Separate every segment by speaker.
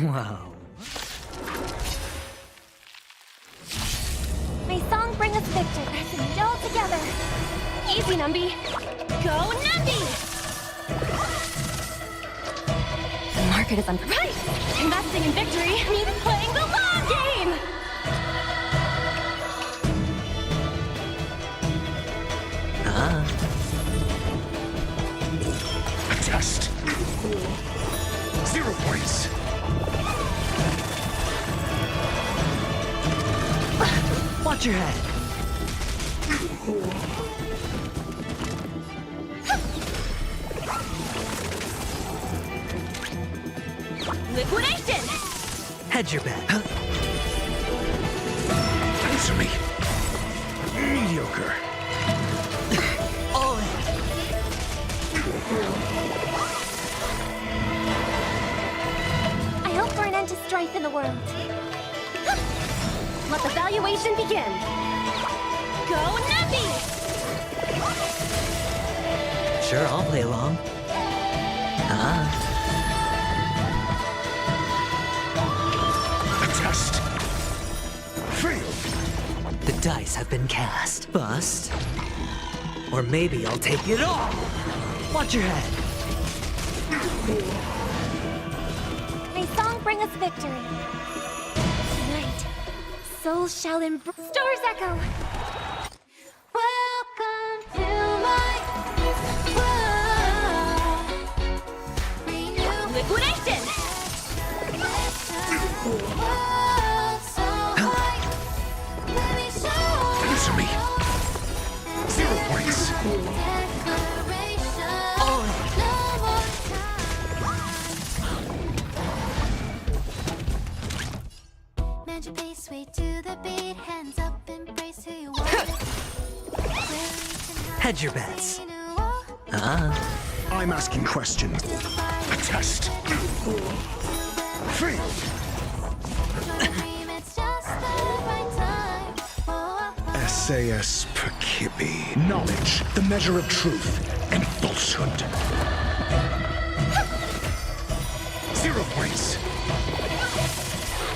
Speaker 1: Wow.
Speaker 2: May song bring us victory. Let's meet all together. Easy, Numby. Go, Numby! The market is right. Investing in victory means playing the long game.
Speaker 3: Adjust. 0 points.
Speaker 1: Watch your head.
Speaker 2: Liquidation!
Speaker 1: Hedge your bet.
Speaker 3: Answer me. Mediocre.
Speaker 1: All in.
Speaker 2: I hope for an end to strife in the world. Let the valuation begin. Go, Numby!
Speaker 1: Sure, I'll play along.
Speaker 3: Adjust. Fail.
Speaker 1: The dice have been cast. Bust. Or maybe I'll take it all. Watch your head.
Speaker 2: May song bring us victory. Tonight, souls shall embrace. Stars echo. Welcome to my world. Liquidation.
Speaker 3: Answer me. 0 points.
Speaker 1: All in.
Speaker 4: Mend your pace, way to the beat. Hands up, embrace who you want.
Speaker 1: Hedge your bets.
Speaker 3: I'm asking questions. Adjust. Fail. SAS Perkibi. Knowledge, the measure of truth and falsehood. 0 points.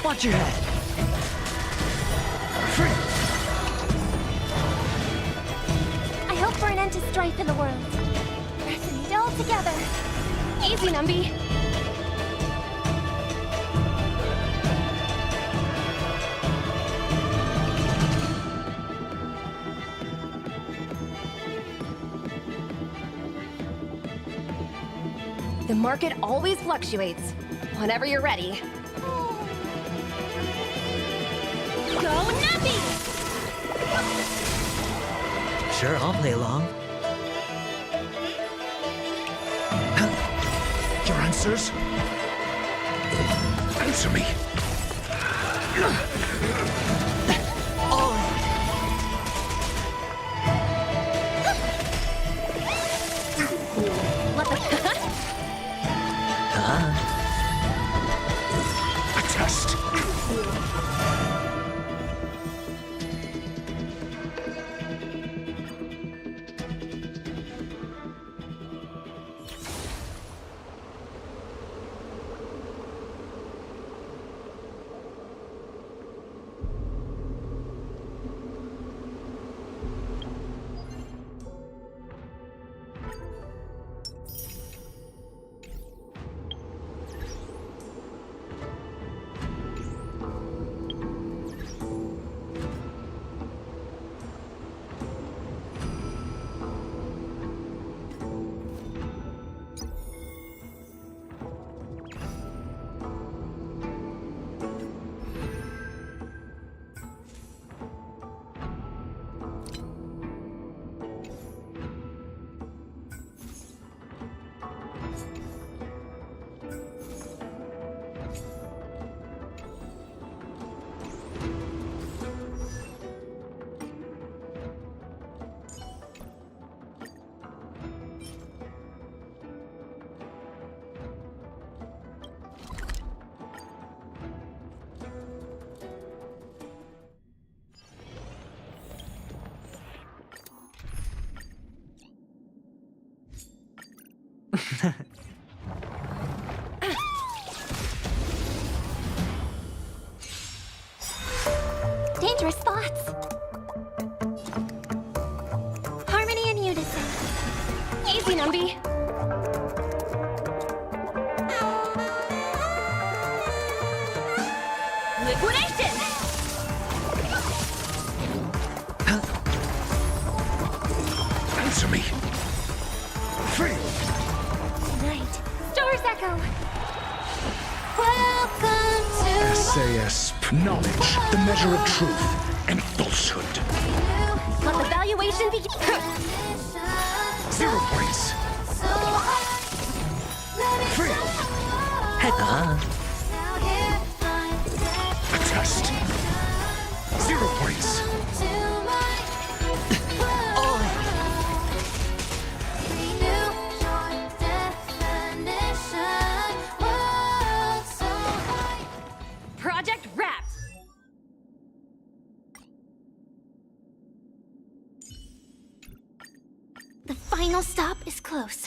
Speaker 1: Watch your head.
Speaker 3: Fail.
Speaker 2: I hope for an end to strife in the world. Let's meet all together. Easy, Numby. The market always fluctuates. Whenever you're ready. Go, Numby!
Speaker 1: Sure, I'll play along.
Speaker 3: Your answers? Answer me.
Speaker 1: All in.
Speaker 2: Let the
Speaker 3: Adjust.
Speaker 2: wondrous thoughts. Harmony and unison. Easy, Numby. Liquidation!
Speaker 3: Answer me. Free.
Speaker 2: Night. Stars echo. Welcome to
Speaker 3: SAS. Knowledge, the measure of truth and falsehood.
Speaker 2: Let the valuation be
Speaker 3: 0 points. Free. A test. 0 points.
Speaker 2: Project wrapped. The final stop is close.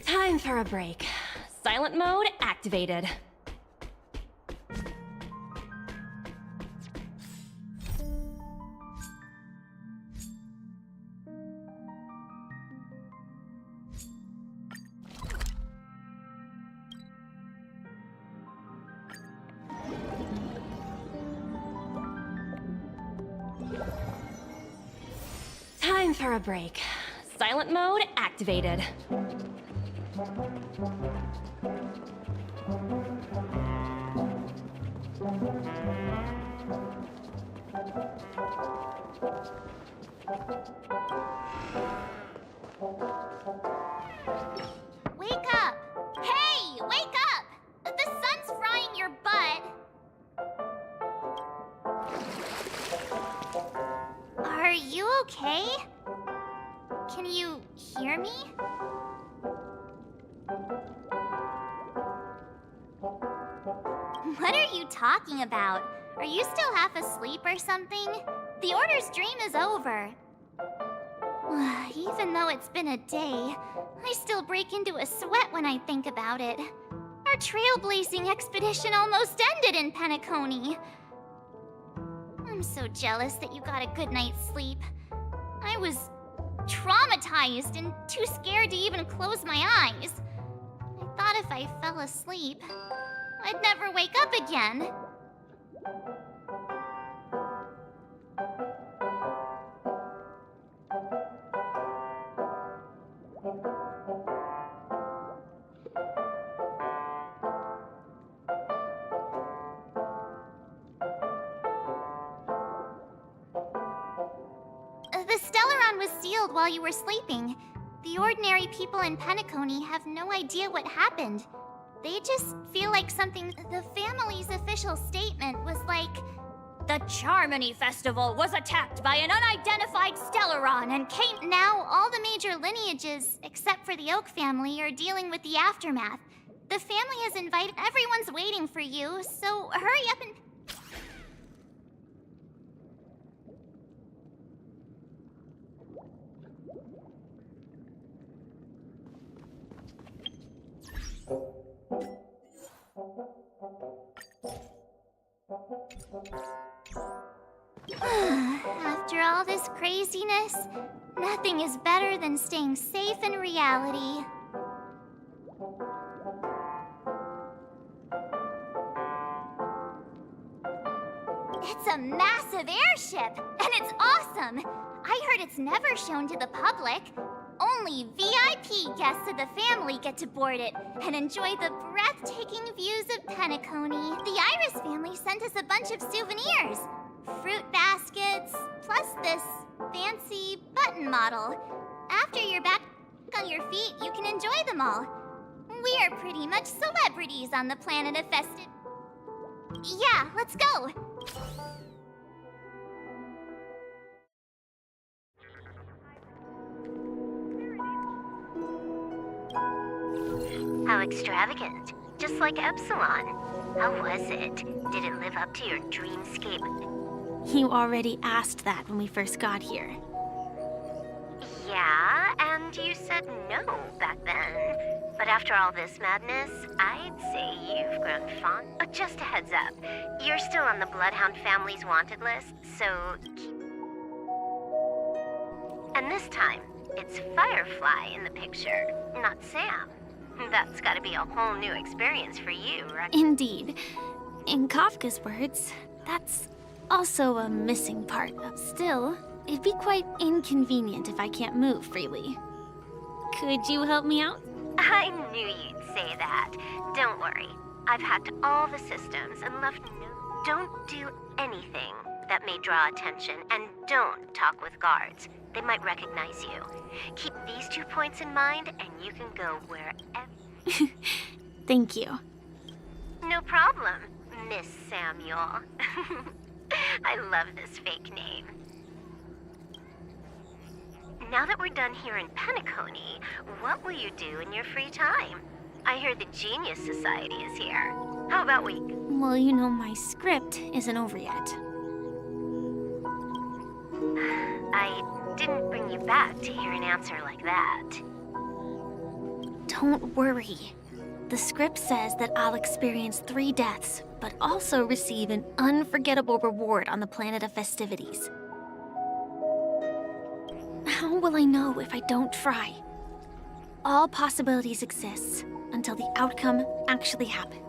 Speaker 2: Time for a break. Silent mode activated. Time for a break. Silent mode activated.
Speaker 4: Wake up! Hey, wake up! The sun's frying your butt. Are you okay? Can you hear me? What are you talking about? Are you still half asleep or something? The Order's dream is over. Even though it's been a day, I still break into a sweat when I think about it. Our trailblazing expedition almost ended in Penacony. I'm so jealous that you got a good night's sleep. I was traumatized and too scared to even close my eyes. I thought if I fell asleep, I'd never wake up again. Stellaron was sealed while you were sleeping. The ordinary people in Penacony have no idea what happened. They just feel like something... The family's official statement was like... The Charmony Festival was attacked by an unidentified Stellaron and came... Now, all the major lineages, except for the Oak family, are dealing with the aftermath. The family has invited... Everyone's waiting for you, so hurry up and... After all this craziness, nothing is better than staying safe in reality. It's a massive airship, and it's awesome! I heard it's never shown to the public. Only VIP guests of the family get to board it and enjoy the breathtaking views of Penacony. The Iris family sent us a bunch of souvenirs. Fruit baskets, plus this fancy button model. After you're back on your feet, you can enjoy them all. We are pretty much celebrities on the planet of festive... Yeah, let's go!
Speaker 5: How extravagant. Just like Epsilon. How was it? Did it live up to your dreamscape?
Speaker 6: You already asked that when we first got here.
Speaker 5: Yeah, and you said no back then. But after all this madness, I'd say you've grown fond. Oh, just a heads up. You're still on the Bloodhound family's wanted list, so keep... And this time, it's Firefly in the picture, not Sam. That's gotta be a whole new experience for you, right?
Speaker 6: Indeed. In Kafka's words, that's also a missing part. Still, it'd be quite inconvenient if I can't move freely. Could you help me out?
Speaker 5: I knew you'd say that. Don't worry. I've hacked all the systems and left no... Don't do anything that may draw attention, and don't talk with guards. They might recognize you. Keep these 2 points in mind, and you can go wherever...
Speaker 6: Thank you.
Speaker 5: No problem, Miss Samuel. I love this fake name. Now that we're done here in Penacony, what will you do in your free time? I hear the Genius Society is here. How about we...
Speaker 6: Well, you know, my script isn't over yet.
Speaker 5: I didn't bring you back to hear an answer like that.
Speaker 6: Don't worry. The script says that I'll experience 3 deaths, but also receive an unforgettable reward on the planet of festivities. How will I know if I don't try? All possibilities exist until the outcome actually happens.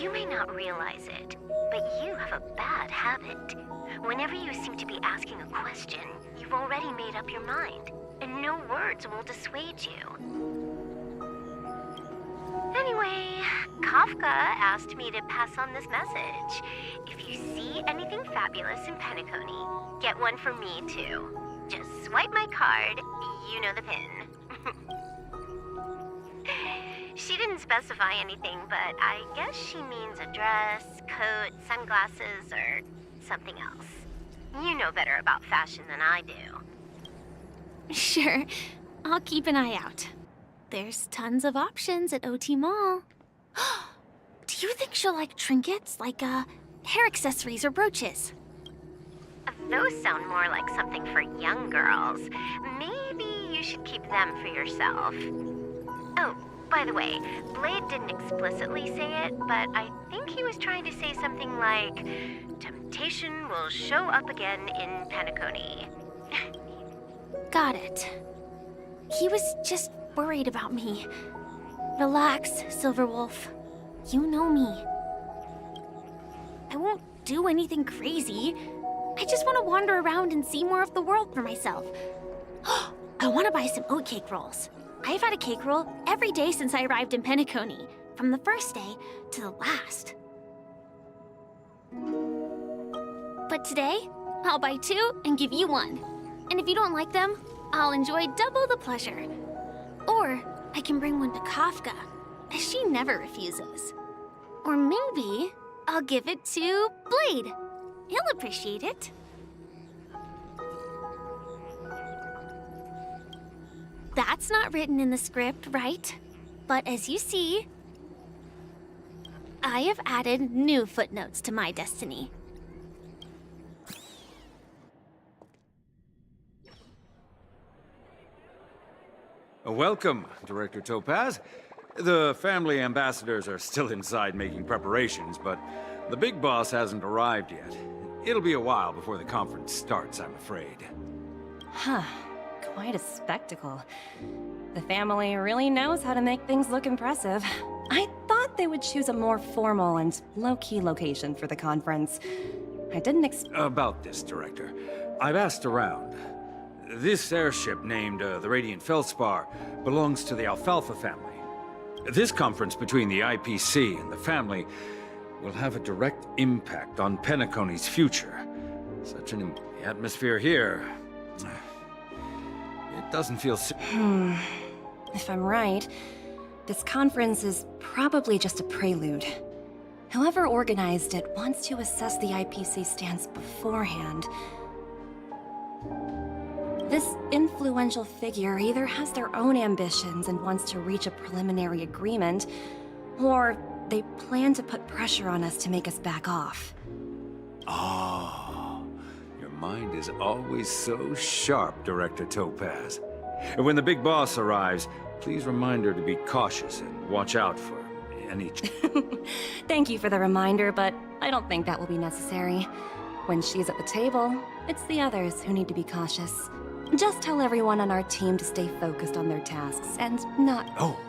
Speaker 5: You may not realize it, but you have a bad habit. Whenever you seem to be asking a question, you've already made up your mind, and no words will dissuade you. Anyway, Kafka asked me to pass on this message. If you see anything fabulous in Penacony, get one for me too. Just swipe my card, you know the pin. She didn't specify anything, but I guess she means a dress, coat, sunglasses, or something else. You know better about fashion than I do.
Speaker 6: Sure, I'll keep an eye out. There's tons of options at OT Mall. Do you think she'll like trinkets, like hair accessories or brooches?
Speaker 5: Those sound more like something for young girls. Maybe you should keep them for yourself. Oh, by the way, Blade didn't explicitly say it, but I think he was trying to say something like, temptation will show up again in Penacony.
Speaker 6: Got it. He was just worried about me. Relax, Silverwolf. You know me. I won't do anything crazy. I just want to wander around and see more of the world for myself. I want to buy some oatcake rolls. I've had a cake roll every day since I arrived in Penacony, from the first day to the last. But today, I'll buy 2 and give you 1. And if you don't like them, I'll enjoy double the pleasure. Or I can bring one to Kafka, as she never refuses. Or maybe I'll give it to Blade. He'll appreciate it. That's not written in the script, right? But as you see, I have added new footnotes to my destiny.
Speaker 7: Welcome, Director Topaz. The family ambassadors are still inside making preparations, but the big boss hasn't arrived yet. It'll be a while before the conference starts, I'm afraid.
Speaker 8: Huh. Quite a spectacle. The family really knows how to make things look impressive. I thought they would choose a more formal and low-key location for the conference. I didn't
Speaker 7: About this, Director. I've asked around. This airship, named the Radiant Feldspar, belongs to the Alfalfa family. This conference between the IPC and the family will have a direct impact on Penacony's future. Such an atmosphere here. It doesn't feel
Speaker 8: If I'm right, this conference is probably just a prelude. Whoever organized it wants to assess the IPC stance beforehand. This influential figure either has their own ambitions and wants to reach a preliminary agreement, or they plan to put pressure on us to make us back off.
Speaker 7: Oh, your mind is always so sharp, Director Topaz. And when the big boss arrives, please remind her to be cautious and watch out for any...
Speaker 8: Thank you for the reminder, but I don't think that will be necessary. When she's at the table, it's the others who need to be cautious. Just tell everyone on our team to stay focused on their tasks and not...
Speaker 7: Oh,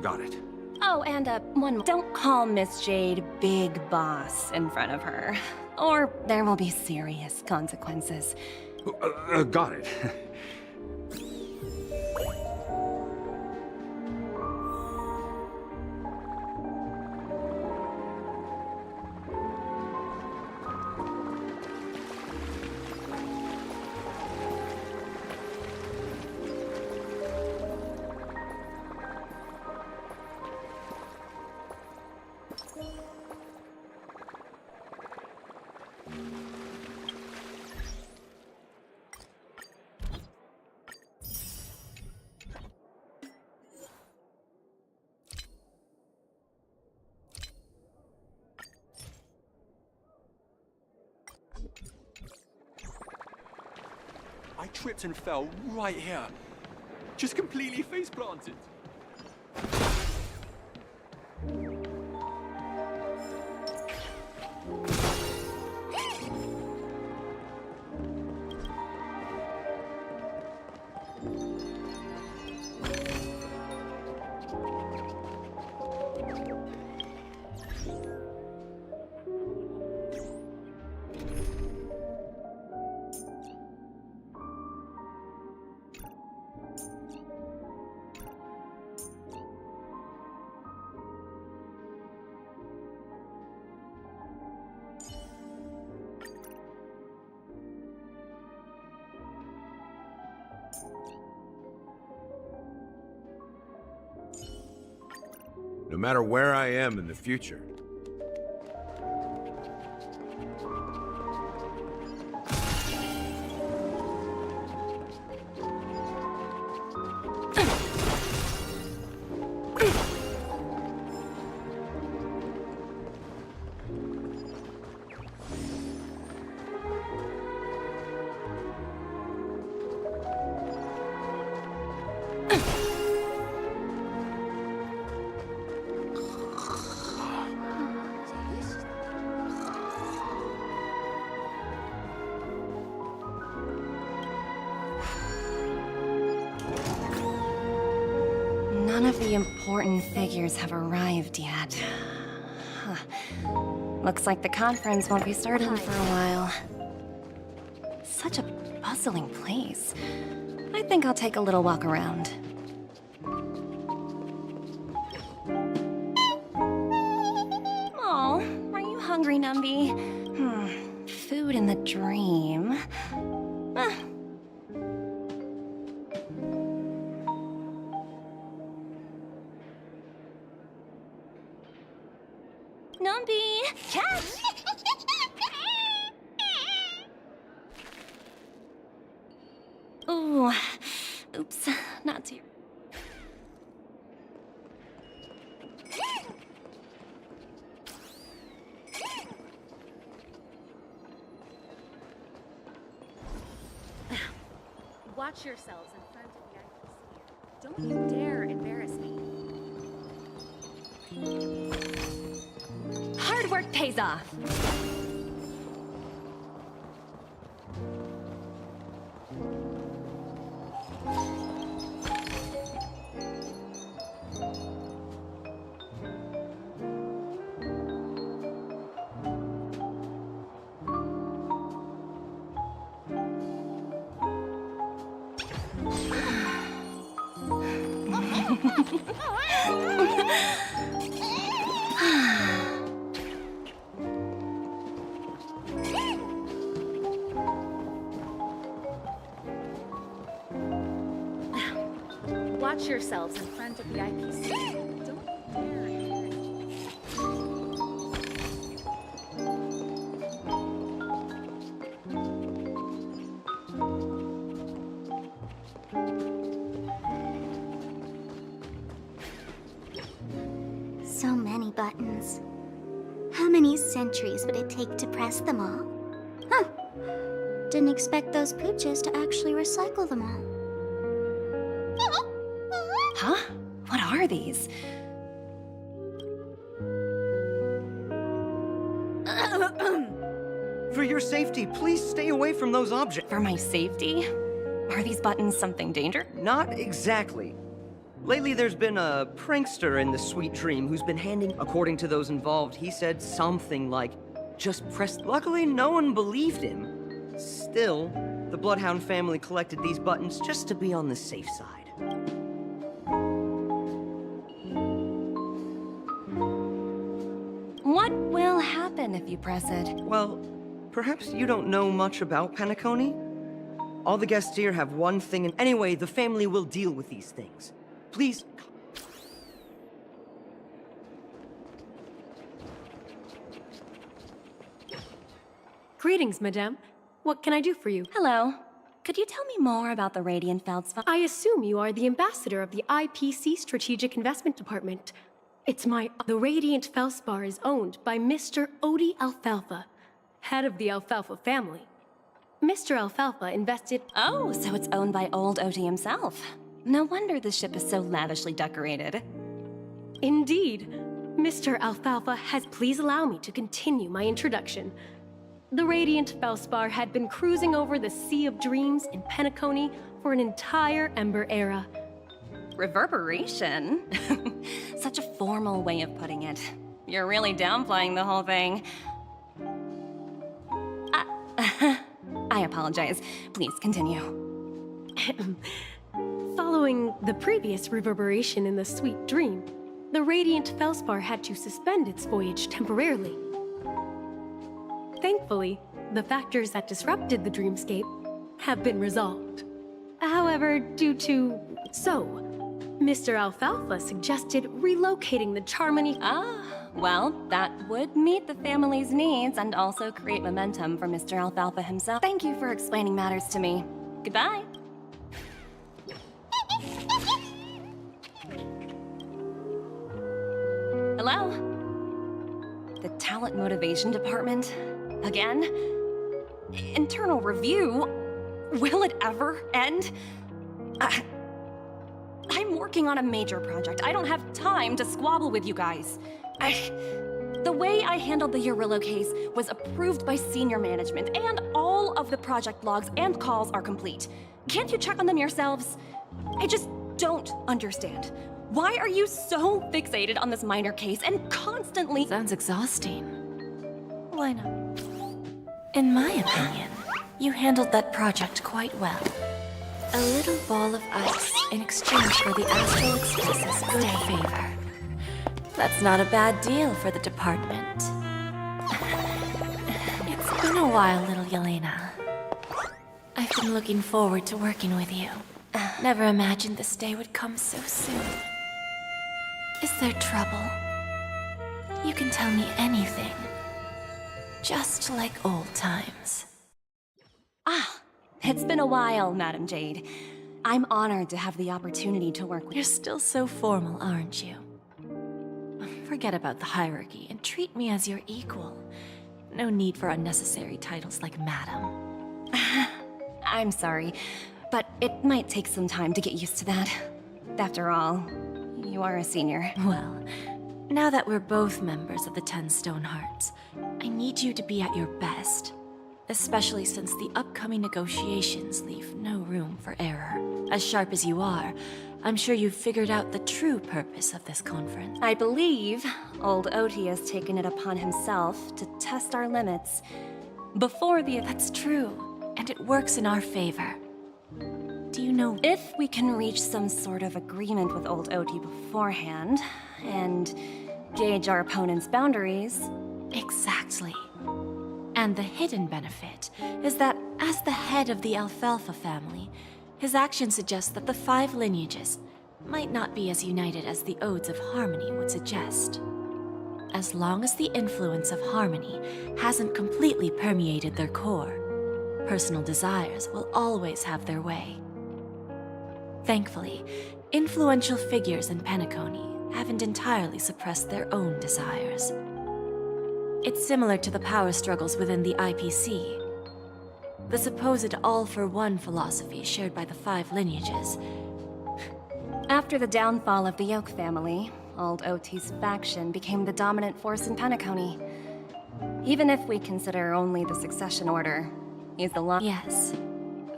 Speaker 7: got it.
Speaker 8: Oh, and one more. Don't call Miss Jade Big Boss in front of her, or there will be serious consequences.
Speaker 7: Got it.
Speaker 9: I tripped and fell right here. Just completely face planted.
Speaker 10: No matter where I am in the future.
Speaker 8: None of the important figures have arrived yet. Huh. Looks like the conference won't be starting for a while. Such a bustling place. I think I'll take a little walk around. Oh, are you hungry, Numby? Food in the dream. Numpy! Catch! Ooh. Oops. Not too.
Speaker 11: Watch yourselves in front of the IPC. Don't you dare embarrass me.
Speaker 8: Hard work pays off.
Speaker 11: Watch yourselves in front of the IPC. Don't you dare embarrass me.
Speaker 4: So many buttons. How many centuries would it take to press them all? Huh. Didn't expect those pooches to actually recycle them all.
Speaker 8: Huh? What are these?
Speaker 1: For your safety, please stay away from those objects.
Speaker 8: For my safety? Are these buttons something dangerous?
Speaker 1: Not exactly. Lately, there's been a prankster in the Sweet Dream who's been handing, according to those involved, he said something like, just press. Luckily, no one believed him. Still, the Bloodhound family collected these buttons just to be on the safe side.
Speaker 8: What will happen if you press it?
Speaker 1: Well, perhaps you don't know much about Penacony? All the guests here have one thing, and anyway, the family will deal with these things. Please.
Speaker 12: Greetings, madame. What can I do for you?
Speaker 8: Hello. Could you tell me more about the Radiant Feldspar?
Speaker 12: I assume you are the ambassador of the IPC Strategic Investment Department. The Radiant Felspar is owned by Mr. Odie Alfalfa, head of the Alfalfa family. Mr. Alfalfa invested—
Speaker 8: Oh, so it's owned by old Odie himself. No wonder the ship is so lavishly decorated.
Speaker 12: Indeed. Mr. Alfalfa has— Please allow me to continue my introduction. The Radiant Felspar had been cruising over the Sea of Dreams in Penacony for an entire Ember era.
Speaker 8: Reverberation? Such a formal way of putting it. You're really downplaying the whole thing. I apologize. Please continue.
Speaker 12: Following the previous reverberation in the Sweet Dream, the Radiant Felspar had to suspend its voyage temporarily. Thankfully, the factors that disrupted the dreamscape have been resolved. However, Mr. Alfalfa suggested relocating the Charmony—
Speaker 8: Well, that would meet the family's needs and also create momentum for Mr. Alfalfa himself. Thank you for explaining matters to me. Goodbye. Hello? The Talent Motivation Department? Again? Internal review? Will it ever end? I'm working on a major project. I don't have time to squabble with you guys. The way I handled the Urillo case was approved by senior management, and all of the project logs and calls are complete. Can't you check on them yourselves? I just don't understand. Why are you so fixated on this minor case and constantly—
Speaker 11: Sounds exhausting.
Speaker 8: Why not?
Speaker 11: In my opinion, you handled that project quite well. A little ball of ice in exchange for the Astral Express's good favor. That's not a bad deal for the department. It's been a while, little Yelena. I've been looking forward to working with you. Never imagined this day would come so soon. Is there trouble? You can tell me anything. Just like old times.
Speaker 8: Ah, it's been a while, Madam Jade. I'm honored to have the opportunity to work with
Speaker 11: You're still so formal, aren't you? Forget about the hierarchy and treat me as your equal. No need for unnecessary titles like Madam.
Speaker 8: I'm sorry, but it might take some time to get used to that. After all, you are a senior.
Speaker 11: Well, now that we're both members of the 10 Stonehearts, I need you to be at your best. Especially since the upcoming negotiations leave no room for error. As sharp as you are, I'm sure you've figured out the true purpose of this conference.
Speaker 8: I believe old Oti has taken it upon himself to test our limits before the...
Speaker 11: That's true, and it works in our favor. Do you know...
Speaker 8: If we can reach some sort of agreement with old Oti beforehand, and gauge our opponent's boundaries...
Speaker 11: Exactly. And the hidden benefit is that, as the head of the Alfalfa family, his actions suggest that the 5 lineages might not be as united as the Odes of Harmony would suggest. As long as the influence of Harmony hasn't completely permeated their core, personal desires will always have their way. Thankfully, influential figures in Penacony haven't entirely suppressed their own desires. It's similar to the power struggles within the IPC. The supposed all-for-one philosophy shared by the 5 lineages.
Speaker 8: After the downfall of the Yoke family, old Oti's faction became the dominant force in Penacony. Even if we consider only the succession order, he's the long...
Speaker 11: Yes.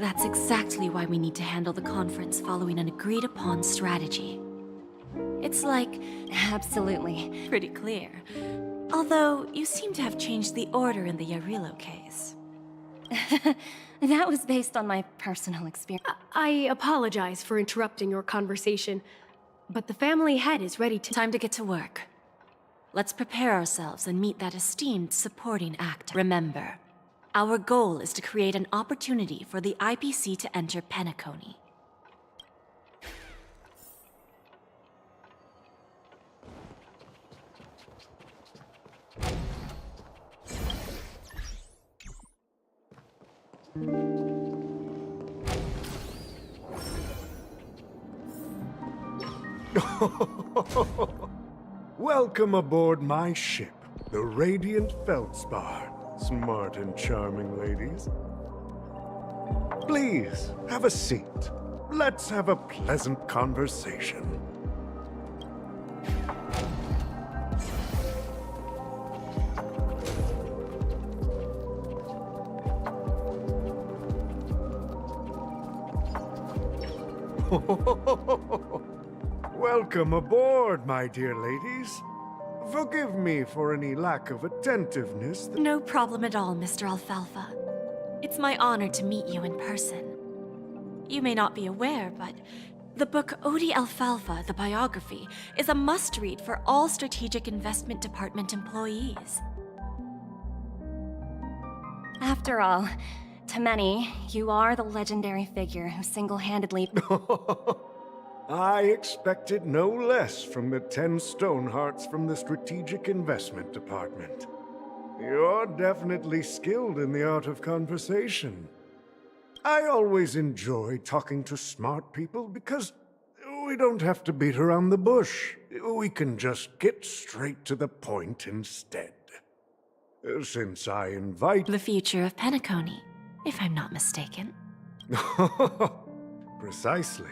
Speaker 11: That's exactly why we need to handle the conference following an agreed-upon strategy. It's like...
Speaker 8: Absolutely.
Speaker 11: Pretty clear. Although, you seem to have changed the order in the Yarilo case.
Speaker 8: That was based on my personal experience.
Speaker 12: I apologize for interrupting your conversation, but the family head is ready to...
Speaker 11: Time to get to work. Let's prepare ourselves and meet that esteemed supporting actor. Remember, our goal is to create an opportunity for the IPC to enter Penacony.
Speaker 13: Welcome aboard my ship, the Radiant Feldspar. Smart and charming ladies. Please, have a seat. Let's have a pleasant conversation. Welcome aboard, my dear ladies. Forgive me for any lack of attentiveness.
Speaker 11: No problem at all, Mr. Alfalfa. It's my honor to meet you in person. You may not be aware, but the book Odi Alfalfa, the biography, is a must-read for all Strategic Investment Department employees.
Speaker 8: After all, to many, you are the legendary figure who single-handedly...
Speaker 13: I expected no less from the 10 Stonehearts from the Strategic Investment Department. You're definitely skilled in the art of conversation. I always enjoy talking to smart people because we don't have to beat around the bush. We can just get straight to the point instead. Since I invite...
Speaker 11: The future of Penacony, if I'm not mistaken.
Speaker 13: Precisely.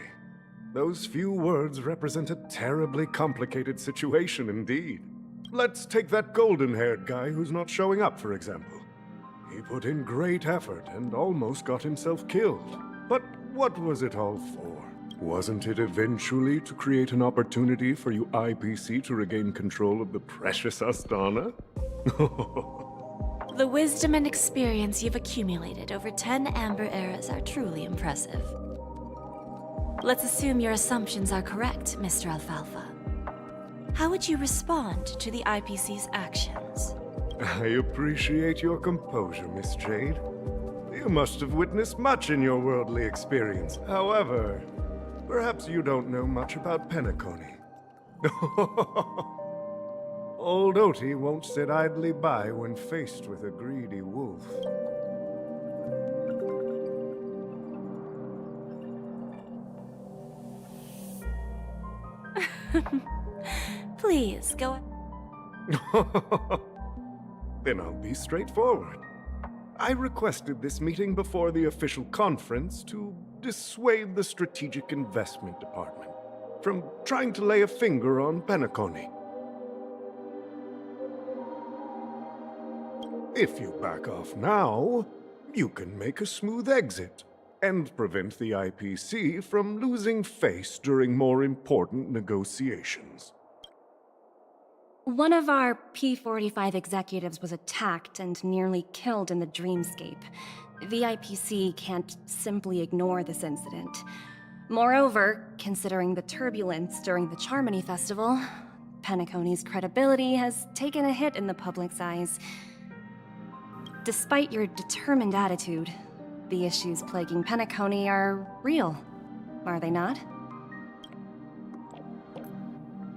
Speaker 13: Those few words represent a terribly complicated situation indeed. Let's take that golden-haired guy who's not showing up, for example. He put in great effort and almost got himself killed. But what was it all for? Wasn't it eventually to create an opportunity for you IPC to regain control of the precious Astana?
Speaker 11: The wisdom and experience you've accumulated over 10 Amber Eras are truly impressive. Let's assume your assumptions are correct, Mr. Alfalfa. How would you respond to the IPC's actions?
Speaker 13: I appreciate your composure, Miss Jade. You must have witnessed much in your worldly experience. However, perhaps you don't know much about Penacony. Old Oti won't sit idly by when faced with a greedy wolf.
Speaker 11: Please, go.
Speaker 13: Then I'll be straightforward. I requested this meeting before the official conference to dissuade the Strategic Investment Department from trying to lay a finger on Penacony. If you back off now, you can make a smooth exit and prevent the IPC from losing face during more important negotiations.
Speaker 8: One of our P-45 executives was attacked and nearly killed in the dreamscape. The IPC can't simply ignore this incident. Moreover, considering the turbulence during the Charmony Festival, Penacony's credibility has taken a hit in the public's eyes. Despite your determined attitude, the issues plaguing Penacony are real, are they not?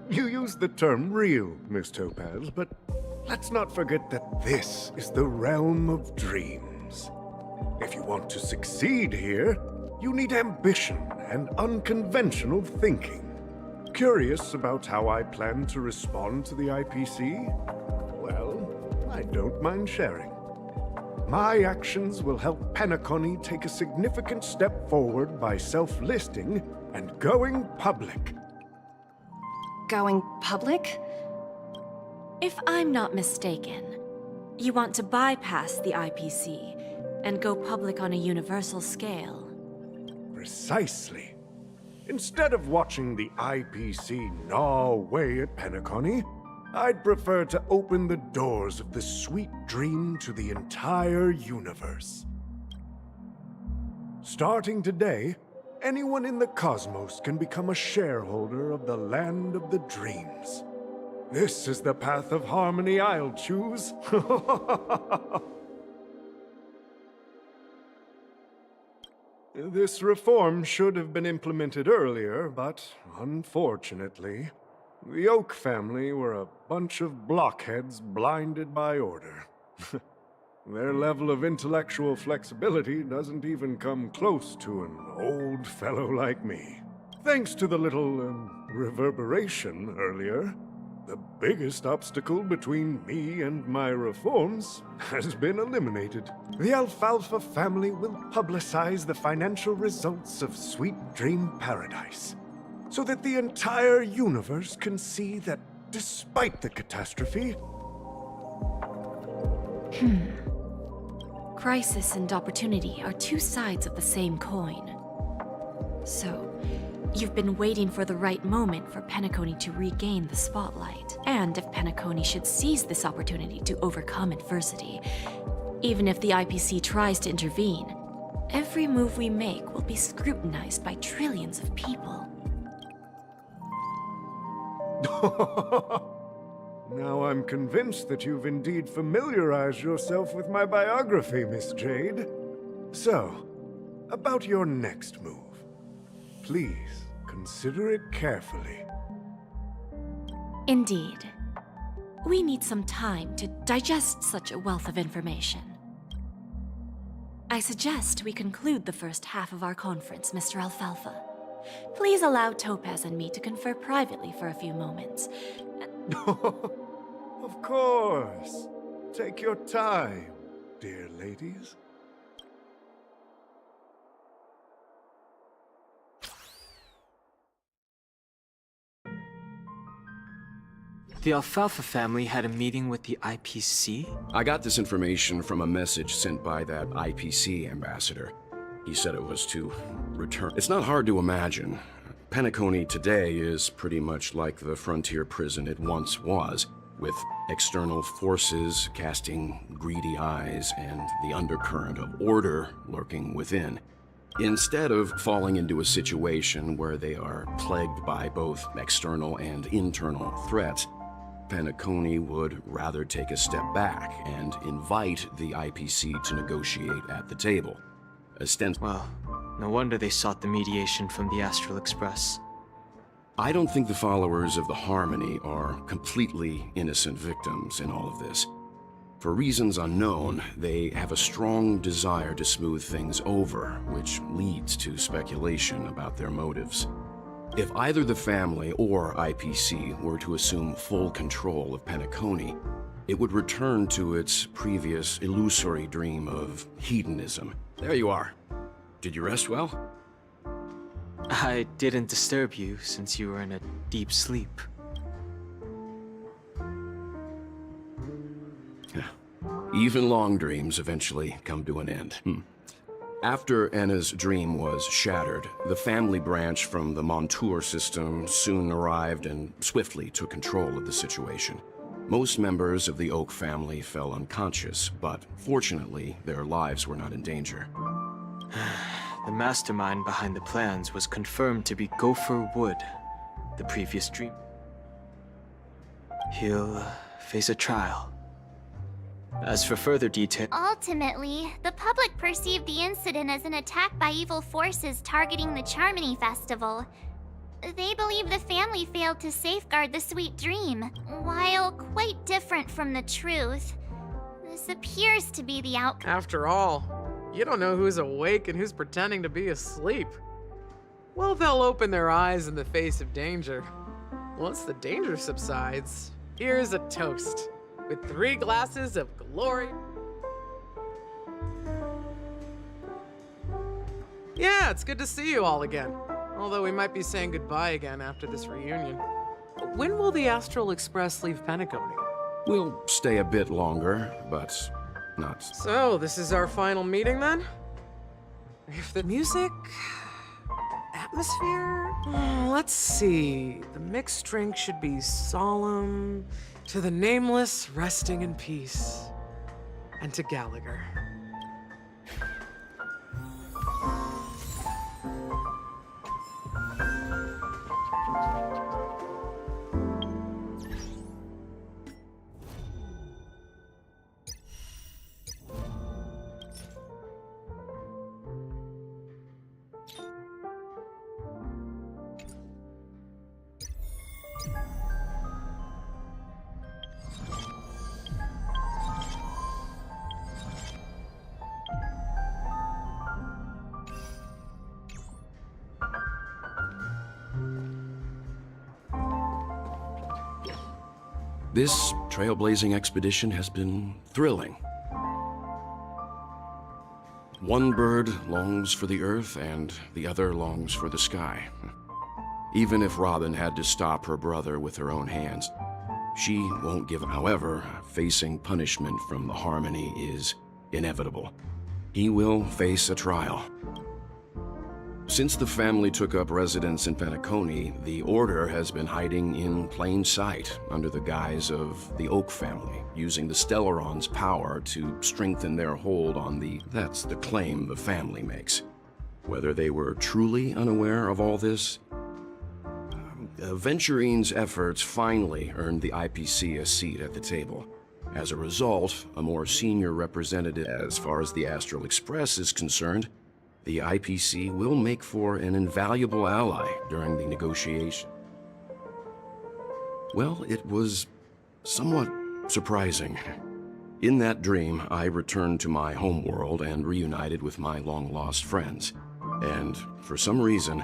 Speaker 13: You use the term real, Miss Topaz, but let's not forget that this is the realm of dreams. If you want to succeed here, you need ambition and unconventional thinking. Curious about how I plan to respond to the IPC? Well, I don't mind sharing. My actions will help Penacony take a significant step forward by self-listing and going public.
Speaker 8: Going public?
Speaker 11: If I'm not mistaken, you want to bypass the IPC and go public on a universal scale.
Speaker 13: Precisely. Instead of watching the IPC gnaw away at Penacony, I'd prefer to open the doors of the sweet dream to the entire universe. Starting today, anyone in the cosmos can become a shareholder of the land of the dreams. This is the path of harmony I'll choose. This reform should have been implemented earlier, but unfortunately, the Oak family were a bunch of blockheads blinded by order. Their level of intellectual flexibility doesn't even come close to an old fellow like me. Thanks to the little reverberation earlier, the biggest obstacle between me and my reforms has been eliminated. The Alfalfa family will publicize the financial results of Sweet Dream Paradise, so that the entire universe can see that despite the catastrophe...
Speaker 11: Crisis and opportunity are two sides of the same coin. So, you've been waiting for the right moment for Penacony to regain the spotlight. And if Penacony should seize this opportunity to overcome adversity, even if the IPC tries to intervene, every move we make will be scrutinized by trillions of people.
Speaker 13: Now I'm convinced that you've indeed familiarized yourself with my biography, Miss Jade. So, about your next move. Please, consider it carefully.
Speaker 11: Indeed. We need some time to digest such a wealth of information. I suggest we conclude the first half of our conference, Mr. Alfalfa. Please allow Topaz and me to confer privately for a few moments.
Speaker 13: Of course. Take your time, dear ladies.
Speaker 14: The Alfalfa family had a meeting with the IPC?
Speaker 15: I got this information from a message sent by that IPC ambassador. He said it was to return. It's not hard to imagine. Penacony today is pretty much like the frontier prison it once was, with external forces casting greedy eyes and the undercurrent of order lurking within. Instead of falling into a situation where they are plagued by both external and internal threats, Penacony would rather take a step back and invite the IPC to negotiate at the table.
Speaker 14: Well, no wonder they sought the mediation from the Astral Express.
Speaker 15: I don't think the followers of the Harmony are completely innocent victims in all of this. For reasons unknown, they have a strong desire to smooth things over, which leads to speculation about their motives. If either the family or IPC were to assume full control of Penacony, it would return to its previous illusory dream of hedonism. There you are. Did you rest well?
Speaker 14: I didn't disturb you since you were in a deep sleep.
Speaker 15: Even long dreams eventually come to an end. After Enna's dream was shattered, the family branch from the Montour system soon arrived and swiftly took control of the situation. Most members of the Oak family fell unconscious, but fortunately, their lives were not in danger.
Speaker 14: The mastermind behind the plans was confirmed to be Gopher Wood, the previous dream. He'll face a trial. As for further detail...
Speaker 4: Ultimately, the public perceived the incident as an attack by evil forces targeting the Charmony Festival. They believe the family failed to safeguard the sweet dream. While quite different from the truth, this appears to be the outcome.
Speaker 16: After all, you don't know who's awake and who's pretending to be asleep. Well, they'll open their eyes in the face of danger. Once the danger subsides, here's a toast, with 3 glasses of glory. Yeah, it's good to see you all again. Although we might be saying goodbye again after this reunion. When will the Astral Express leave Penacony?
Speaker 15: We'll stay a bit longer, but not...
Speaker 16: So, this is our final meeting then? If the music... atmosphere? Let's see. The mixed drink should be solemn, to the nameless resting in peace, and to Gallagher.
Speaker 15: This trailblazing expedition has been thrilling. One bird longs for the earth and the other longs for the sky. Even if Robin had to stop her brother with her own hands, she won't give. However, facing punishment from the Harmony is inevitable. He will face a trial. Since the family took up residence in Penacony, the Order has been hiding in plain sight under the guise of the Oak family, using the Stellaron's power to strengthen their hold on the... That's the claim the family makes. Whether they were truly unaware of all this? Venturine's efforts finally earned the IPC a seat at the table. As a result, a more senior representative, as far as the Astral Express is concerned, the IPC will make for an invaluable ally during the negotiation. Well, it was somewhat surprising. In that dream, I returned to my homeworld and reunited with my long-lost friends. And for some reason,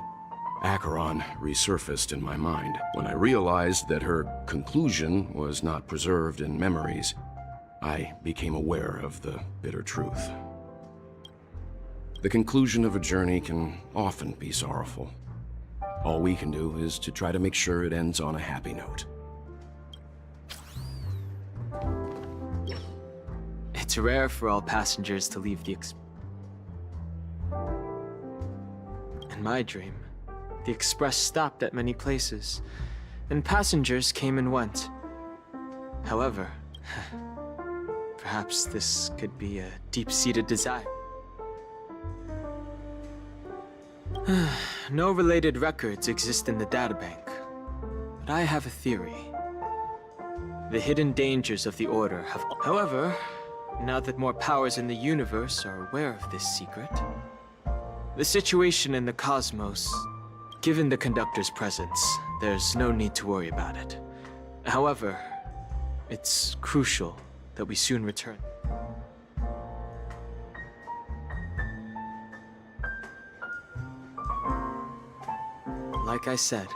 Speaker 15: Acheron resurfaced in my mind. When I realized that her conclusion was not preserved in memories, I became aware of the bitter truth. The conclusion of a journey can often be sorrowful. All we can do is to try to make sure it ends on a happy note.
Speaker 14: It's rare for all passengers to leave the In my dream, the express stopped at many places, and passengers came and went. However, perhaps this could be a deep-seated desire. No related records exist in the databank, but I have a theory. The hidden dangers of the Order have... However, now that more powers in the universe are aware of this secret, the situation in the cosmos Given the conductor's presence, there's no need to worry about it. However, it's crucial that we soon return. Like I said,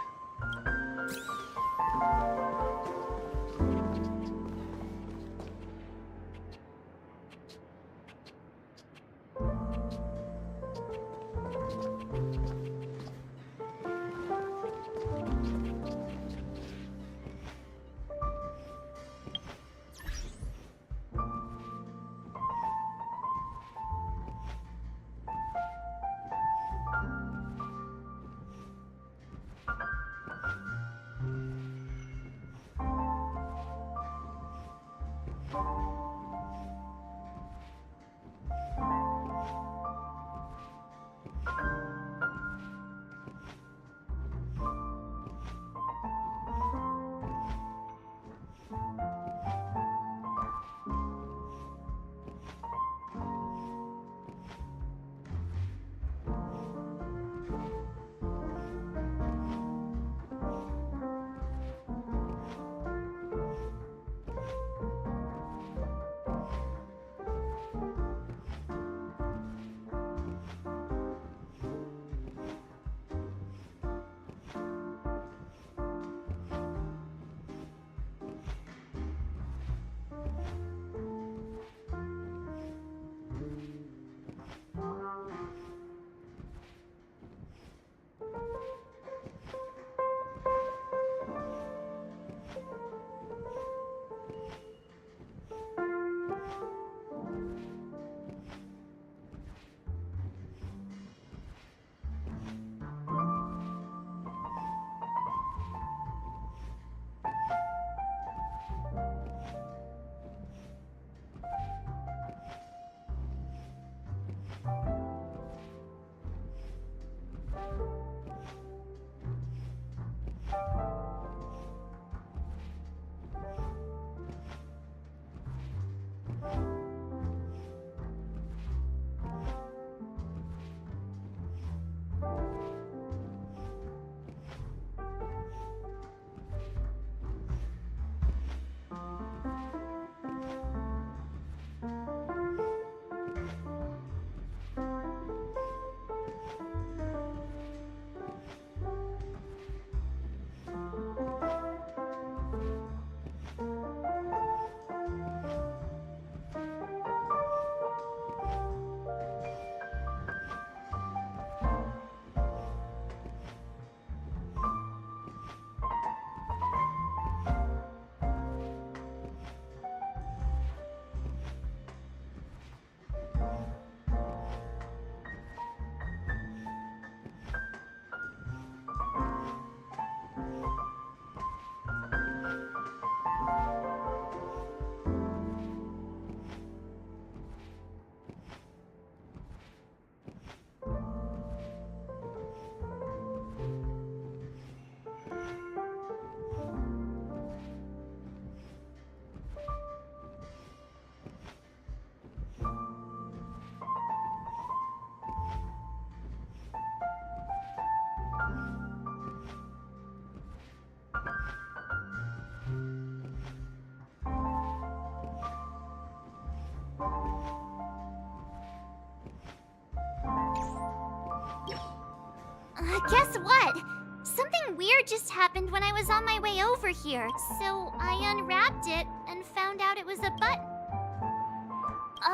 Speaker 4: Guess what? Something weird just happened when I was on my way over here. So I unwrapped it and found out it was a button.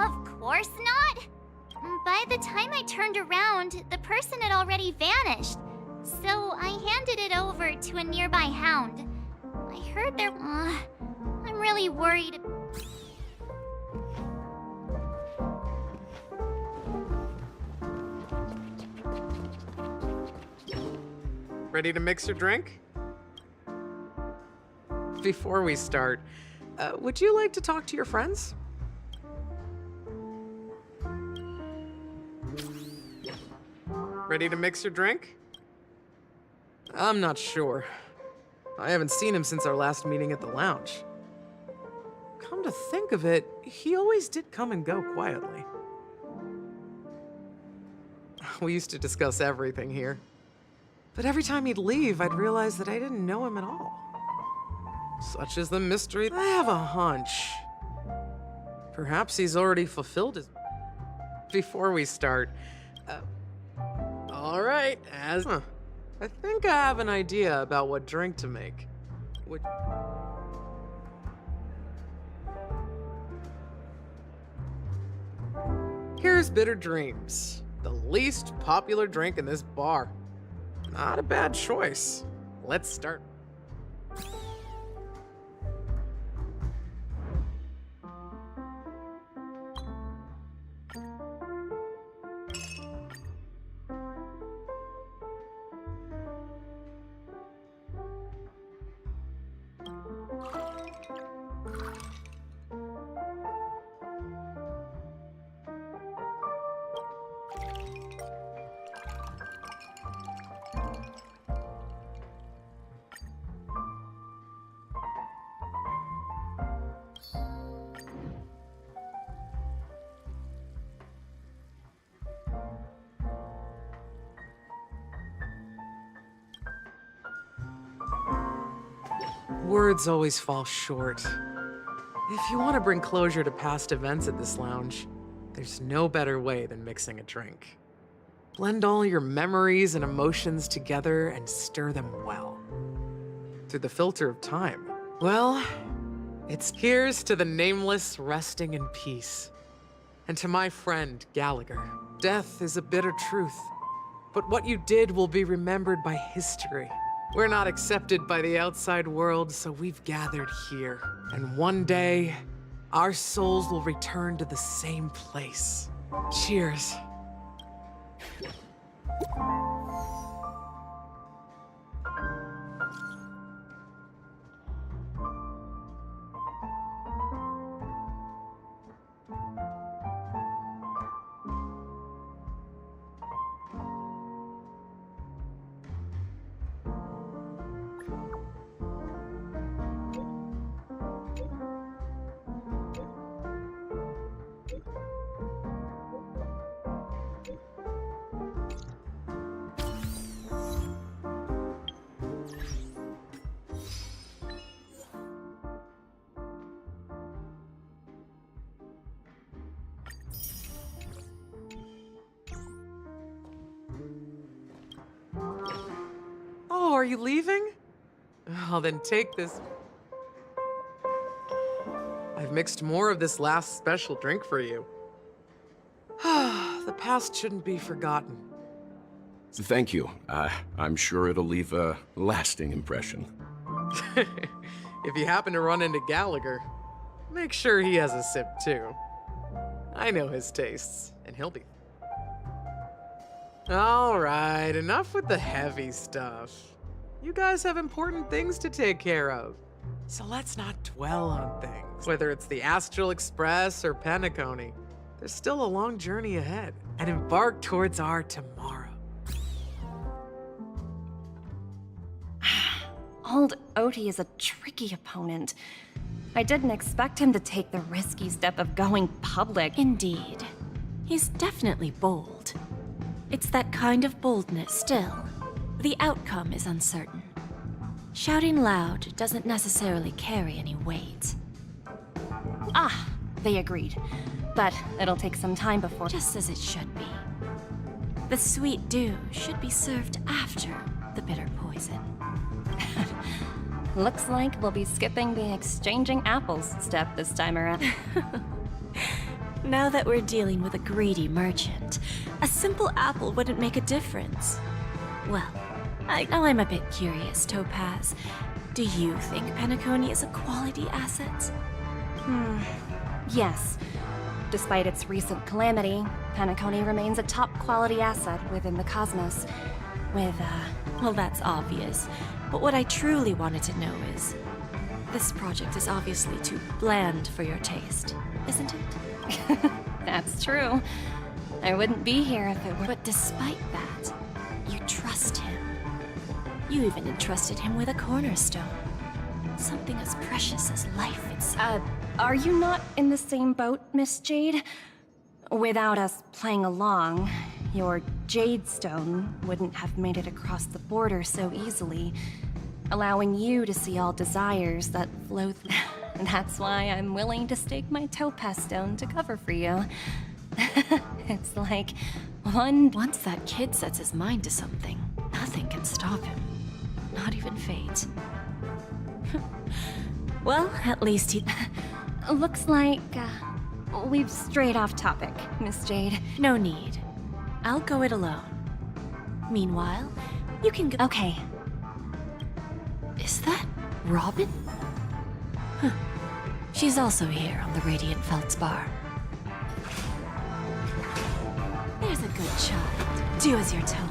Speaker 4: Of course not! By the time I turned around, the person had already vanished. So I handed it over to a nearby hound. I heard there... I'm really worried.
Speaker 16: Ready to mix your drink? Before we start, would you like to talk to your friends? Ready to mix your drink? I'm not sure. I haven't seen him since our last meeting at the lounge. Come to think of it, he always did come and go quietly. We used to discuss everything here. But every time he'd leave, I'd realize that I didn't know him at all. Such is the mystery. I have a hunch. Perhaps he's already fulfilled his... Before we start... all right, I think I have an idea about what drink to make. Here's Bitter Dreams, the least popular drink in this bar. Not a bad choice. Let's start. Words always fall short. If you want to bring closure to past events at this lounge, there's no better way than mixing a drink. Blend all your memories and emotions together and stir them well. Through the filter of time. Well, it's here's to the nameless resting in peace. And to my friend, Gallagher. Death is a bitter truth, but what you did will be remembered by history. We're not accepted by the outside world, so we've gathered here. And one day, our souls will return to the same place. Cheers. Oh, are you leaving? Oh, then take this. I've mixed more of this last special drink for you. The past shouldn't be forgotten.
Speaker 15: Thank you. I'm sure it'll leave a lasting impression.
Speaker 16: If you happen to run into Gallagher, make sure he has a sip too. I know his tastes, and he'll be... All right, enough with the heavy stuff. You guys have important things to take care of, so let's not dwell on things. Whether it's the Astral Express or Penacony, there's still a long journey ahead, and embark towards our tomorrow.
Speaker 8: Old Odie is a tricky opponent. I didn't expect him to take the risky step of going public.
Speaker 11: Indeed. He's definitely bold. It's that kind of boldness still. The outcome is uncertain. Shouting loud doesn't necessarily carry any weight.
Speaker 8: Ah, they agreed. But it'll take some time before...
Speaker 11: Just as it should be. The sweet dew should be served after the bitter poison.
Speaker 8: Looks like we'll be skipping the exchanging apples step this time around.
Speaker 11: Now that we're dealing with a greedy merchant, a simple apple wouldn't make a difference. Well, I know I'm a bit curious, Topaz. Do you think Penacony is a quality asset?
Speaker 8: Yes. Despite its recent calamity, Penacony remains a top-quality asset within the cosmos. With,
Speaker 11: Well, that's obvious. But what I truly wanted to know is... This project is obviously too bland for your taste, isn't it?
Speaker 8: That's true. I wouldn't be here if it were...
Speaker 11: But despite that, you trust him. You even entrusted him with a cornerstone. Something as precious as life itself.
Speaker 8: Are you not in the same boat, Miss Jade? Without us playing along, your jade stone wouldn't have made it across the border so easily, allowing you to see all desires that flow through. That's why I'm willing to stake my topaz stone to cover for you. It's like
Speaker 11: Once that kid sets his mind to something, nothing can stop him. Not even fate. Well, at least he...
Speaker 8: Looks like we've strayed off topic, Miss Jade.
Speaker 11: No need. I'll go it alone. Meanwhile, you can go...
Speaker 8: Okay.
Speaker 11: Is that Robin? Huh. She's also here on the Radiant Feldspar. There's a good child. Do as you're told.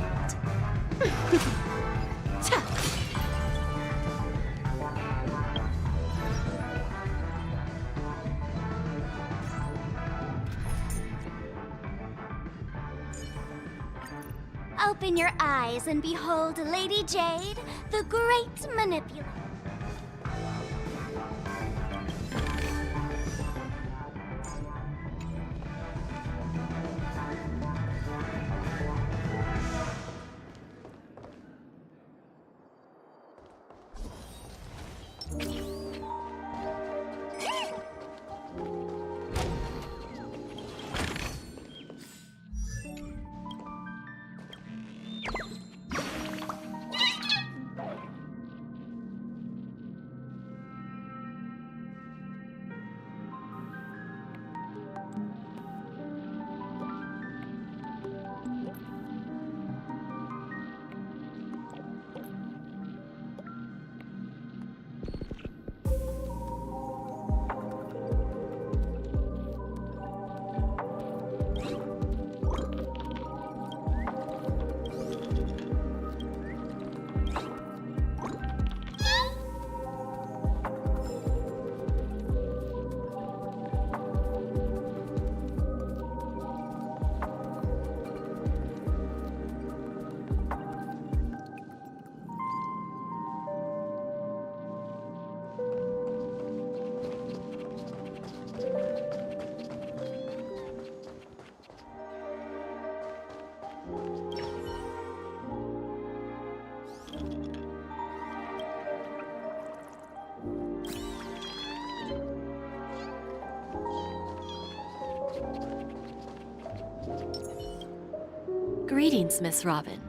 Speaker 4: Open your eyes and behold Lady Jade, the great manipulator.
Speaker 11: Greetings, Miss Robin.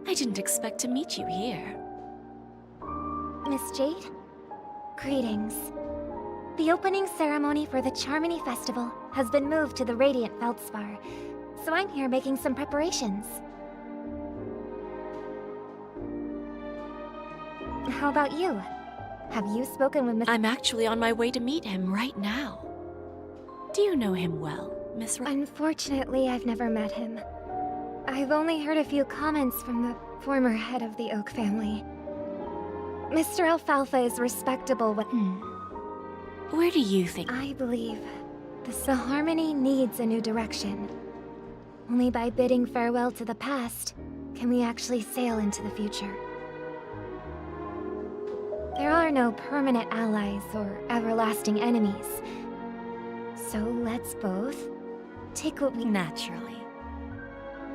Speaker 11: I didn't expect to meet you here.
Speaker 2: Miss Jade? Greetings. The opening ceremony for the Charmony Festival has been moved to the Radiant Feldspar, so I'm here making some preparations. How about you? Have you spoken with Miss...
Speaker 11: I'm actually on my way to meet him right now. Do you know him well, Miss Robin?
Speaker 2: Unfortunately, I've never met him. I've only heard a few comments from the former head of the Oak family. Mr. Alfalfa is respectable but...
Speaker 11: Where do you think...
Speaker 2: I believe the Saharmony needs a new direction. Only by bidding farewell to the past can we actually sail into the future. There are no permanent allies or everlasting enemies. So let's both take what we...
Speaker 11: Naturally.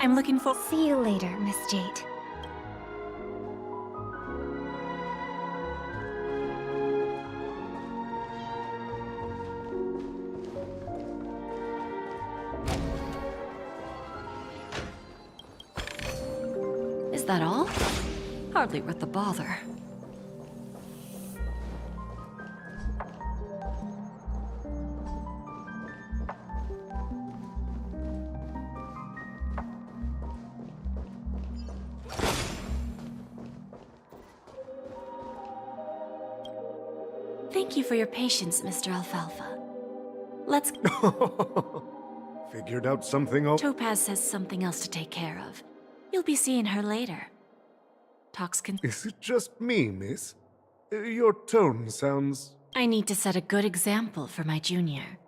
Speaker 11: I'm looking for...
Speaker 2: See you later, Miss Jade.
Speaker 11: Is that all? Hardly worth the bother. Thank you for your patience, Mr. Alfalfa. Let's...
Speaker 13: Figured out something else?
Speaker 11: Topaz has something else to take care of. You'll be seeing her later. Talks can...
Speaker 13: Is it just me, miss? Your tone sounds...
Speaker 11: I need to set a good example for my junior.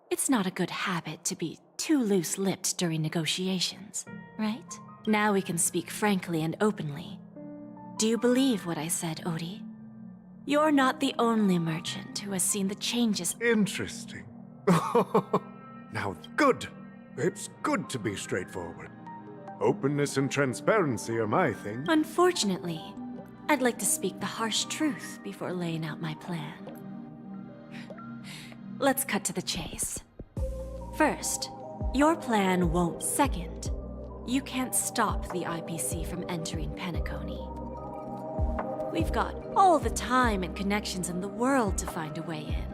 Speaker 11: It's not a good habit to be too loose-lipped during negotiations, right? Now we can speak frankly and openly. Do you believe what I said, Odie? You're not the only merchant who has seen the changes.
Speaker 13: Interesting. Now, good. It's good to be straightforward. Openness and transparency are my thing.
Speaker 11: Unfortunately, I'd like to speak the harsh truth before laying out my plan. Let's cut to the chase. First, your plan won't. Second, you can't stop the IPC from entering Penacony. We've got all the time and connections in the world to find a way in.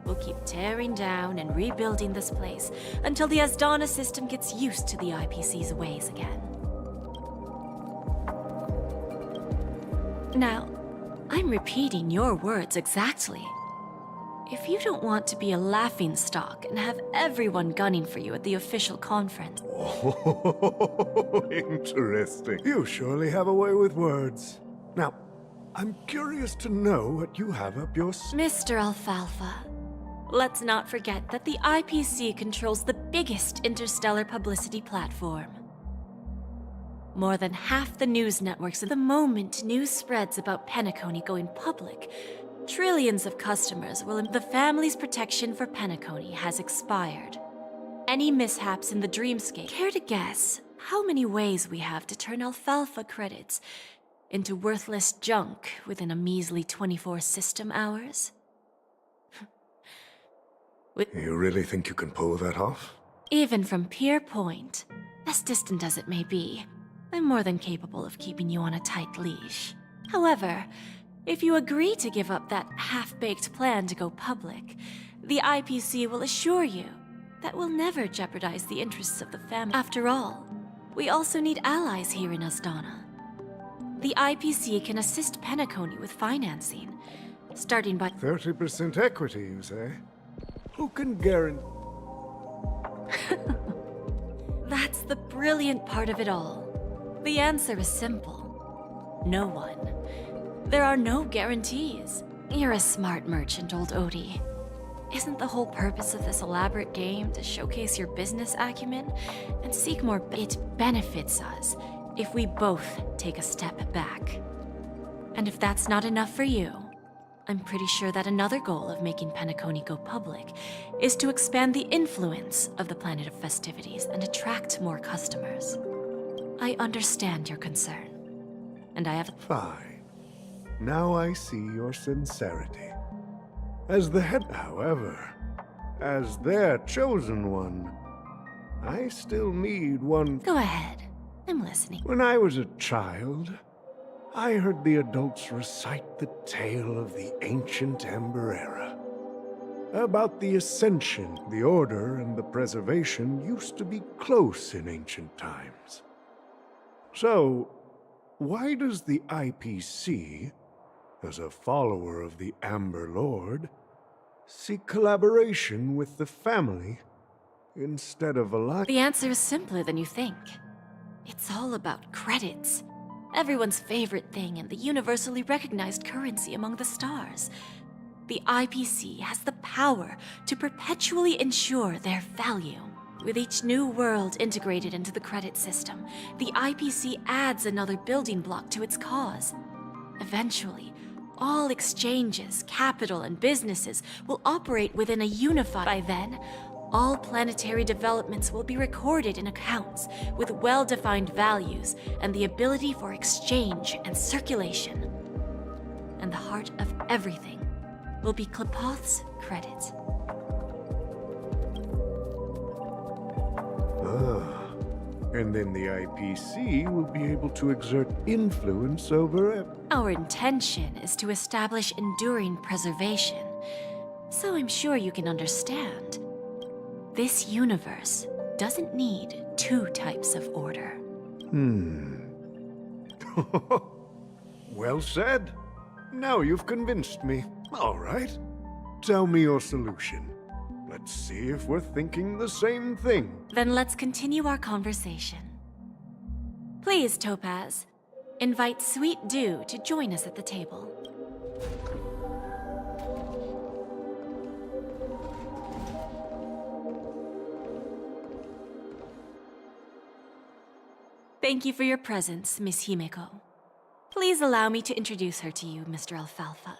Speaker 11: We'll keep tearing down and rebuilding this place until the Asdana system gets used to the IPC's ways again. Now, I'm repeating your words exactly. If you don't want to be a laughingstock and have everyone gunning for you at the official conference...
Speaker 13: Oh, interesting. You surely have a way with words. Now, I'm curious to know what you have up your...
Speaker 11: Mr. Alfalfa, let's not forget that the IPC controls the biggest interstellar publicity platform. More than half the news networks at the moment news spreads about Penacony going public, trillions of customers will... The family's protection for Penacony has expired. Any mishaps in the dreamscape... Care to guess how many ways we have to turn Alfalfa credits into worthless junk within a measly 24 system hours?
Speaker 13: You really think you can pull that off?
Speaker 11: Even from Pier Point, as distant as it may be, I'm more than capable of keeping you on a tight leash. However, if you agree to give up that half-baked plan to go public, the IPC will assure you that we'll never jeopardize the interests of the family. After all, we also need allies here in Asdana. The IPC can assist Penacony with financing, starting by...
Speaker 13: 30% equity, you say? Who can guarantee...
Speaker 11: That's the brilliant part of it all. The answer is simple. No one. There are no guarantees. You're a smart merchant, old Odie. Isn't the whole purpose of this elaborate game to showcase your business acumen and seek more... It benefits us if we both take a step back. And if that's not enough for you, I'm pretty sure that another goal of making Penacony go public is to expand the influence of the Planet of Festivities and attract more customers. I understand your concern, and I have...
Speaker 13: Fine. Now I see your sincerity. As the head, however, as their chosen one, I still need one...
Speaker 11: Go ahead. I'm listening.
Speaker 13: When I was a child, I heard the adults recite the tale of the ancient Ember Era. About the Ascension, the Order, and the Preservation used to be close in ancient times. So, why does the IPC, as a follower of the Amber Lord, seek collaboration with the family instead of alliance?
Speaker 11: The answer is simpler than you think. It's all about credits. Everyone's favorite thing and the universally recognized currency among the stars. The IPC has the power to perpetually ensure their value. With each new world integrated into the credit system, the IPC adds another building block to its cause. Eventually, all exchanges, capital, and businesses will operate within a unified... By then, all planetary developments will be recorded in accounts with well-defined values and the ability for exchange and circulation. And the heart of everything will be Klepoth's credit.
Speaker 13: And then the IPC will be able to exert influence over it.
Speaker 11: Our intention is to establish enduring preservation, so I'm sure you can understand. This universe doesn't need two types of order.
Speaker 13: Well said. Now you've convinced me. All right. Tell me your solution. Let's see if we're thinking the same thing.
Speaker 11: Then let's continue our conversation. Please, Topaz, invite Sweet Dew to join us at the table. Thank you for your presence, Miss Himeko. Please allow me to introduce her to you, Mr. Alfalfa.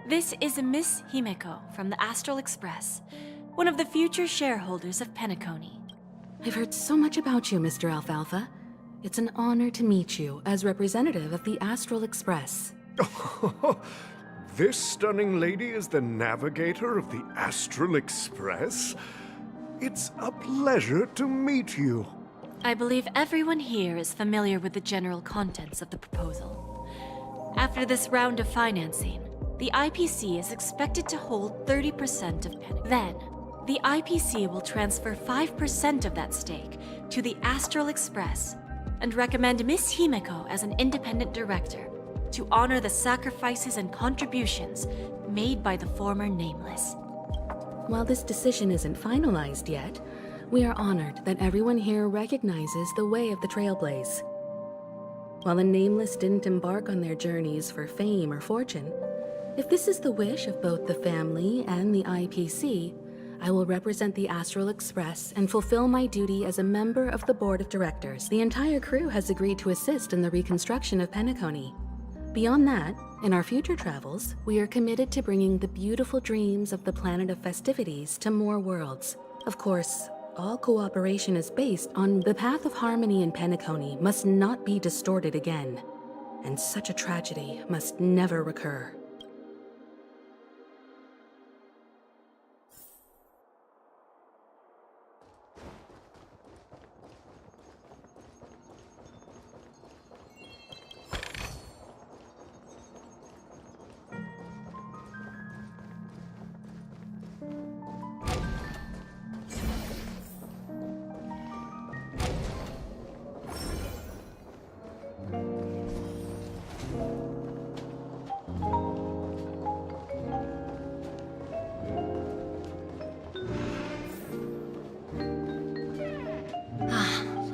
Speaker 11: This is Miss Himeko from the Astral Express, one of the future shareholders of Penacony.
Speaker 17: I've heard so much about you, Mr. Alfalfa. It's an honor to meet you as representative of the Astral Express.
Speaker 13: This stunning lady is the navigator of the Astral Express? It's a pleasure to meet you.
Speaker 11: I believe everyone here is familiar with the general contents of the proposal. After this round of financing, the IPC is expected to hold 30% of Penny. Then, the IPC will transfer 5% of that stake to the Astral Express and recommend Miss Himeko as an independent director to honor the sacrifices and contributions made by the former Nameless.
Speaker 17: While this decision isn't finalized yet, we are honored that everyone here recognizes the way of the Trailblaze. While the Nameless didn't embark on their journeys for fame or fortune, if this is the wish of both the family and the IPC, I will represent the Astral Express and fulfill my duty as a member of the board of directors. The entire crew has agreed to assist in the reconstruction of Penacony. Beyond that, in our future travels, we are committed to bringing the beautiful dreams of the planet of festivities to more worlds. Of course, all cooperation is based on the path of harmony in Penacony must not be distorted again, and such a tragedy must never recur.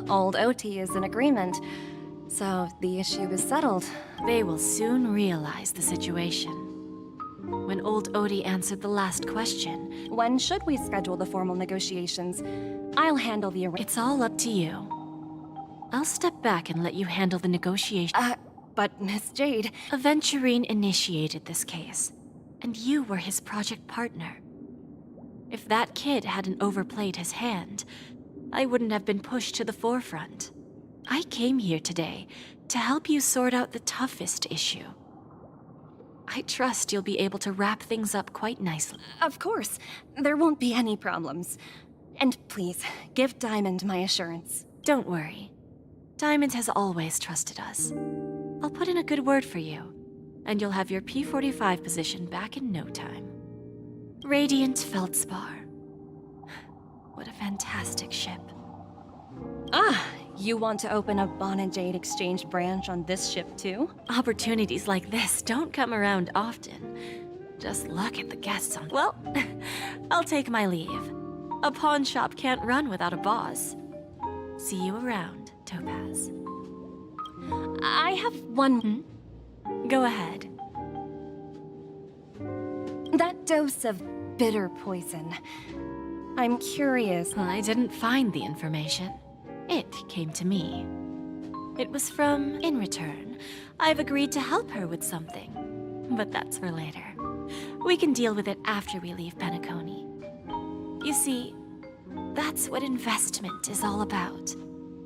Speaker 8: Old OT is in agreement, so the issue is settled.
Speaker 11: They will soon realize the situation. When old Odie answered the last question,
Speaker 8: when should we schedule the formal negotiations? I'll handle the
Speaker 11: It's all up to you. I'll step back and let you handle the negotiation.
Speaker 8: But Miss Jade...
Speaker 11: Aventurine initiated this case, and you were his project partner. If that kid hadn't overplayed his hand, I wouldn't have been pushed to the forefront. I came here today to help you sort out the toughest issue. I trust you'll be able to wrap things up quite nicely.
Speaker 8: Of course. There won't be any problems. And please, give Diamond my assurance.
Speaker 11: Don't worry. Diamond has always trusted us. I'll put in a good word for you, and you'll have your P-45 position back in no time. Radiant Feldspar. What a fantastic ship.
Speaker 8: You want to open a Bon and Jade exchange branch on this ship too?
Speaker 11: Opportunities like this don't come around often. Just look at the guests on... Well, I'll take my leave. A pawn shop can't run without a boss. See you around, Topaz.
Speaker 8: I have one...
Speaker 11: Go ahead.
Speaker 8: That dose of bitter poison... I'm curious.
Speaker 11: I didn't find the information. It came to me. It was from In Return. I've agreed to help her with something. But that's for later. We can deal with it after we leave Penacony. You see, that's what investment is all about.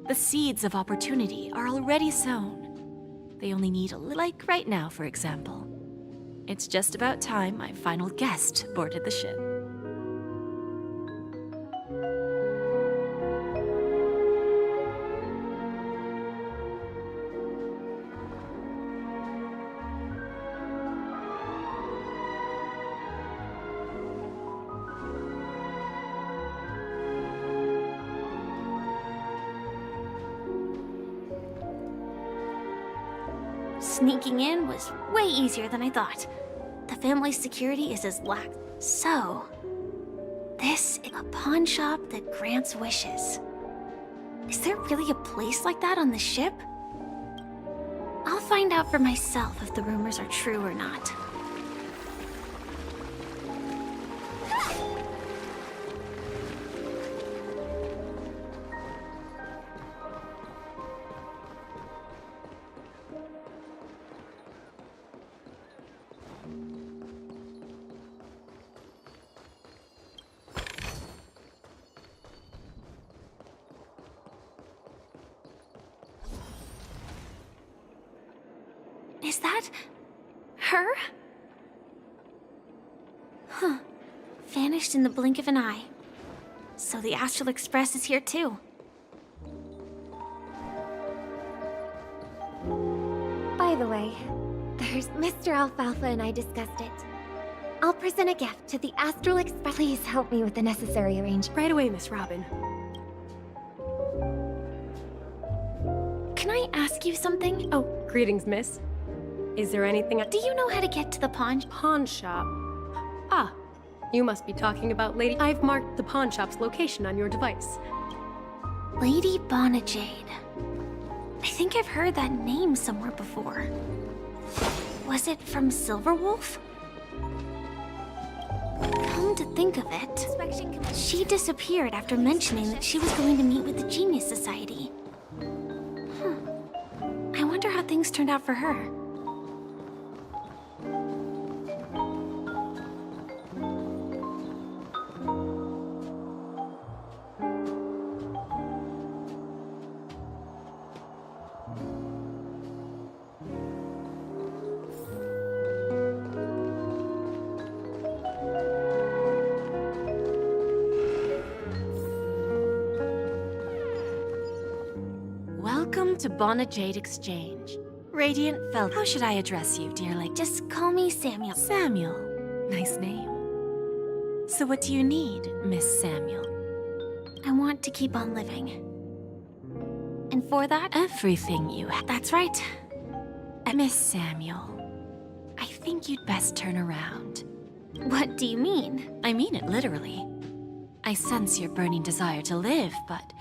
Speaker 11: The seeds of opportunity are already sown. They only need a little, like right now, for example. It's just about time my final guest boarded the ship.
Speaker 6: Sneaking in was way easier than I thought. The family's security is as lax. So, this is a pawn shop that grants wishes. Is there really a place like that on the ship? I'll find out for myself if the rumors are true or not. that her? Huh. Vanished in the blink of an eye. So the Astral Express is here too.
Speaker 2: By the way, there's Mr. Alfalfa and I discussed it. I'll present a gift to the Astral Express. Please help me with the necessary arrangement.
Speaker 12: Right away, Miss Robin.
Speaker 6: Can I ask you something?
Speaker 12: Oh, greetings, miss. Is there anything
Speaker 6: Do you know how to get to the pawn
Speaker 12: shop? Ah, you must be talking about Lady... I've marked the pawn shop's location on your device.
Speaker 6: Lady Bonajade. I think I've heard that name somewhere before. Was it from Silverwolf? Come to think of it, she disappeared after mentioning that she was going to meet with the Genius Society. I wonder how things turned out for her.
Speaker 11: Welcome to Bonajade Exchange. Radiant Felt. How should I address you, dear lady?
Speaker 6: Just call me Samuel.
Speaker 11: Samuel. Nice name. So what do you need, Miss Samuel?
Speaker 6: I want to keep on living. And for that,
Speaker 11: Everything you have.
Speaker 6: that's right.
Speaker 11: Miss Samuel, I think you'd best turn around.
Speaker 6: What do you mean?
Speaker 11: I mean it literally. I sense your burning desire to live, but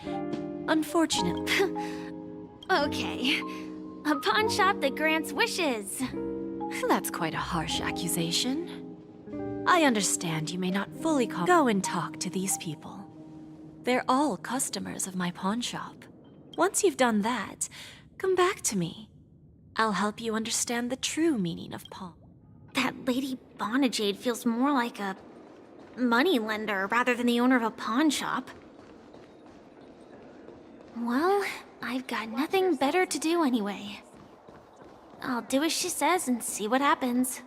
Speaker 11: unfortunately...
Speaker 6: Okay. A pawn shop that grants wishes.
Speaker 11: That's quite a harsh accusation. I understand you may not fully go and talk to these people. They're all customers of my pawn shop. Once you've done that, come back to me. I'll help you understand the true meaning of pawn.
Speaker 6: That Lady Bonajade feels more like a money lender rather than the owner of a pawn shop. Well, I've got nothing better to do anyway. I'll do as she says and see what happens.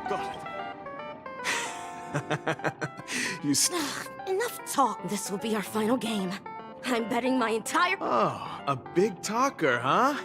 Speaker 9: Got it.
Speaker 18: Enough talk. This will be our final game. I'm betting my entire...
Speaker 9: Oh, a big talker, huh?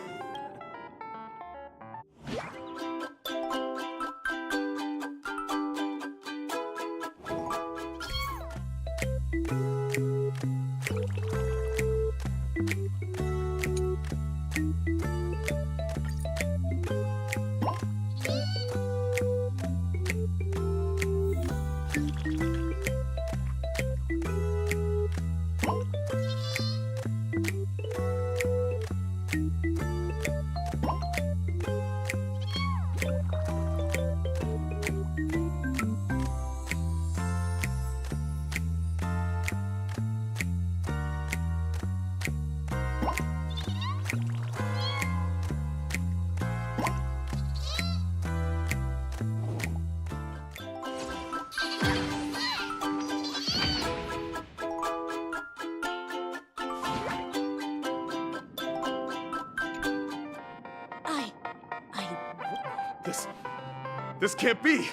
Speaker 9: This can't be!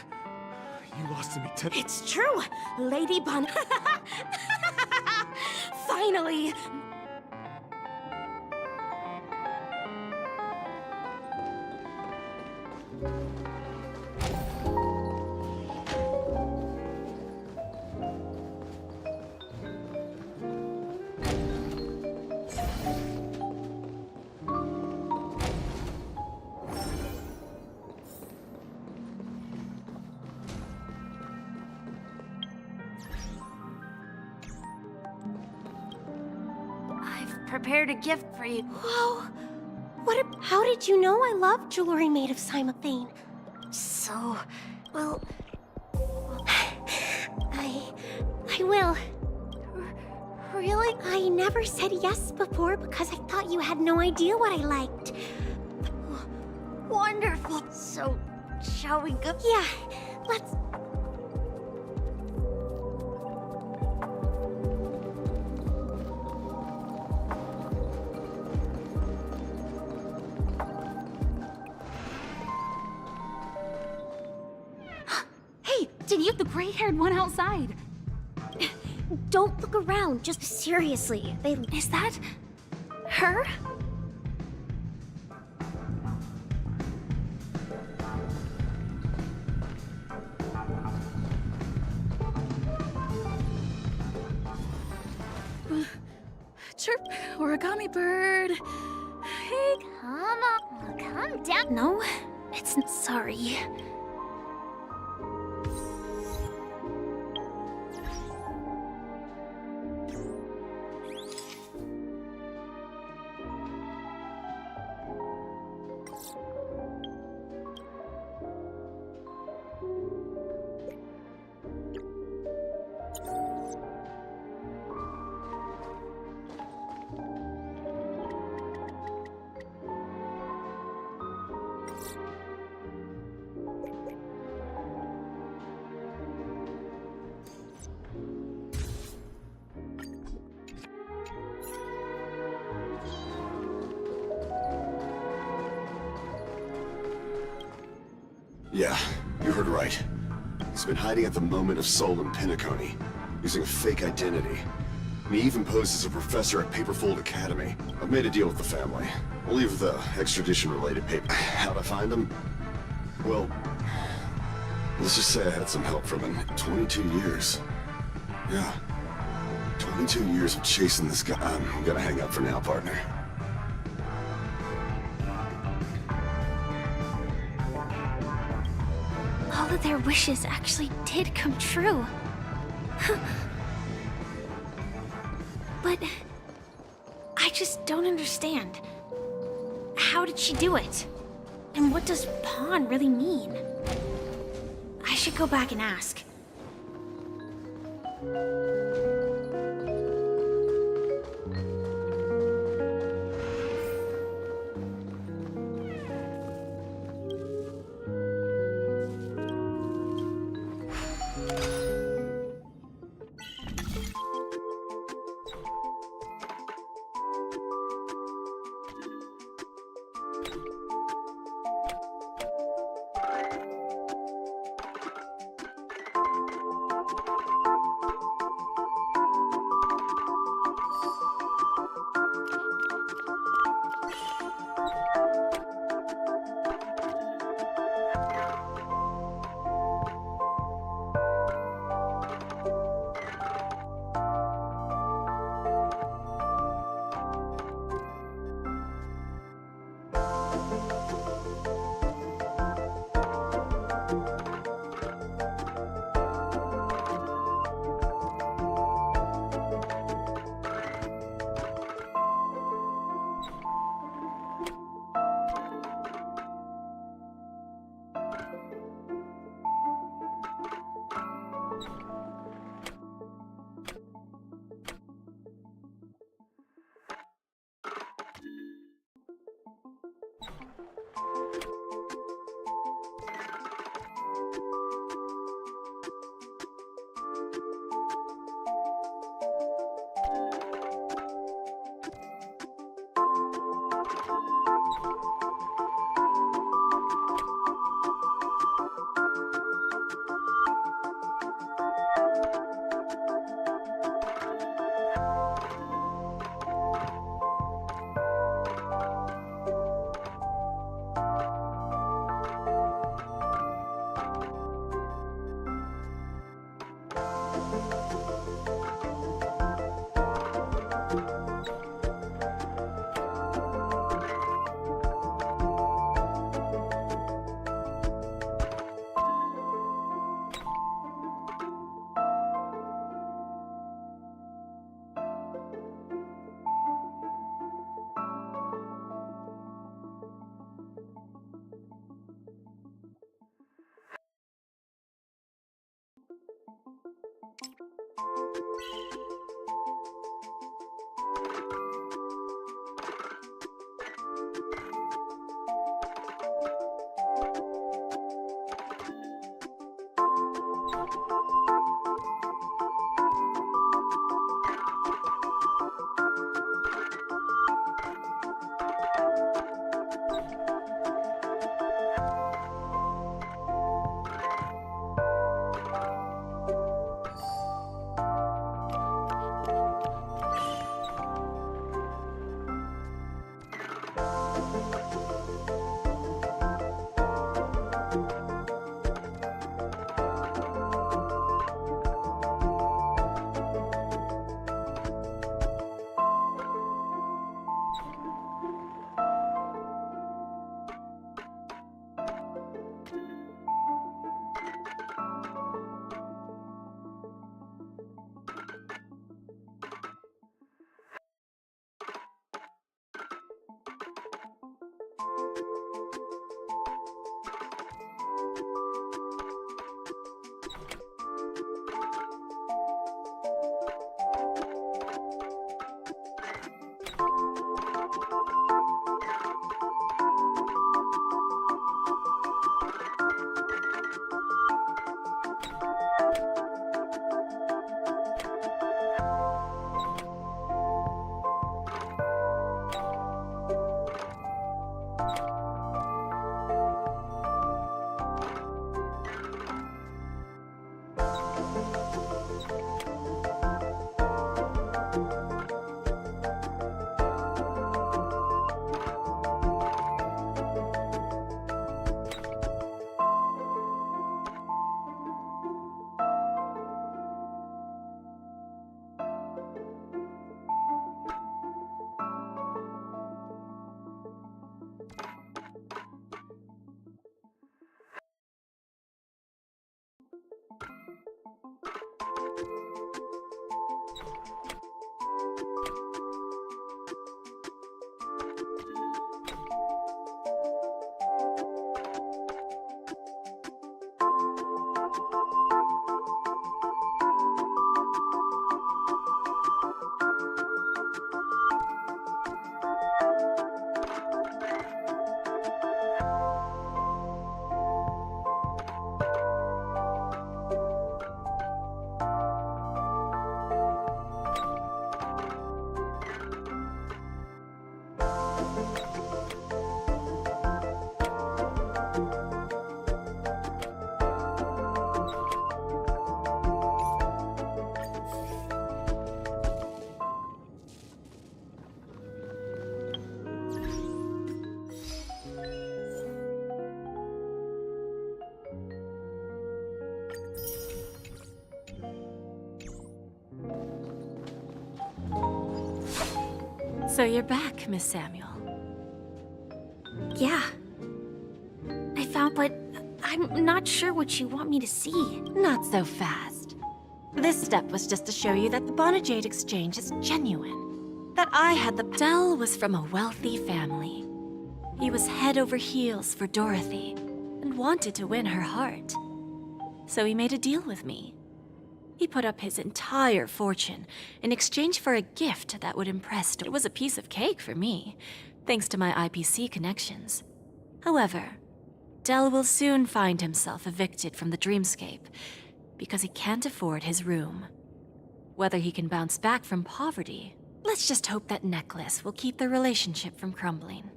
Speaker 9: You lost to me 10...
Speaker 18: It's true! Lady Bon... Finally!
Speaker 11: Prepared a gift for you.
Speaker 18: Whoa! How did you know I love jewelry made of cymothane? So, well... I will. Really? I never said yes before because I thought you had no idea what I liked.
Speaker 11: Wonderful. So, shall we go?
Speaker 18: Yeah, Let's...
Speaker 6: Hey, did you the gray-haired one outside?
Speaker 18: Don't look around, just seriously.
Speaker 6: Is that... her?
Speaker 11: Chirp, origami bird. Hey,
Speaker 4: Come on, calm down.
Speaker 6: No, it's... sorry.
Speaker 19: Yeah, you heard right. He's been hiding at the moment of soul in Penacony, using a fake identity. And he even posed as a professor at Paperfold Academy. I've made a deal with the family. I'll leave the extradition-related paper. How'd I find him? Well, let's just say I had some help from him. 22 years. Yeah. 22 years of chasing this guy. I'm gonna hang up for now, partner.
Speaker 6: All of their wishes actually did come true. But... I just don't understand. How did she do it? And what does pawn really mean? I should go back and ask.
Speaker 11: So you're back, Miss Samuel.
Speaker 6: Yeah. I found, but I'm not sure what you want me to see.
Speaker 11: Not so fast. This step was just to show you that the Bonajade exchange is genuine. That I had the... Del was from a wealthy family. He was head over heels for Dorothy and wanted to win her heart. So he made a deal with me. He put up his entire fortune in exchange for a gift that would impress. It was a piece of cake for me, thanks to my IPC connections. However, Del will soon find himself evicted from the dreamscape because he can't afford his room. Whether he can bounce back from poverty, let's just hope that necklace will keep their relationship from crumbling.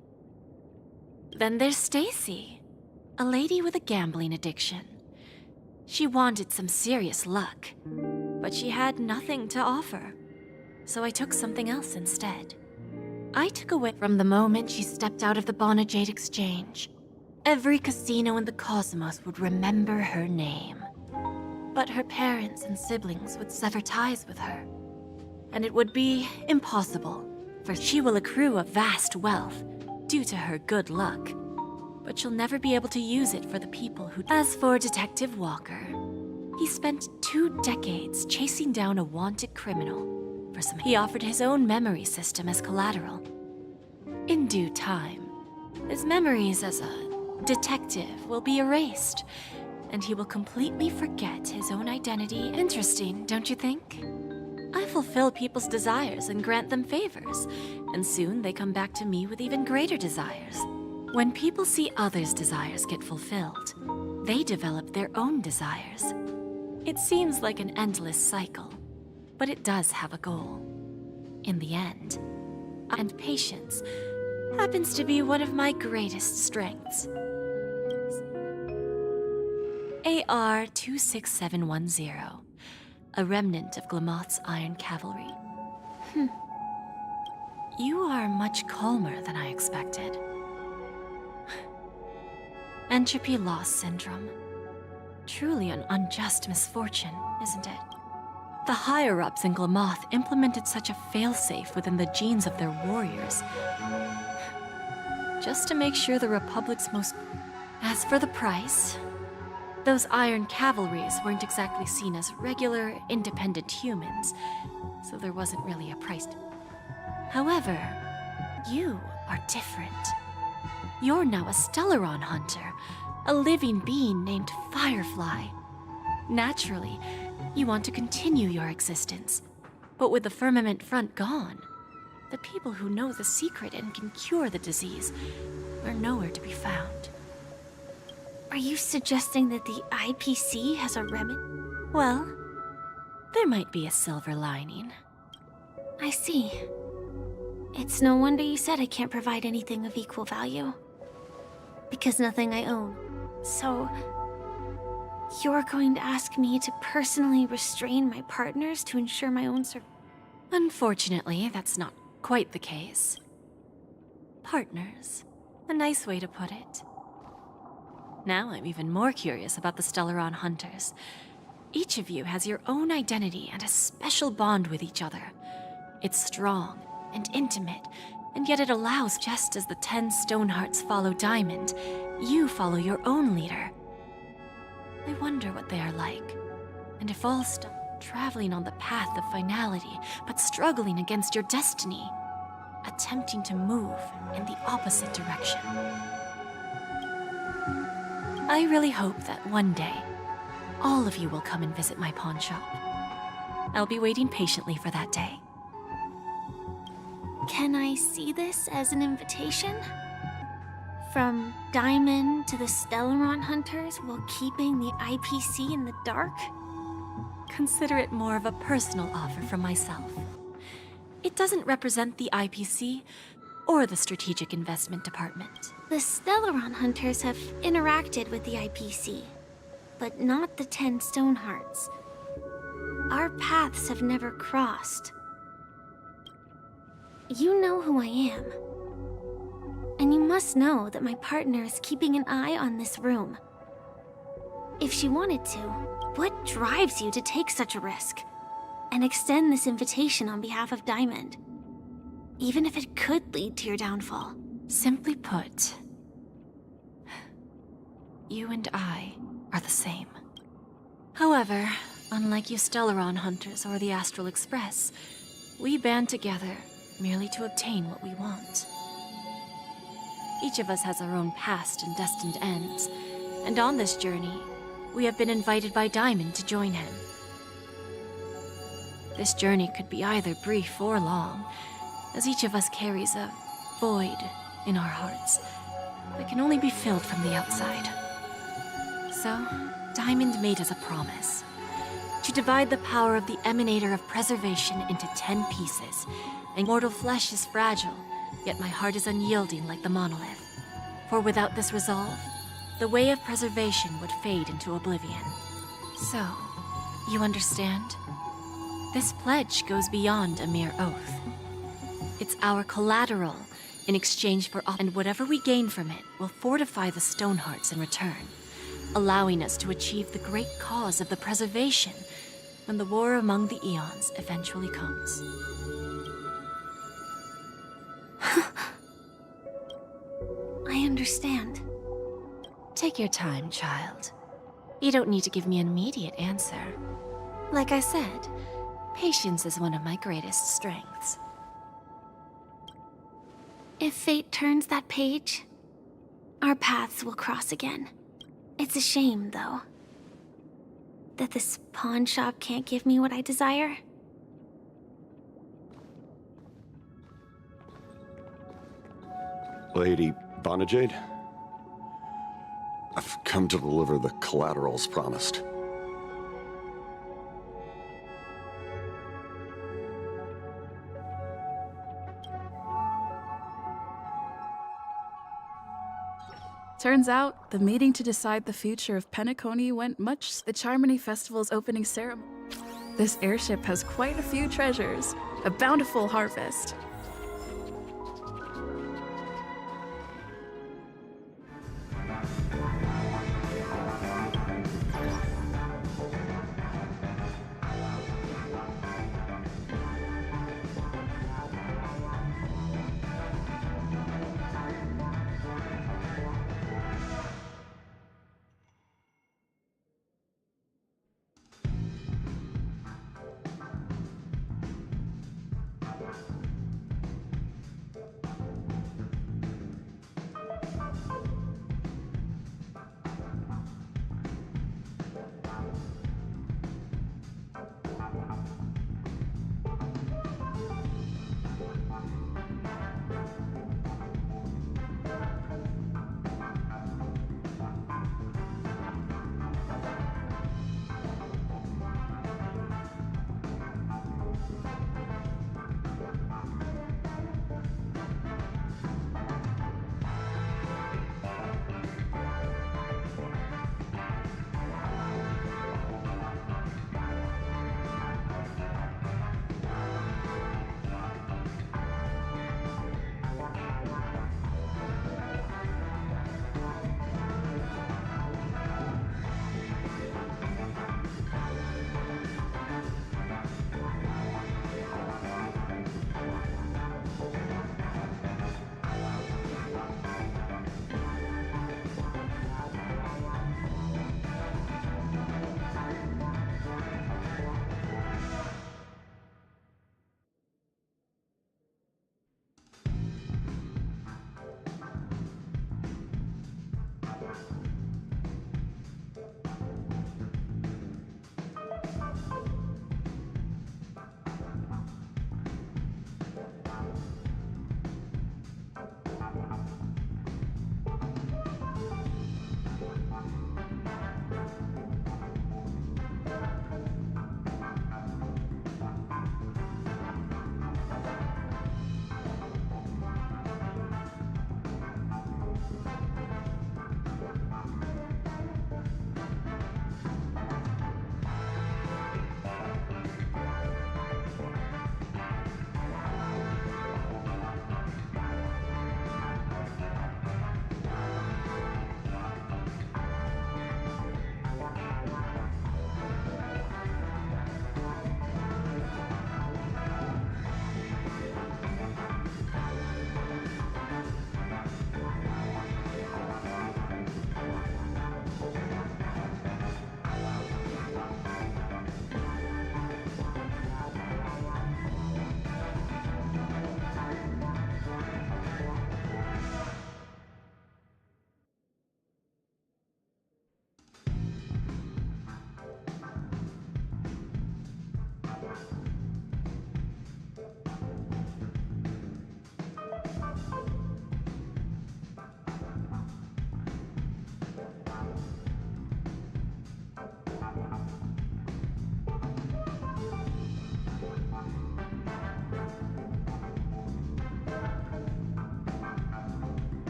Speaker 11: Then there's Stacy, a lady with a gambling addiction. She wanted some serious luck, but she had nothing to offer, so I took something else instead. I took away from the moment she stepped out of the Bonajade exchange. Every casino in the cosmos would remember her name. But her parents and siblings would sever ties with her, and it would be impossible, for she will accrue a vast wealth due to her good luck, but she'll never be able to use it for the people who... As for Detective Walker, he spent 2 decades chasing down a wanted criminal for some... He offered his own memory system as collateral. In due time, his memories as a detective will be erased, and he will completely forget his own identity. Interesting, don't you think? I fulfill people's desires and grant them favors, and soon they come back to me with even greater desires. When people see others' desires get fulfilled, they develop their own desires. It seems like an endless cycle, but it does have a goal. In the end, and patience happens to be one of my greatest strengths. AR 26710, a remnant of Glamoth's Iron Cavalry. You are much calmer than I expected. Entropy loss syndrome. Truly an unjust misfortune, isn't it? The higher-ups in Glamoth implemented such a failsafe within the genes of their warriors, just to make sure the Republic's most... As for the price, those Iron Cavalries weren't exactly seen as regular, independent humans, so there wasn't really a price. However, you are different. You're now a Stellaron hunter, a living being named Firefly. Naturally, you want to continue your existence, but with the firmament front gone, the people who know the secret and can cure the disease are nowhere to be found.
Speaker 6: Are you suggesting that the IPC has a remedy?
Speaker 11: Well, there might be a silver lining.
Speaker 6: I see. It's no wonder you said I can't provide anything of equal value. Because nothing I own. So, you're going to ask me to personally restrain my partners to ensure my own survival?
Speaker 11: Unfortunately, that's not quite the case. Partners. A nice way to put it. Now I'm even more curious about the Stellaron Hunters. Each of you has your own identity and a special bond with each other. It's strong and intimate, and yet it allows, just as the 10 Stonehearts follow Diamond, you follow your own leader. I wonder what they are like, and if all traveling on the path of finality, but struggling against your destiny, attempting to move in the opposite direction. I really hope that one day, all of you will come and visit my pawn shop. I'll be waiting patiently for that day.
Speaker 6: Can I see this as an invitation? From Diamond to the Stellaron Hunters while keeping the IPC in the dark?
Speaker 11: Consider it more of a personal offer from myself. It doesn't represent the IPC or the Strategic Investment Department.
Speaker 6: The Stellaron Hunters have interacted with the IPC, but not the 10 Stonehearts. Our paths have never crossed. You know who I am. And you must know that my partner is keeping an eye on this room. If she wanted to, what drives you to take such a risk and extend this invitation on behalf of Diamond? even if it could lead to your downfall.
Speaker 11: Simply put, you and I are the same. However, unlike you Stellaron hunters or the Astral Express, we band together merely to obtain what we want. Each of us has our own past and destined ends, and on this journey, we have been invited by Diamond to join him. This journey could be either brief or long, as each of us carries a void in our hearts that can only be filled from the outside. So, Diamond made us a promise to divide the power of the Emanator of Preservation into 10 pieces. And mortal flesh is fragile, yet my heart is unyielding like the monolith. For without this resolve, the way of preservation would fade into oblivion. So, you understand? This pledge goes beyond a mere oath. It's our collateral in exchange for and whatever we gain from it will fortify the Stonehearts in return, allowing us to achieve the great cause of the preservation when the war among the eons eventually comes.
Speaker 6: I understand.
Speaker 11: Take your time, child. You don't need to give me an immediate answer. Like I said, patience is one of my greatest strengths.
Speaker 6: If fate turns that page, our paths will cross again. It's a shame, though, that this pawn shop can't give me what I desire.
Speaker 19: Lady Bonajade? I've come to deliver the collaterals promised.
Speaker 20: Turns out, the meeting to decide the future of Penacony went much the Charmony Festival's opening ceremony. This airship has quite a few treasures, a bountiful harvest.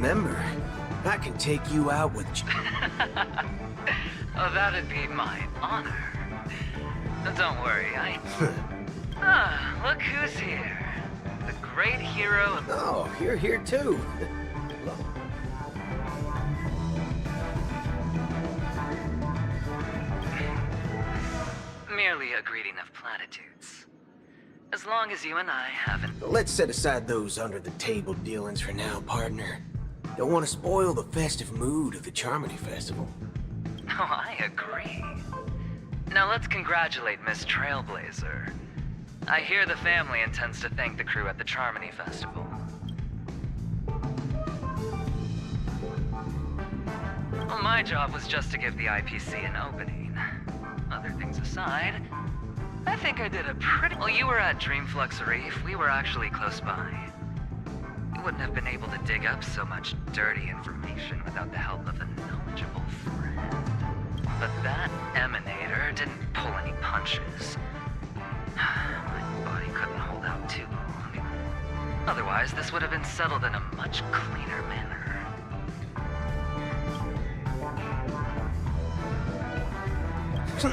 Speaker 21: Remember, I can take you out with...
Speaker 22: Oh, that'd be my honor. Don't worry, look who's here. The great hero of...
Speaker 21: Oh, you're here too.
Speaker 22: Merely a greeting of platitudes. As long as you and I haven't...
Speaker 21: Let's set aside those under-the-table dealings for now, partner. Don't want to spoil the festive mood of the Charmony Festival.
Speaker 22: Oh, I agree. Now let's congratulate Miss Trailblazer. I hear the family intends to thank the crew at the Charmony Festival. Well, my job was just to give the IPC an opening. Other things aside, I think I did a pretty... Well, you were at Dreamflux Reef. We were actually close by. You wouldn't have been able to dig up so much dirty information without the help of a knowledgeable friend. But that emanator didn't pull any punches. My body couldn't hold out too long. Otherwise, this would have been settled in a much cleaner manner.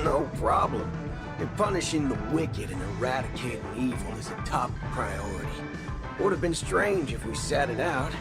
Speaker 21: No problem. And punishing the wicked and eradicating evil is a top priority. Would have been strange if we sat it out.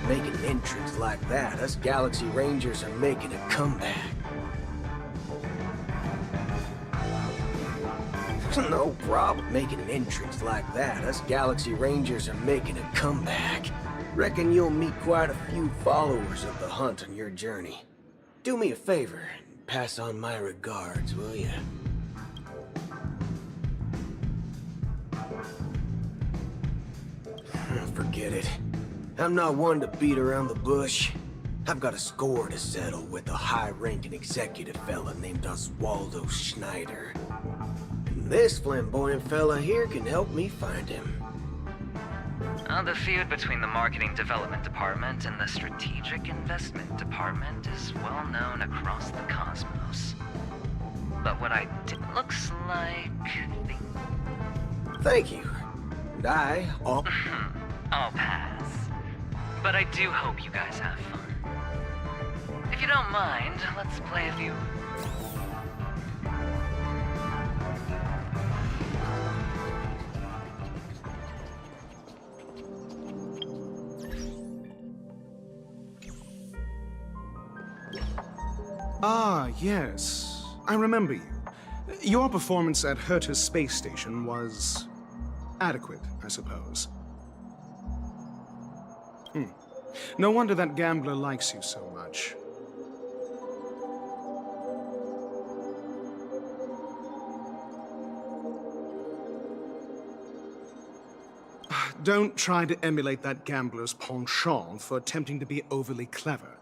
Speaker 21: Making an entrance like that, us Galaxy Rangers are making a comeback. No problem. Making an entrance like that, us Galaxy Rangers are making a comeback. Reckon you'll meet quite a few followers of the hunt on your journey. Do me a favor, and pass on my regards, will ya? Forget it. I'm not one to beat around the bush. I've got a score to settle with a high-ranking executive fella named Oswaldo Schneider. And this flamboyant fella here can help me find him.
Speaker 22: The feud between the Marketing Development Department and the Strategic Investment Department is well known across the cosmos. But what I did looks like...
Speaker 21: Thank you. And I'll
Speaker 22: pass. But I do hope you guys have fun. If you don't mind, let's play a few...
Speaker 23: Ah, yes. I remember you. Your performance at Herta's space station was... adequate, I suppose. No wonder that gambler likes you so much. Don't try to emulate that gambler's penchant for attempting to be overly clever.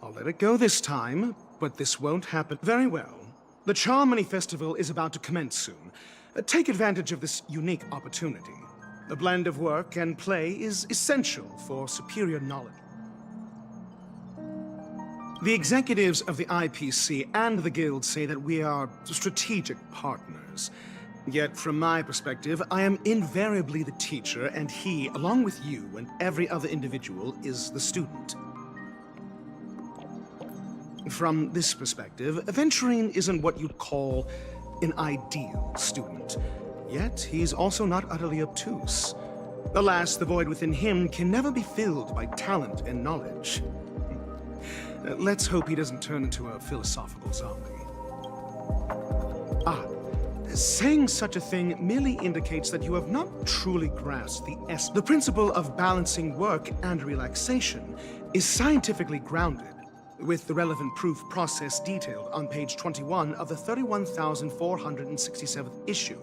Speaker 23: I'll let it go this time, but this won't happen. Very well. The Charmony Festival is about to commence soon. Take advantage of this unique opportunity. The blend of work and play is essential for superior knowledge. The executives of the IPC and the Guild say that we are strategic partners. Yet, from my perspective, I am invariably the teacher, and he, along with you and every other individual, is the student. From this perspective, Aventurine isn't what you'd call an ideal student. Yet, he's also not utterly obtuse. Alas, the void within him can never be filled by talent and knowledge. Let's hope he doesn't turn into a philosophical zombie. Saying such a thing merely indicates that you have not truly grasped the principle of balancing work and relaxation is scientifically grounded, with the relevant proof process detailed on page 21 of the 31,467th issue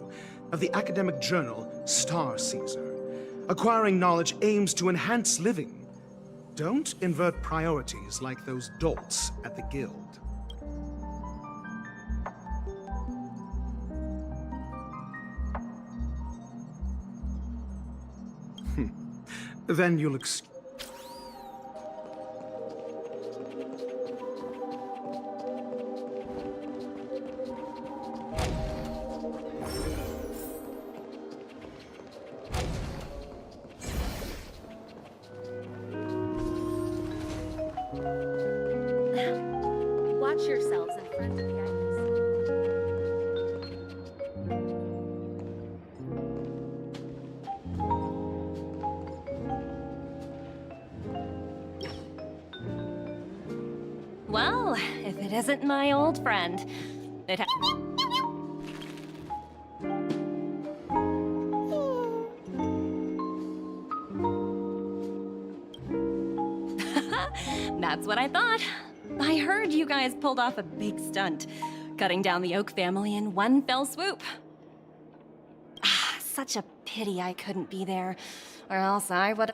Speaker 23: of the academic journal Star Caesar. Acquiring knowledge aims to enhance living. Don't invert priorities like those dolts at the guild. Then you'll
Speaker 17: Watch yourselves in front of the IPC.
Speaker 8: Well, if it isn't my old friend, it That's what I thought. I heard you guys pulled off a big stunt, cutting down the Oak family in one fell swoop. Such a pity I couldn't be there, or else I would...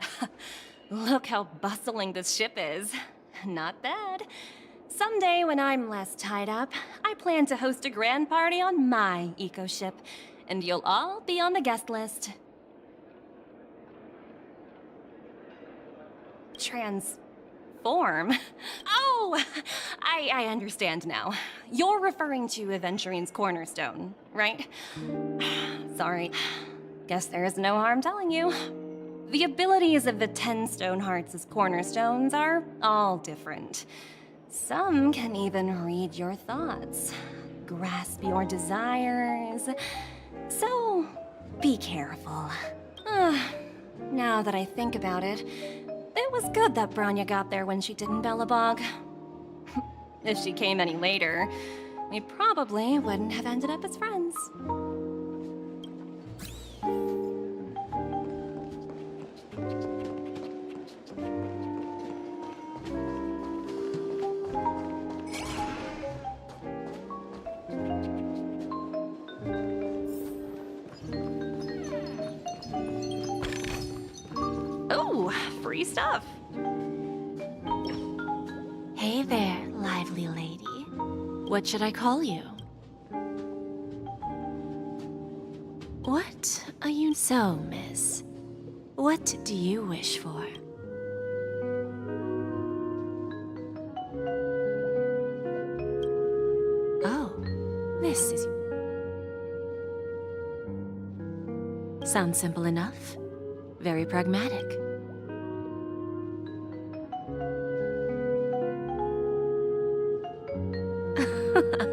Speaker 8: Look how bustling this ship is. Not bad. Someday, when I'm less tied up, I plan to host a grand party on my eco-ship, and you'll all be on the guest list. Transform? Oh! I understand now. You're referring to Aventurine's cornerstone, right? Sorry. Guess there is no harm telling you. The abilities of the 10 Stonehearts' cornerstones are all different. Some can even read your thoughts, grasp your desires. So, be careful. Now that I think about it, it was good that Branya got there when she didn't Bellabog. If she came any later, we probably wouldn't have ended up as friends. Free stuff.
Speaker 11: Hey there, lively lady. What should I call you? What are you so, miss? What do you wish for? Oh, this is... Sounds simple enough. Very pragmatic.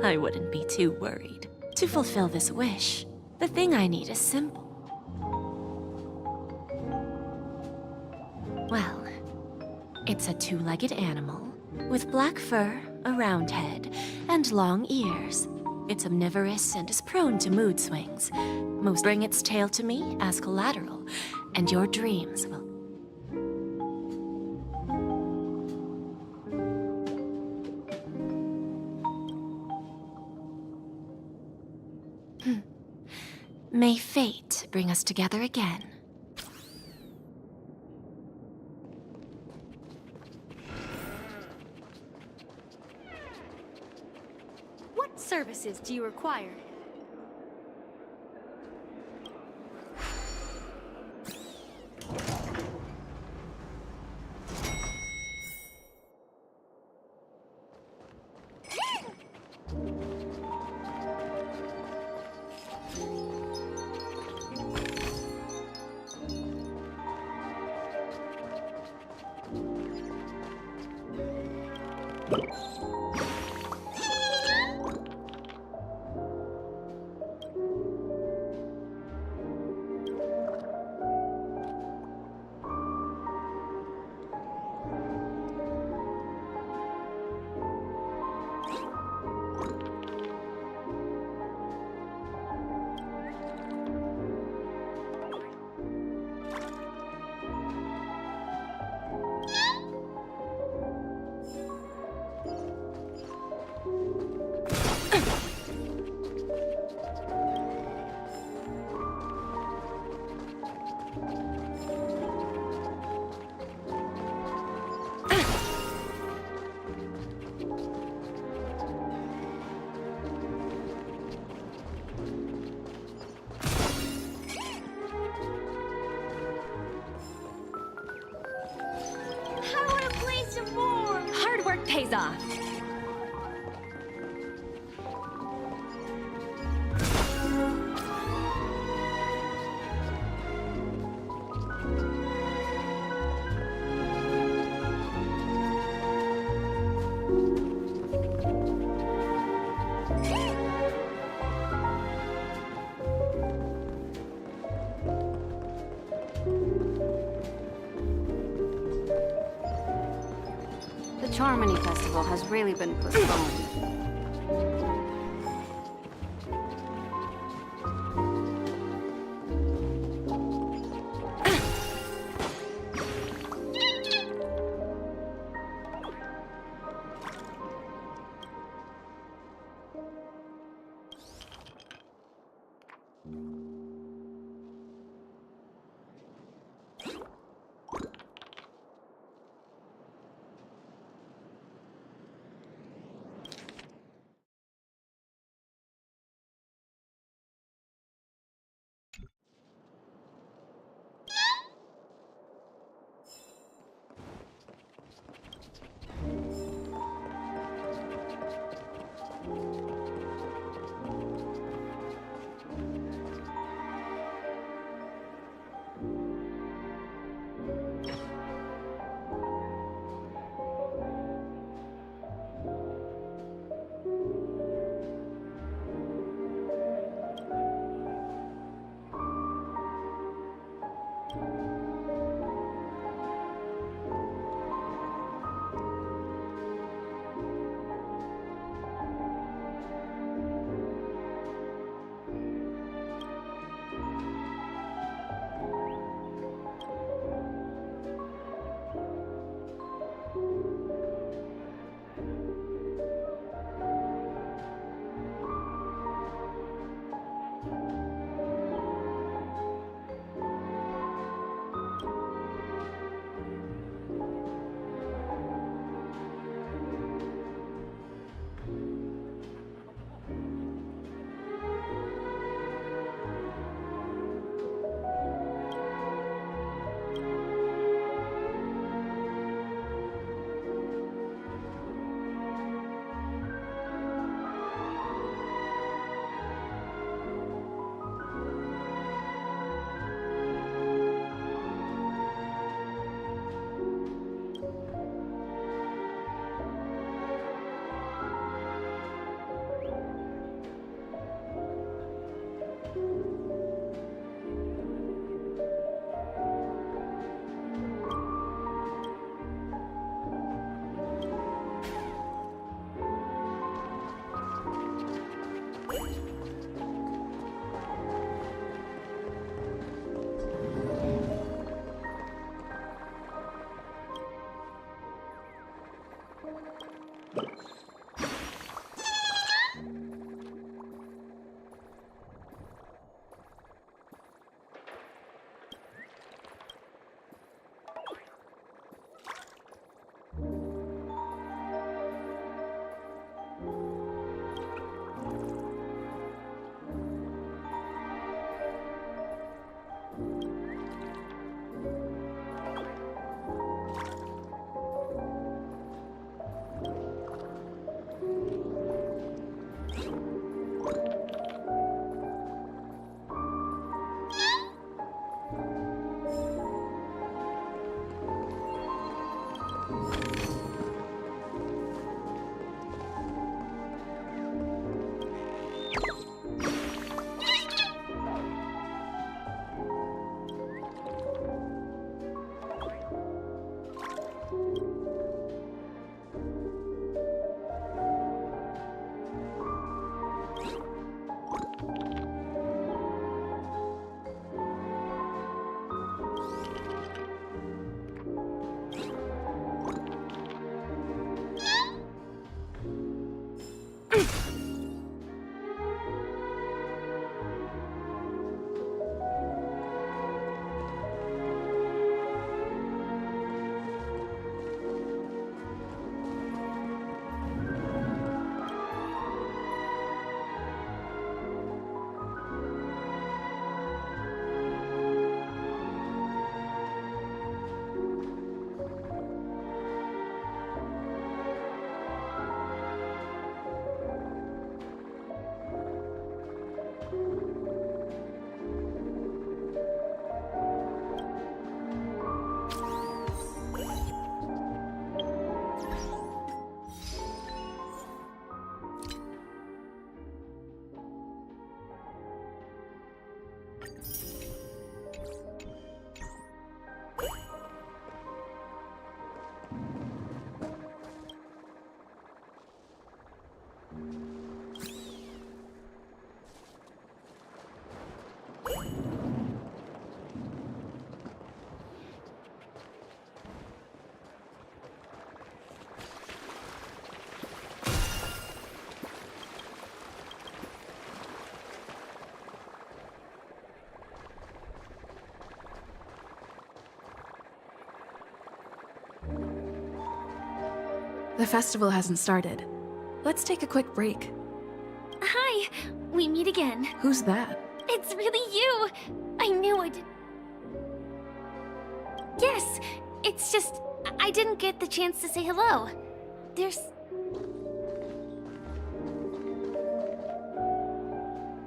Speaker 11: I wouldn't be too worried. To fulfill this wish, the thing I need is simple. Well, it's a two-legged animal with black fur, a round head, and long ears. It's omnivorous and is prone to mood swings. Most bring its tail to me as collateral, and your dreams will... May fate bring us together again.
Speaker 12: What services do you require?
Speaker 18: I want to play some more!
Speaker 8: Hard work pays off.
Speaker 3: The Charmony Festival has really been postponed.
Speaker 20: The festival hasn't started. Let's take a quick break.
Speaker 6: Hi, we meet again.
Speaker 20: Who's that?
Speaker 6: It's really you. I knew I did. Yes, it's just I didn't get the chance to say hello. There's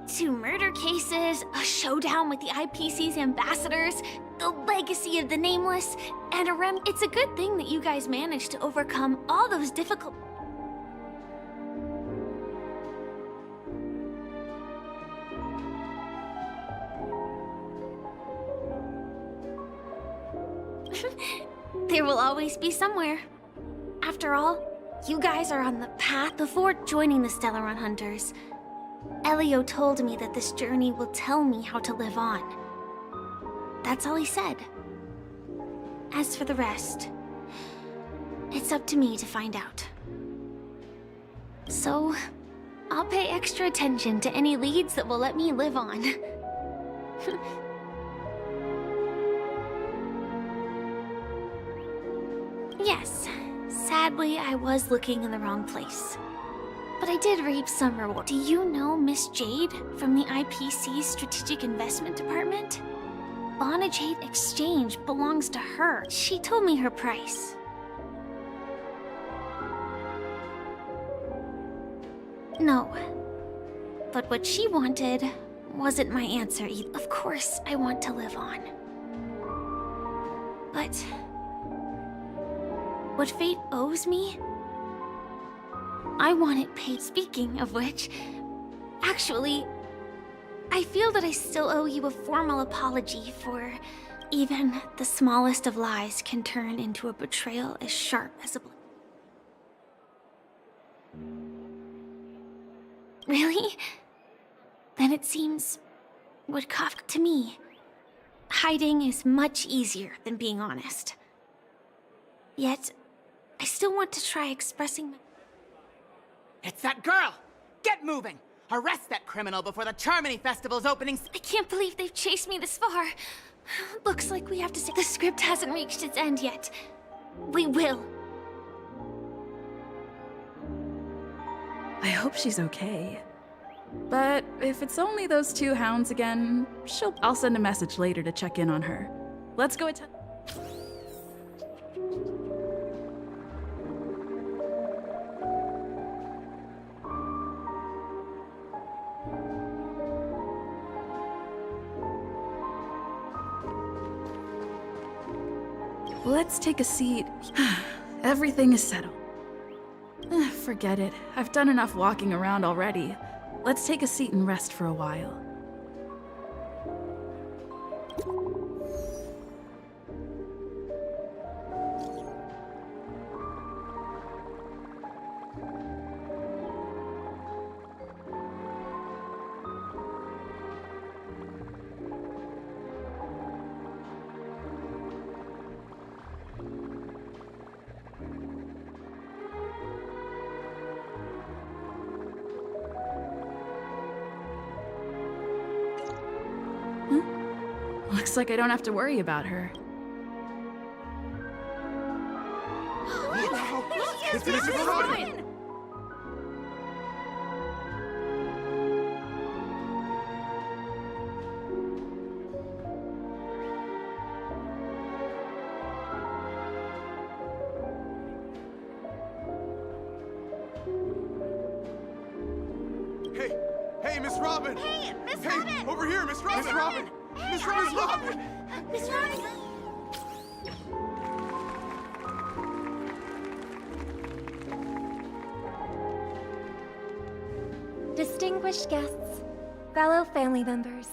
Speaker 6: 2 murder cases, a showdown with the IPC's ambassadors, the legacy of the Nameless, and a It's a good thing that you guys managed to overcome all those difficult... There will always be somewhere. After all, you guys are on the path before joining the Stellaron Hunters. Elio told me that this journey will tell me how to live on. That's all he said. As for the rest, it's up to me to find out. So, I'll pay extra attention to any leads that will let me live on. Yes, sadly, I was looking in the wrong place. But I did reap some reward. Do you know Miss Jade from the IPC's Strategic Investment Department? Jade Exchange belongs to her. She told me her price. No. But what she wanted wasn't my answer either. Of course, I want to live on. But what fate owes me, I want it paid. Speaking of which, actually, I feel that I still owe you a formal apology for even the smallest of lies can turn into a betrayal as sharp as a blade. Really? Then it seems what Kafka to me. Hiding is much easier than being honest. Yet, I still want to try expressing my...
Speaker 5: It's that girl! Get moving! Arrest that criminal before the Charmony Festival's opening...
Speaker 6: I can't believe they've chased me this far. Looks like we have to say the script hasn't reached its end yet. We will.
Speaker 20: I hope she's okay. But if it's only those 2 hounds again, I'll send a message later to check in on her. Let's go attend... Let's take a seat. Everything is settled. Forget it. I've done enough walking around already. Let's take a seat and rest for a while. Looks like I don't have to worry about her.
Speaker 5: It's Mr. Robin!
Speaker 9: Hey, Miss Robin!
Speaker 4: Hey, Miss Robin!
Speaker 9: Over here, Miss Robin!
Speaker 4: Miss Robin!
Speaker 9: Miss Robin!
Speaker 4: Miss Robin!
Speaker 2: Distinguished guests, fellow family members,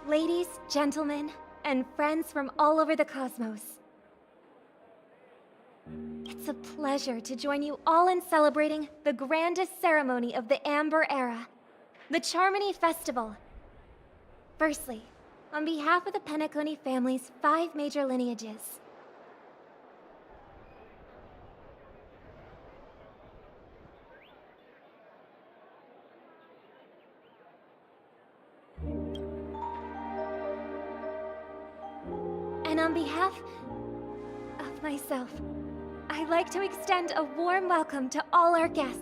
Speaker 2: ladies, gentlemen, and friends from all over the cosmos. It's a pleasure to join you all in celebrating the grandest ceremony of the Amber Era, the Charmony Festival. Firstly, on behalf of the Penacony family's 5 major lineages, and on behalf of myself, I'd like to extend a warm welcome to all our guests.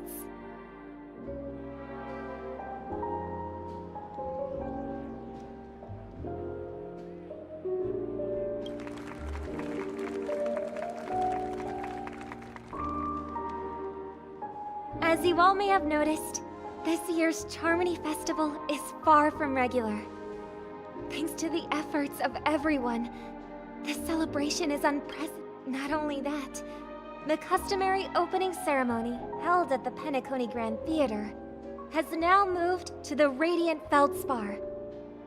Speaker 2: As you all may have noticed, this year's Charmony Festival is far from regular. Thanks to the efforts of everyone, this celebration is unprecedented. Not only that, the customary opening ceremony held at the Penacony Grand Theater has now moved to the Radiant Feldspar,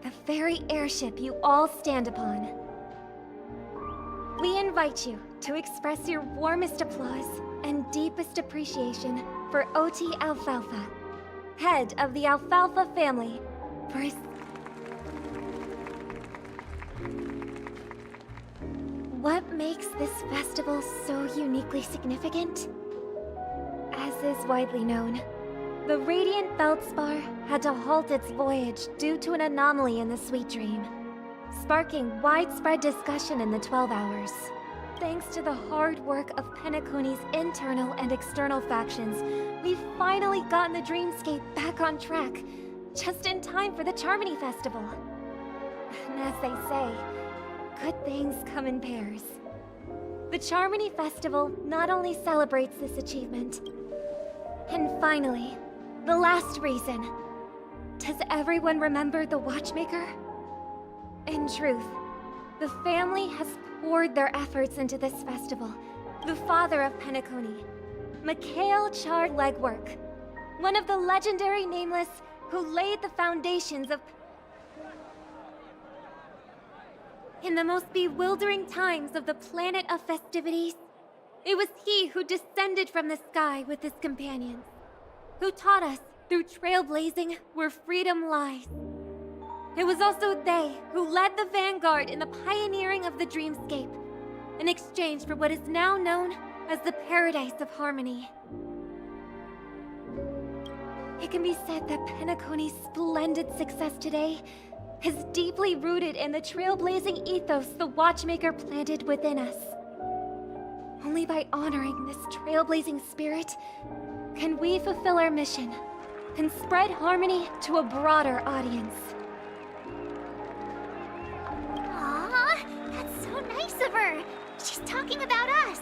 Speaker 2: the very airship you all stand upon. We invite you to express your warmest applause and deepest appreciation for OT Alfalfa, head of the Alfalfa family, for his... What makes this festival so uniquely significant? As is widely known, the Radiant Feldspar had to halt its voyage due to an anomaly in the Sweet Dream, sparking widespread discussion in the 12 Hours. Thanks to the hard work of Penacony's internal and external factions, we've finally gotten the dreamscape back on track, just in time for the Charmony Festival. And as they say, good things come in pairs. The Charmony Festival not only celebrates this achievement, and finally, the last reason. Does everyone remember the Watchmaker? In truth, the family has poured their efforts into this festival. The father of Penacony, Mikhail Char Legwork, one of the legendary Nameless who laid the foundations of... In the most bewildering times of the planet of festivities, it was he who descended from the sky with his companions, who taught us through trailblazing where freedom lies. It was also they who led the vanguard in the pioneering of the dreamscape, in exchange for what is now known as the Paradise of Harmony. It can be said that Penacony's splendid success today is deeply rooted in the trailblazing ethos the Watchmaker planted within us. Only by honoring this trailblazing spirit can we fulfill our mission and spread harmony to a broader audience.
Speaker 4: Aw, that's so nice of her. She's talking about us.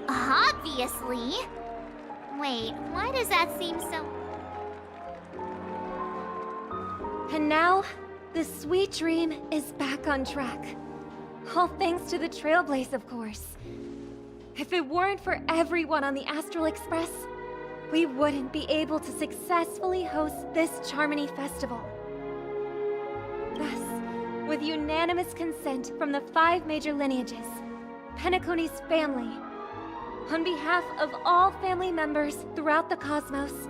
Speaker 4: Obviously. Wait, why does that seem so...
Speaker 2: And now, the Sweet Dream is back on track. All thanks to the Trailblaze, of course. If it weren't for everyone on the Astral Express, we wouldn't be able to successfully host this Charmony Festival. Thus, with unanimous consent from the 5 major lineages, Penacony's family, on behalf of all family members throughout the cosmos,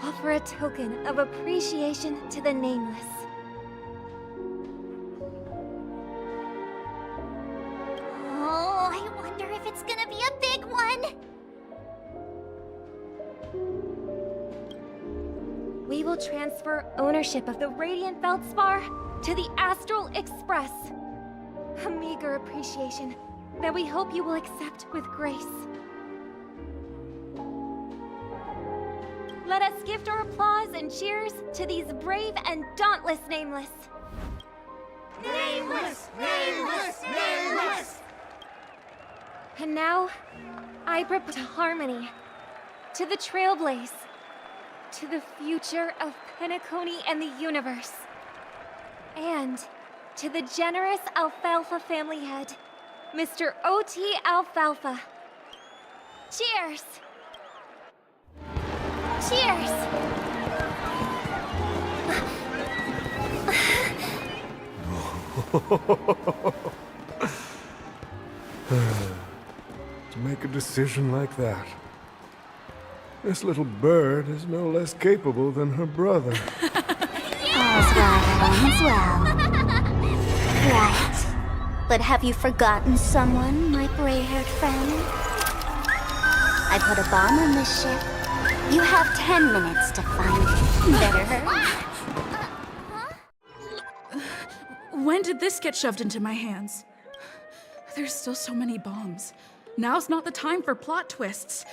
Speaker 2: offer a token of appreciation to the Nameless.
Speaker 4: Oh, I wonder if it's gonna be a big one!
Speaker 2: We will transfer ownership of the Radiant Feldspar to the Astral Express. A meager appreciation that we hope you will accept with grace. Let us gift our applause and cheers to these brave and dauntless Nameless.
Speaker 1: Nameless! Nameless! Nameless!
Speaker 2: And now, I propose to Harmony, to the Trailblaze, to the future of Penacony and the universe, and to the generous Alfalfa family head, Mr. O.T. Alfalfa. Cheers! Cheers!
Speaker 13: To make a decision like that. This little bird is no less capable than her brother.
Speaker 18: All's well. Right. But have you forgotten someone, my gray-haired friend? I put a bomb on this ship.
Speaker 4: You have 10 minutes to find it. Better hurry.
Speaker 20: When did this get shoved into my hands? There's still so many bombs. Now's not the time for plot twists.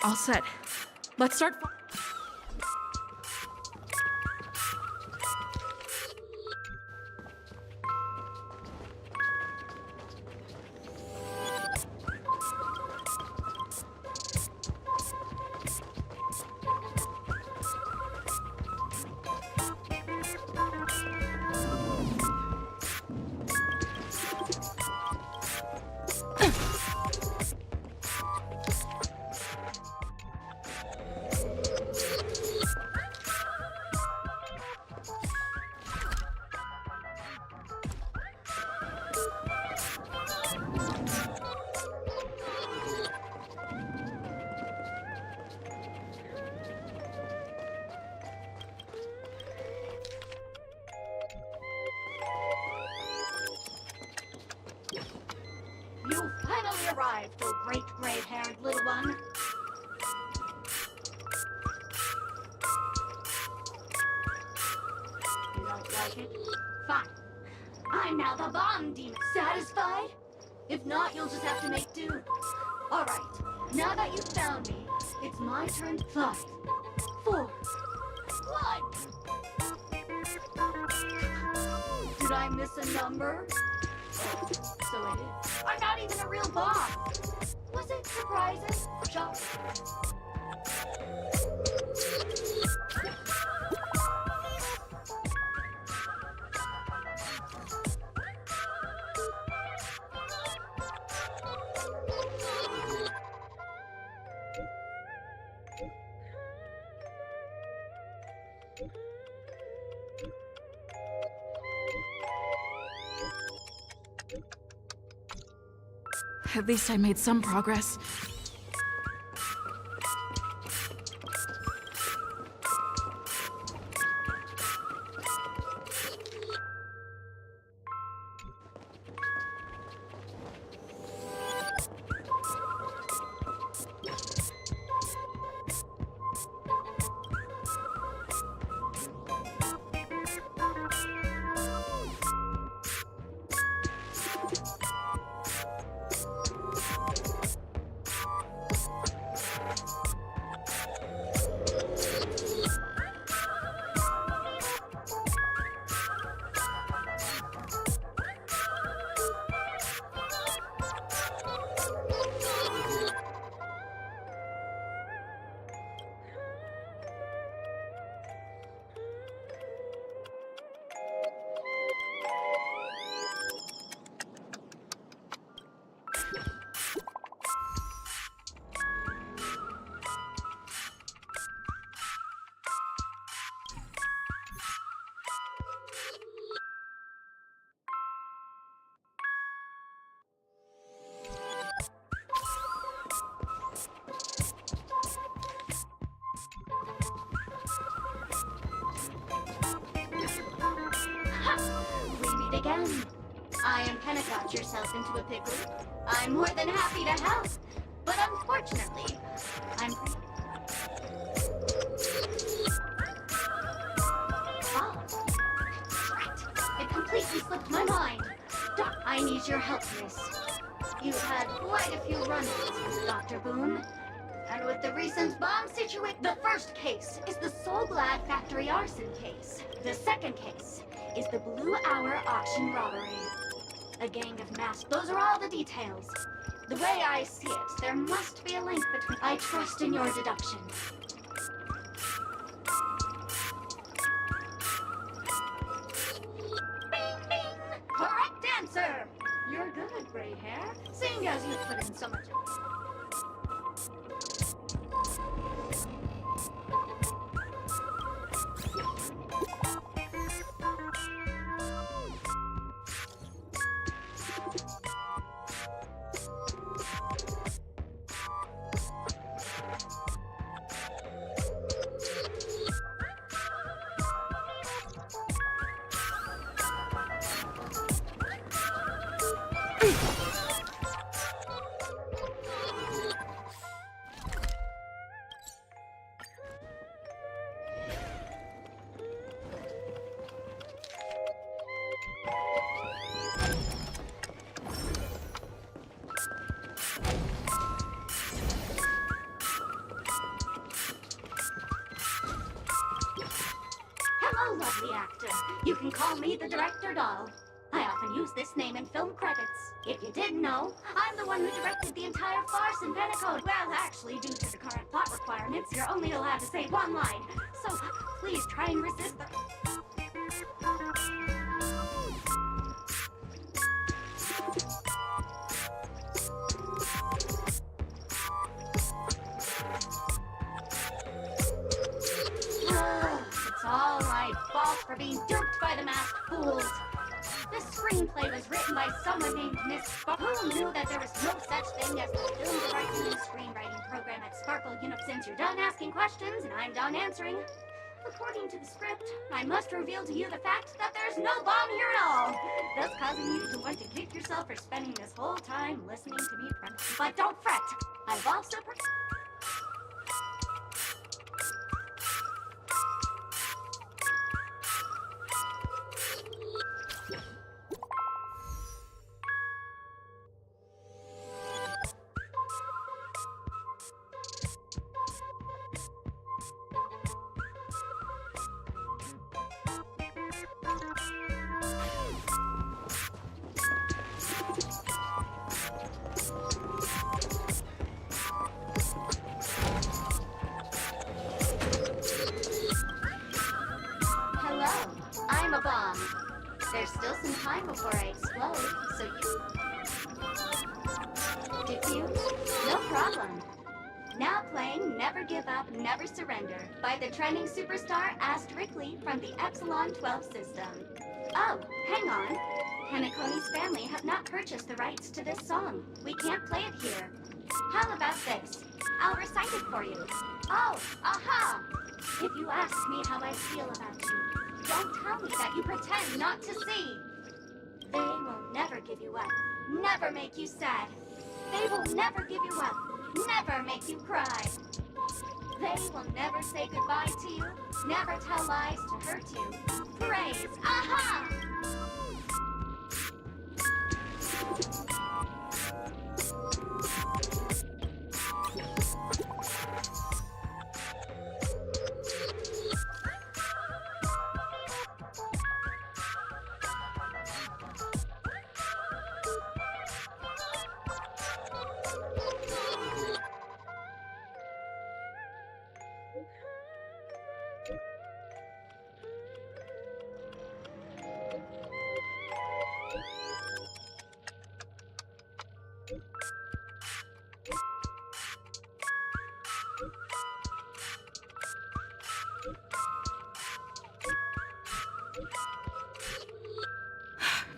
Speaker 20: All set. Let's start.
Speaker 1: You finally arrived, oh great gray-haired little one. You don't like it? Fine. I'm now the bomb demon. Satisfied? If not, you'll just have to make do. Alright, now that you've found me, it's my turn to fight. 4, 1. Did I miss a number? Oh, so it is. I'm not even a real bomb. Was it surprising? Shocking?
Speaker 20: At least I made some progress.
Speaker 1: Again. I am kinda got yourself into a pickle. I'm more than happy to help, but unfortunately, I'm Ah, right. It completely completely slipped my mind. I need your help, miss. You've had quite a few run-ins with Dr. Boom. And with the recent bomb situation, the first case is the Soul Glad factory arson case. The second case is the Blue Hour auction robbery. A gang of masked. Those are all the details. The way I see it, there must be a link between. I trust in your deduction. Bing, bing! Correct answer! You're good, gray hair, seeing as you put in so much. Hello, lovely actor. You can call me the Director Doll. I often use this name in film credits. If you didn't know, I'm the one who directed the entire farce in Pentecote. Well, actually, due to the current plot requirements, you're only allowed to say one line. So, please try and resist the... It's all my fault for being duped by the masked fools. This screenplay was written by someone named Miss who knew that there was no such thing as the film directing and screenwriting program at Sparkle Since you're done asking questions and I'm done answering, according to the script, I must reveal to you the fact that there's no bomb here at all, thus causing you to want to kick yourself for spending this whole time listening to me. But don't fret, I've also... I'm a bomb. There's still some time before I explode, so you... Diffuse? No problem. Now playing Never Give Up, Never Surrender by the trending superstar Ast Rickley from the Epsilon 12 system. Oh, hang on. Penaconi's family have not purchased the rights to this song. We can't play it here. How about this? I'll recite it for you. Oh, aha! If you ask me how I feel about you, don't tell me that you pretend not to see. They will never give you up, never make you sad. They will never give you up, never make you cry. They will never say goodbye to you, never tell lies to hurt you. Praise, aha!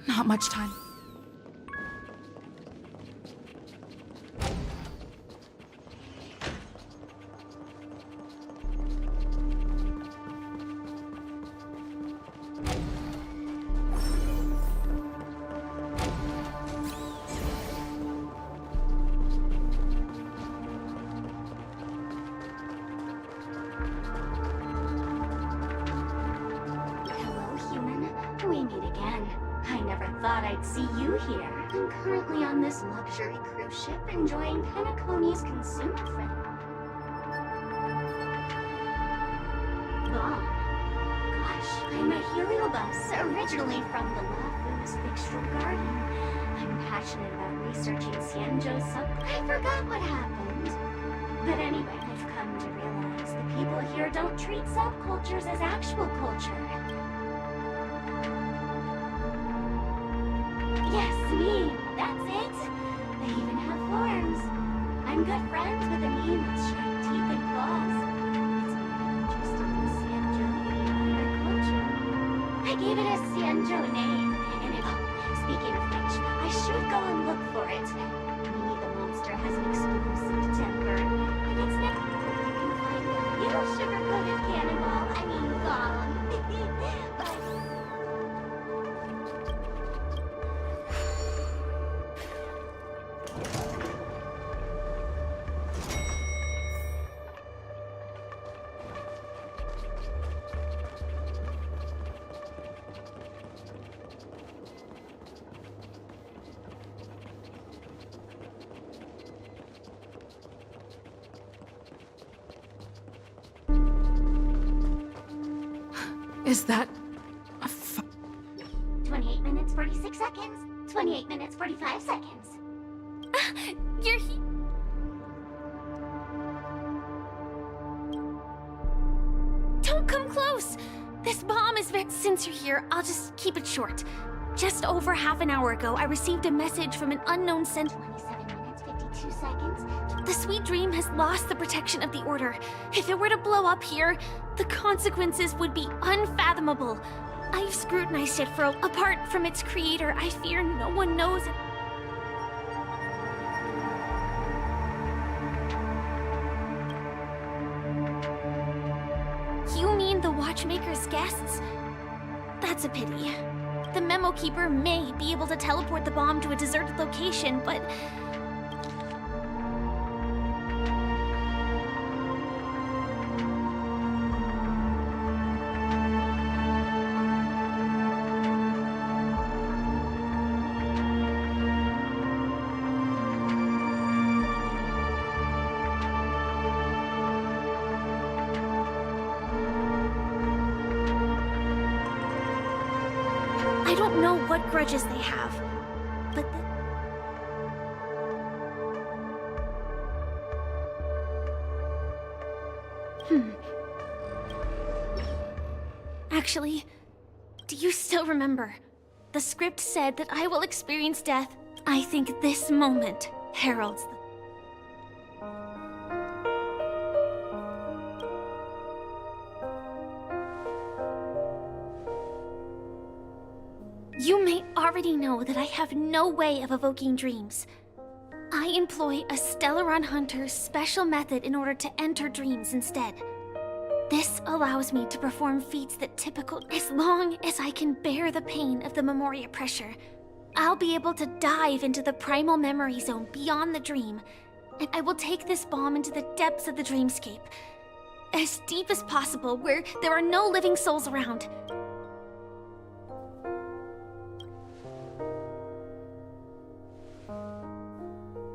Speaker 20: Not much time.
Speaker 1: Hello, human. We meet again. might see you here. I'm currently on this luxury cruise ship enjoying Penacony's consumer friend. Bomb. Gosh, I'm a heliobus, originally from the Lafoos Fixtural Garden. I'm passionate about researching Xianzhou's sub... I forgot what happened. But anyway, I've come to realize the people here don't treat subcultures as actual culture. Yes, meme, that's it. They even have forms. I'm good friends with a meme with sharp teeth and claws. It's very interesting in Xianzhou and our culture. I gave it a Xianzhou name, and it... Oh, speaking of which, I should go and look for it. Maybe the monster has an exclusive temper, and it's never... You can find it. You know, sugar-coated cannonball, I mean, gone. Bye.
Speaker 20: Is that...
Speaker 1: 28 minutes, 46 seconds. 28 minutes, 45 seconds.
Speaker 6: You're he- Don't come close! This bomb is very... Since you're here, I'll just keep it short. Just over half an hour ago, I received a message from an unknown sent...
Speaker 1: 27 minutes, 52 seconds.
Speaker 6: The Sweet Dream has lost the protection of the Order. If it were to blow up here, the consequences would be unfathomable. I've scrutinized it for apart from its creator. I fear no one knows it. You mean the Watchmaker's guests? That's a pity. The Memo Keeper may be able to teleport the bomb to a deserted location, but... I don't know what grudges they have, but Actually, do you still remember? The script said that I will experience death. I think this moment heralds the... You may already know that I have no way of evoking dreams. I employ a Stellaron Hunter's special method in order to enter dreams instead. This allows me to perform feats that typical... As long as I can bear the pain of the Memoria pressure, I'll be able to dive into the primal memory zone beyond the dream, and I will take this bomb into the depths of the dreamscape, as deep as possible, where there are no living souls around.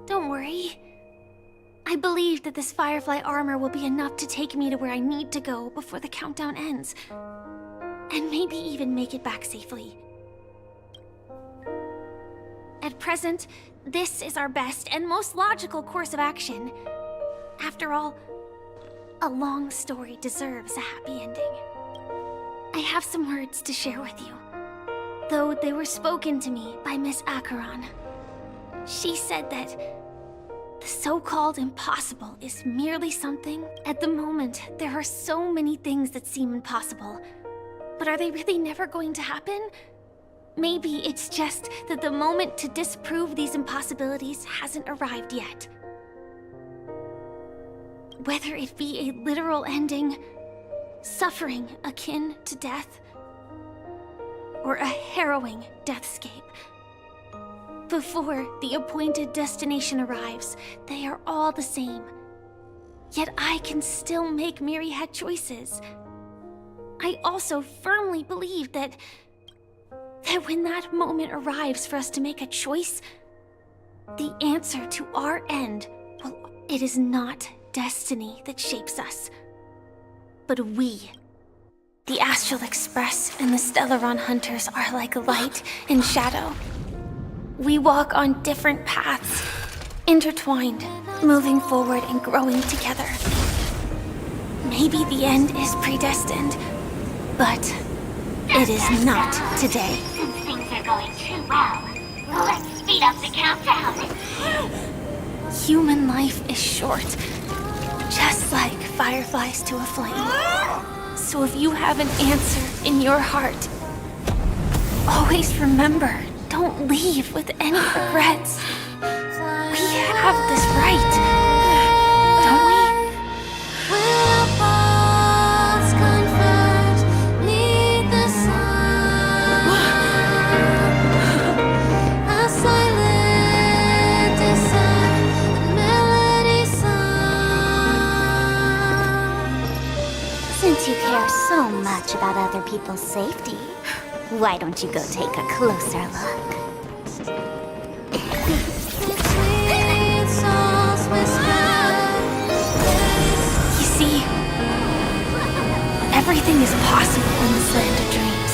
Speaker 6: Don't worry. I believe that this Firefly armor will be enough to take me to where I need to go before the countdown ends. And maybe even make it back safely. At present, this is our best and most logical course of action. After all, a long story deserves a happy ending. I have some words to share with you, though they were spoken to me by Miss Acheron. She said that the so-called impossible is merely something. At the moment, there are so many things that seem impossible. But are they really never going to happen? Maybe it's just that the moment to disprove these impossibilities hasn't arrived yet. Whether it be a literal ending, suffering akin to death, or a harrowing deathscape. Before the appointed destination arrives, they are all the same. Yet I can still make myriad choices. I also firmly believe that that when that moment arrives for us to make a choice, the answer to our end, well, it is not destiny that shapes us, but we. The Astral Express and the Stellaron Hunters are like light and shadow. We walk on different paths, intertwined, moving forward and growing together. Maybe the end is predestined, but it is not today.
Speaker 4: Since things are going too well, let's speed up the countdown.
Speaker 6: Human life is short, just like fireflies to a flame. So if you have an answer in your heart, always remember, don't leave with any regrets. We have this right, don't we?
Speaker 4: Since you care so much about other people's safety, why don't you go take a closer look?
Speaker 6: You see, everything is possible in this land of dreams.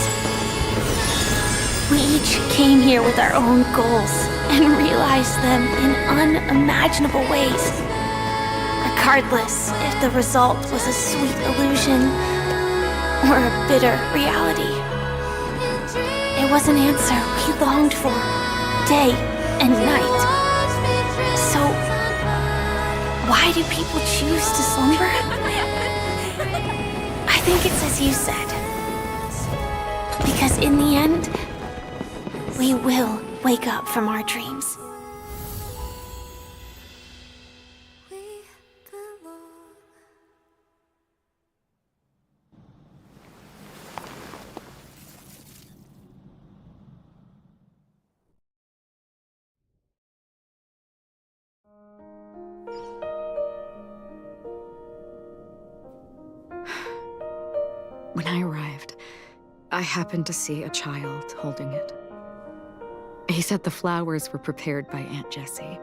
Speaker 6: We each came here with our own goals and realized them in unimaginable ways. Regardless if the result was a sweet illusion or a bitter reality. It was an answer we longed for, day and night. So, why do people choose to slumber? I think it's as you said. Because in the end, we will wake up from our dreams.
Speaker 7: When I arrived, I happened to see a child holding it. He said the flowers were prepared by Aunt Jessie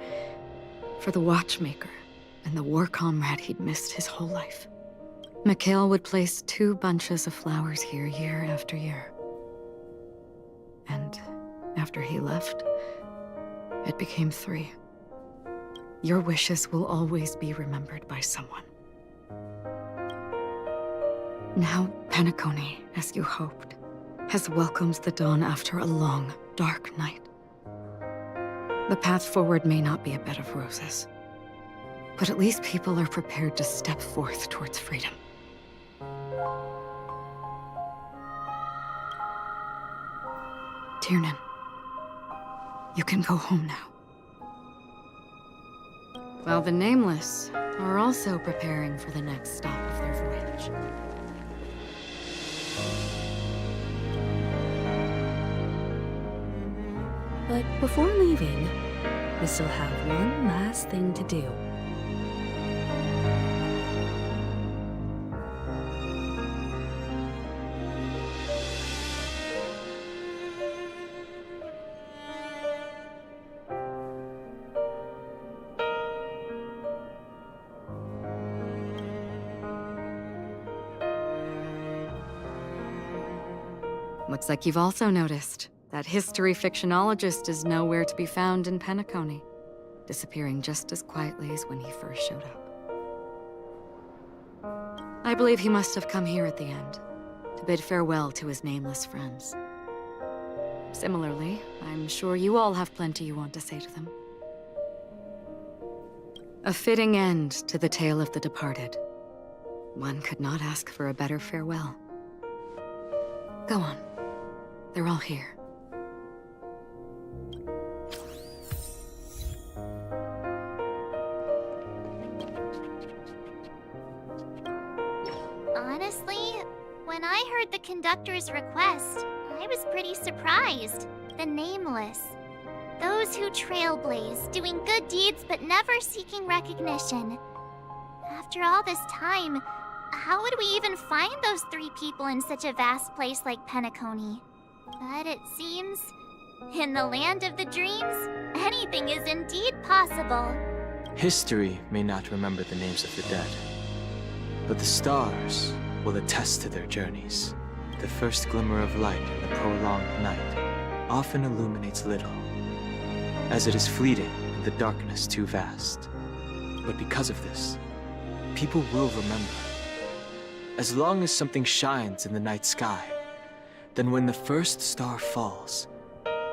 Speaker 7: for the watchmaker and the war comrade he'd missed his whole life. Mikhail would place 2 bunches of flowers here year after year. And after he left, it became 3. Your wishes will always be remembered by someone. Now, Penacony, as you hoped, has welcomed the dawn after a long, dark night. The path forward may not be a bed of roses, but at least people are prepared to step forth towards freedom. Tiernan, you can go home now. While the Nameless are also preparing for the next stop of their voyage.
Speaker 17: But before leaving, we still have one last thing to do.
Speaker 7: Looks like you've also noticed that history fictionologist is nowhere to be found in Penacony, disappearing just as quietly as when he first showed up. I believe he must have come here at the end, to bid farewell to his nameless friends. Similarly, I'm sure you all have plenty you want to say to them. A fitting end to the tale of the departed. One could not ask for a better farewell. Go on. They're all here.
Speaker 4: Honestly, when I heard the conductor's request, I was pretty surprised. The Nameless. Those who trailblaze, doing good deeds but never seeking recognition. After all this time, how would we even find those 3 people in such a vast place like Penacony? But it seems, in the land of the dreams, anything is indeed possible.
Speaker 10: History may not remember the names of the dead, but the stars will attest to their journeys. The first glimmer of light in the prolonged night often illuminates little, as it is fleeting and the darkness too vast. But because of this, people will remember. As long as something shines in the night sky, then when the first star falls,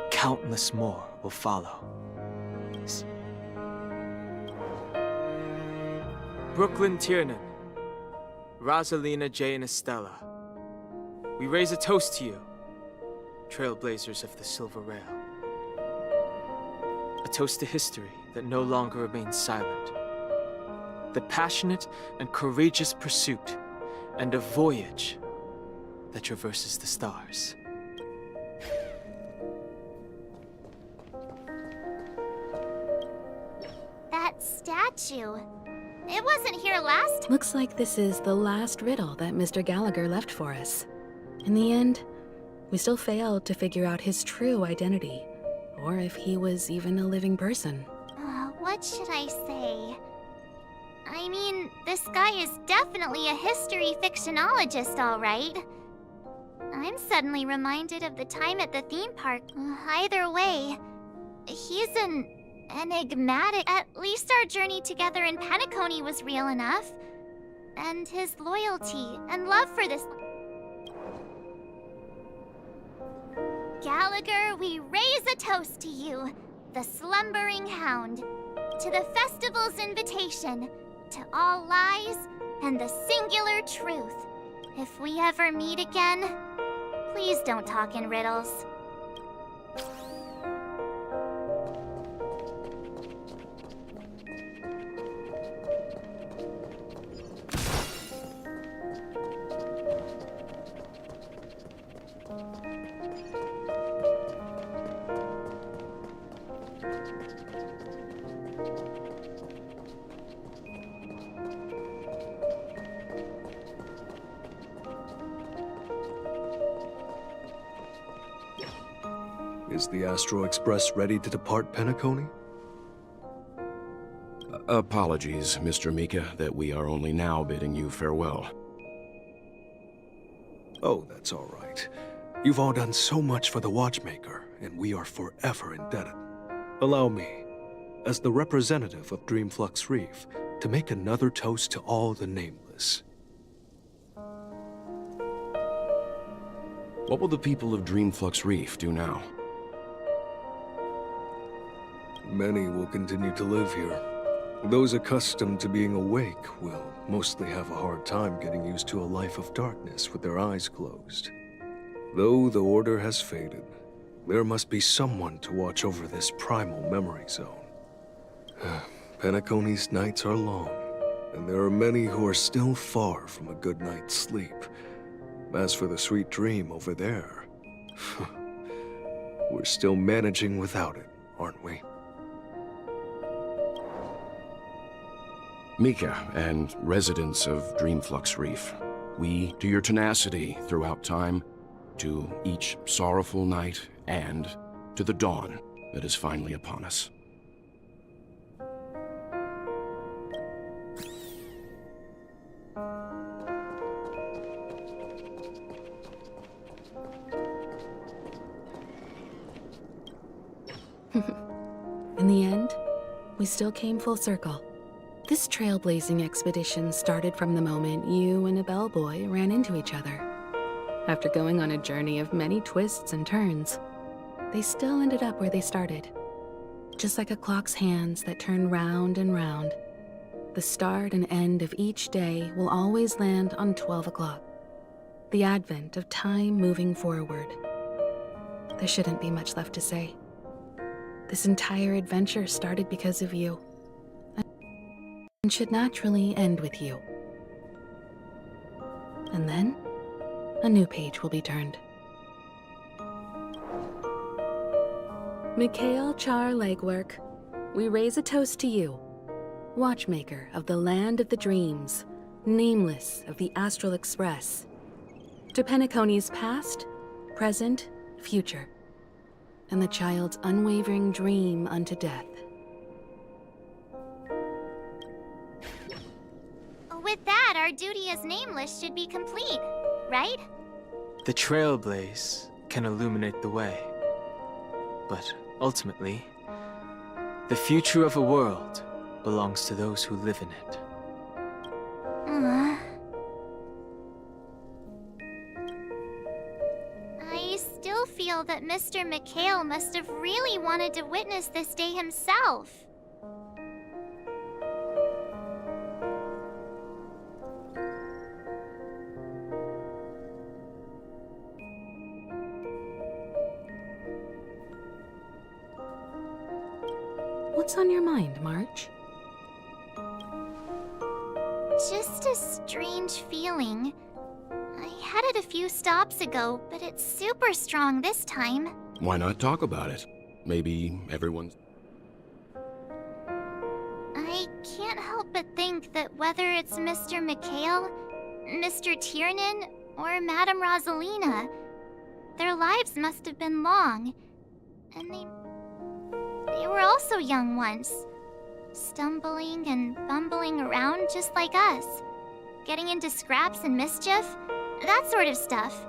Speaker 10: countless more will follow. Brooklyn Tiernan, Rosalina J. and Estella, we raise a toast to you, trailblazers of the Silver Rail. A toast to history that no longer remains silent. The passionate and courageous pursuit and a voyage that traverses the stars.
Speaker 4: That statue. It wasn't here last.
Speaker 17: Looks like this is the last riddle that Mr. Gallagher left for us. In the end, we still failed to figure out his true identity, or if he was even a living person.
Speaker 4: What should I say? I mean, this guy is definitely a history fictionologist, all right. I'm suddenly reminded of the time at the theme park. Either way, he's an enigmatic. At least our journey together in Penacony was real enough. And his loyalty and love for this... Gallagher, we raise a toast to you, the slumbering hound, to the festival's invitation, to all lies and the singular truth. If we ever meet again, please don't talk in riddles.
Speaker 13: Is the Astro Express ready to depart Penacony?
Speaker 14: Apologies, Mr. Mika, that we are only now bidding you farewell.
Speaker 13: Oh, that's all right. You've all done so much for the Watchmaker, and we are forever indebted. Allow me, as the representative of Dreamflux Reef, to make another toast to all the nameless.
Speaker 14: What will the people of Dreamflux Reef do now?
Speaker 13: Many will continue to live here. Those accustomed to being awake will mostly have a hard time getting used to a life of darkness with their eyes closed. Though the order has faded, there must be someone to watch over this primal memory zone. Penacony's nights are long, and there are many who are still far from a good night's sleep. As for the sweet dream over there, we're still managing without it, aren't we?
Speaker 14: Mika and residents of Dreamflux Reef, we, to your tenacity throughout time, to each sorrowful night, and to the dawn that is finally upon us.
Speaker 17: In the end, we still came full circle. This trailblazing expedition started from the moment you and a bellboy ran into each other. After going on a journey of many twists and turns, they still ended up where they started. Just like a clock's hands that turn round and round, the start and end of each day will always land on 12 o'clock. The advent of time moving forward. There shouldn't be much left to say. This entire adventure started because of you, and should naturally end with you. And then, a new page will be turned. Mikhail Char Legwork, we raise a toast to you, watchmaker of the land of the dreams, nameless of the Astral Express. To Penacony's past, present, future, and the child's unwavering dream unto death.
Speaker 4: With that, our duty as Nameless should be complete, right?
Speaker 10: The trailblaze can illuminate the way. But ultimately, the future of a world belongs to those who live in it.
Speaker 4: I still feel that Mr. McHale must have really wanted to witness this day himself.
Speaker 17: What's on your mind, March?
Speaker 4: Just a strange feeling. I had it a few stops ago, but it's super strong this time.
Speaker 14: Why not talk about it? Maybe everyone's...
Speaker 4: I can't help but think that whether it's Mr. McHale, Mr. Tiernan, or Madame Rosalina, their lives must have been long. And they were also young once. Stumbling and bumbling around just like us. Getting into scraps and mischief, that sort of stuff.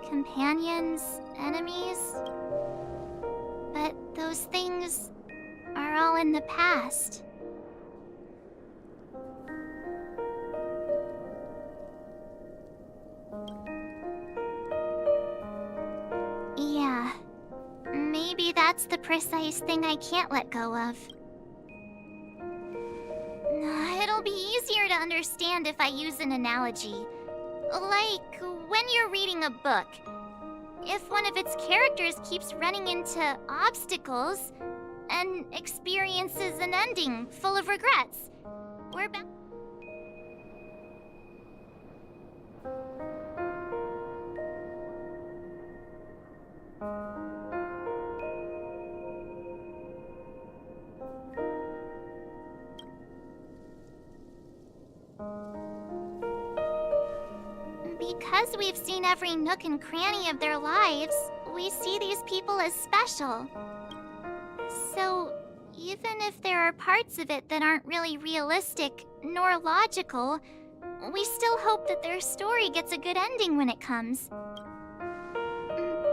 Speaker 4: Companions, enemies. But those things are all in the past. Yeah, maybe that's the precise thing I can't let go of. It'll be easier to understand if I use an analogy. Like when you're reading a book. If one of its characters keeps running into obstacles and experiences an ending full of regrets, we're back. Because we've seen every nook and cranny of their lives, we see these people as special. So, even if there are parts of it that aren't really realistic nor logical, we still hope that their story gets a good ending when it comes.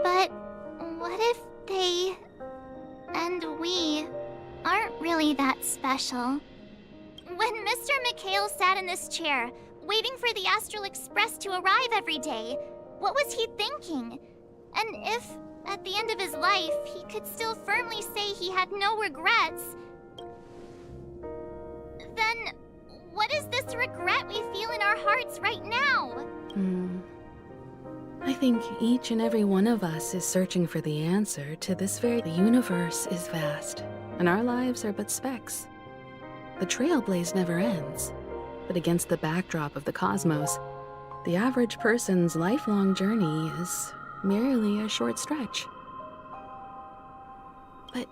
Speaker 4: But what if they and we aren't really that special? When Mr. McHale sat in this chair, waiting for the Astral Express to arrive every day, what was he thinking? And if, at the end of his life, he could still firmly say he had no regrets, then what is this regret we feel in our hearts right now?
Speaker 17: I think each and every one of us is searching for the answer to this very... The universe is vast, and our lives are but specks. The trailblaze never ends. But against the backdrop of the cosmos, the average person's lifelong journey is merely a short stretch. But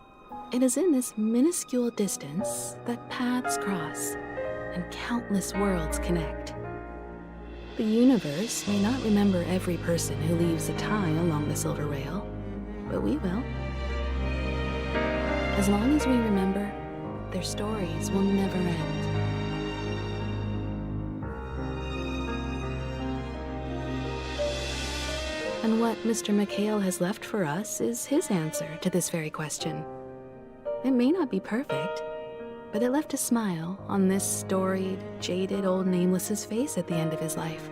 Speaker 17: it is in this minuscule distance that paths cross and countless worlds connect. The universe may not remember every person who leaves a tie along the silver rail, but we will. As long as we remember, their stories will never end. And what Mr. McHale has left for us is his answer to this very question. It may not be perfect, but it left a smile on this storied, jaded old Nameless's face at the end of his life.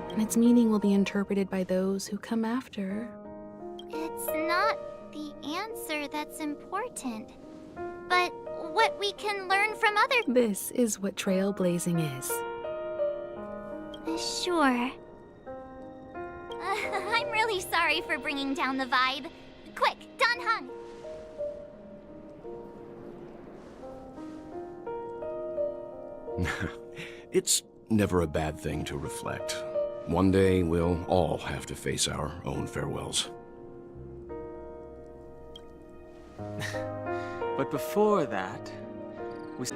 Speaker 17: And its meaning will be interpreted by those who come after.
Speaker 4: It's not the answer that's important, but what we can learn from other...
Speaker 17: This is what trailblazing is.
Speaker 4: Sure. I'm really sorry for bringing down the vibe. Quick, Don Hung!
Speaker 14: It's never a bad thing to reflect. One day, we'll all have to face our own farewells.
Speaker 10: But before that, we...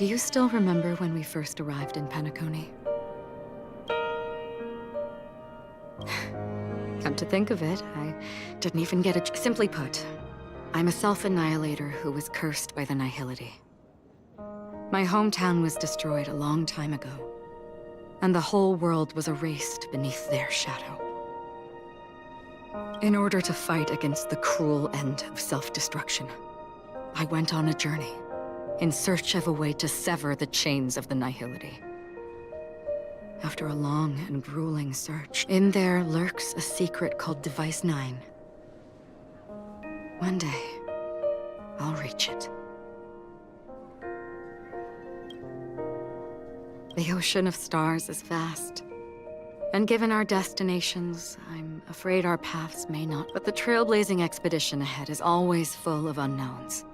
Speaker 7: Do you still remember when we first arrived in Penacony? Come to think of it, I didn't even get a... Simply put, I'm a self-annihilator who was cursed by the Nihility. My hometown was destroyed a long time ago, and the whole world was erased beneath their shadow. In order to fight against the cruel end of self-destruction, I went on a journey, in search of a way to sever the chains of the Nihility. After a long and grueling search, in there lurks a secret called Device 9. One day, I'll reach it. The ocean of stars is vast, and given our destinations, I'm afraid our paths may not. But the trailblazing expedition ahead is always full of unknowns,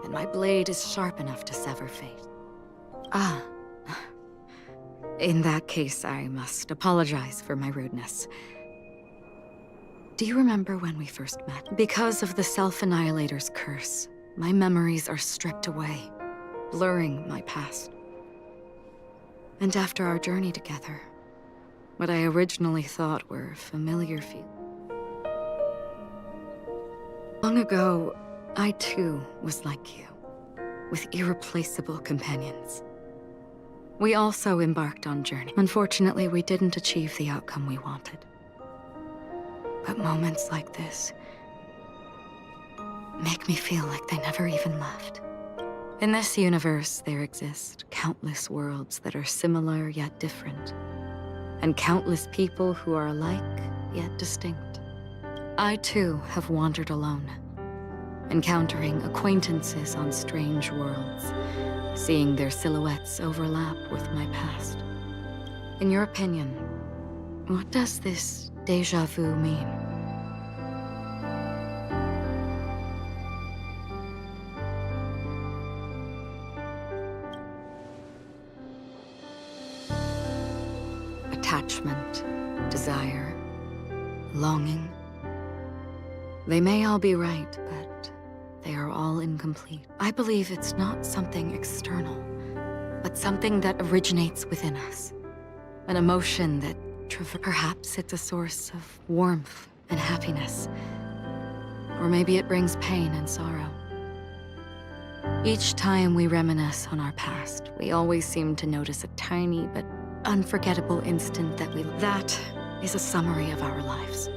Speaker 7: and my blade is sharp enough to sever fate. Ah. In that case, I must apologize for my rudeness. Do you remember when we first met? Because of the Self-Annihilator's curse, my memories are stripped away, blurring my past. And after our journey together, what I originally thought were familiar feelings. Long ago, I too was like you, with irreplaceable companions. We also embarked on journey. Unfortunately, we didn't achieve the outcome we wanted. But moments like this make me feel like they never even left. In this universe, there exist countless worlds that are similar yet different, and countless people who are alike yet distinct. I too have wandered alone, encountering acquaintances on strange worlds, seeing their silhouettes overlap with my past. In your opinion, what does this déjà vu mean? Attachment, desire, longing. They may all be right, but they are all incomplete. I believe it's not something external, but something that originates within us. An emotion that perhaps it's a source of warmth and happiness. Or maybe it brings pain and sorrow. Each time we reminisce on our past, we always seem to notice a tiny but unforgettable instant that is a summary of our lives,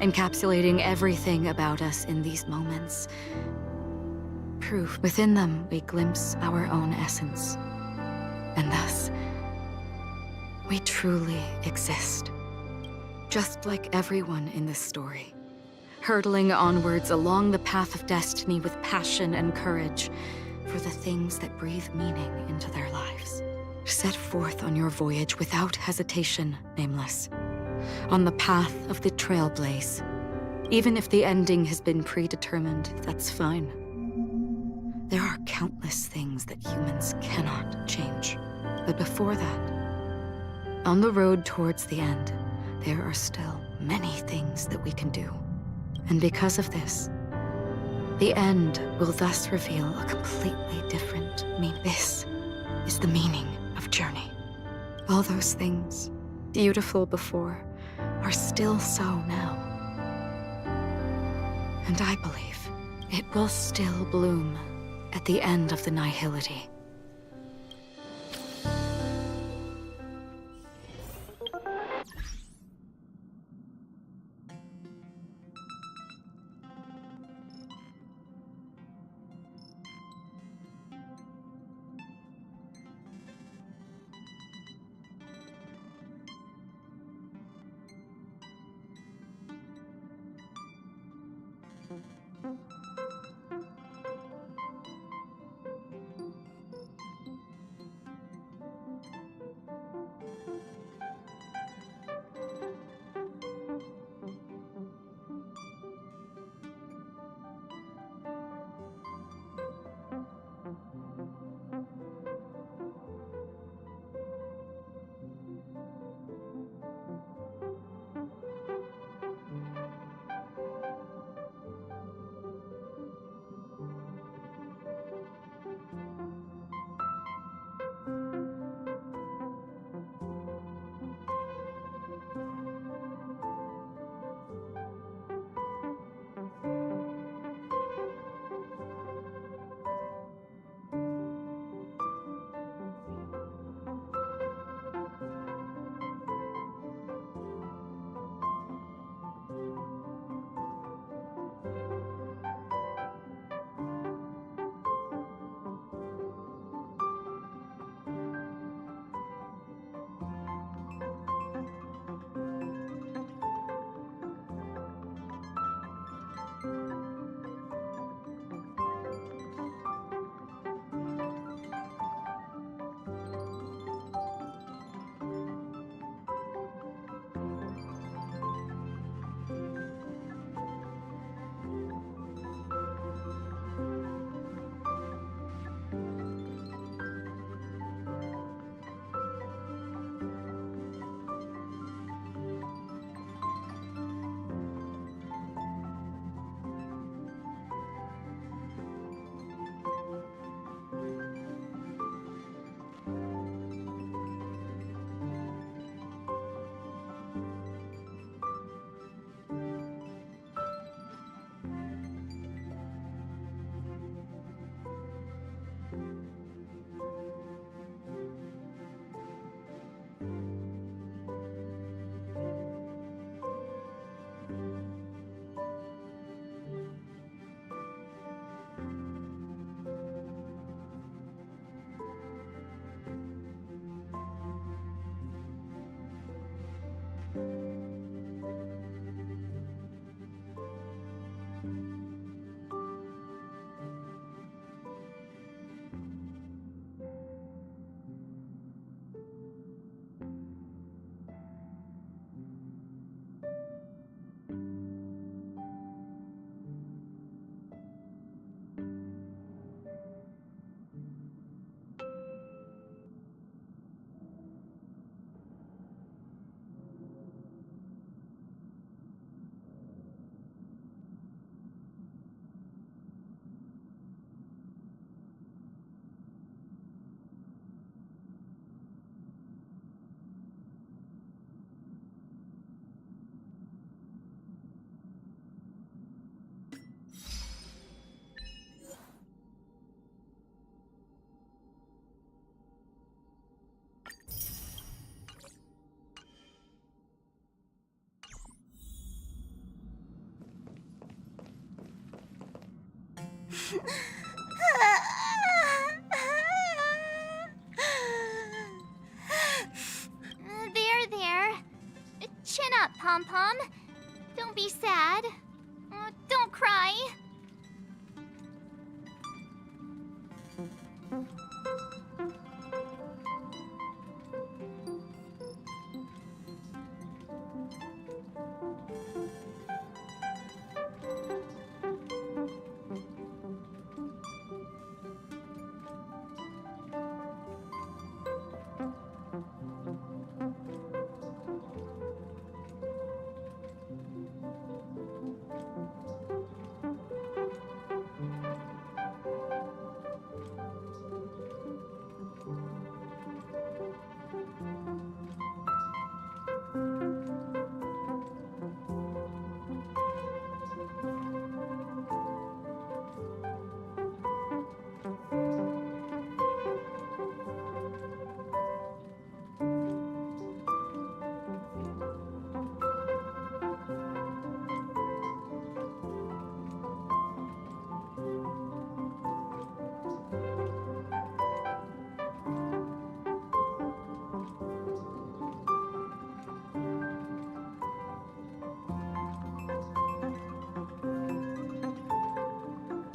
Speaker 7: encapsulating everything about us in these moments. Proof within them we glimpse our own essence, and thus we truly exist, just like everyone in this story, hurtling onwards along the path of destiny with passion and courage for the things that breathe meaning into their lives. Set forth on your voyage without hesitation, Nameless, on the path of the Trailblaze. Even if the ending has been predetermined, that's fine. There are countless things that humans cannot change. But before that, on the road towards the end, there are still many things that we can do. And because of this, the end will thus reveal a completely different meaning. This is the meaning of journey. All those things, beautiful before, are still so now. And I believe it will still bloom at the end of the Nihility.
Speaker 4: There. Chin up, Pom-Pom. Don't be sad. Don't cry.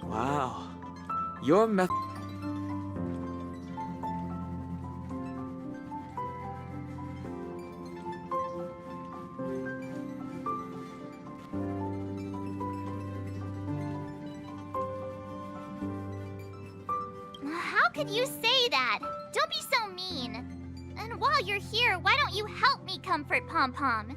Speaker 10: Wow. Your method.
Speaker 4: How could you say that? Don't be so mean. And while you're here, why don't you help me comfort Pom-Pom?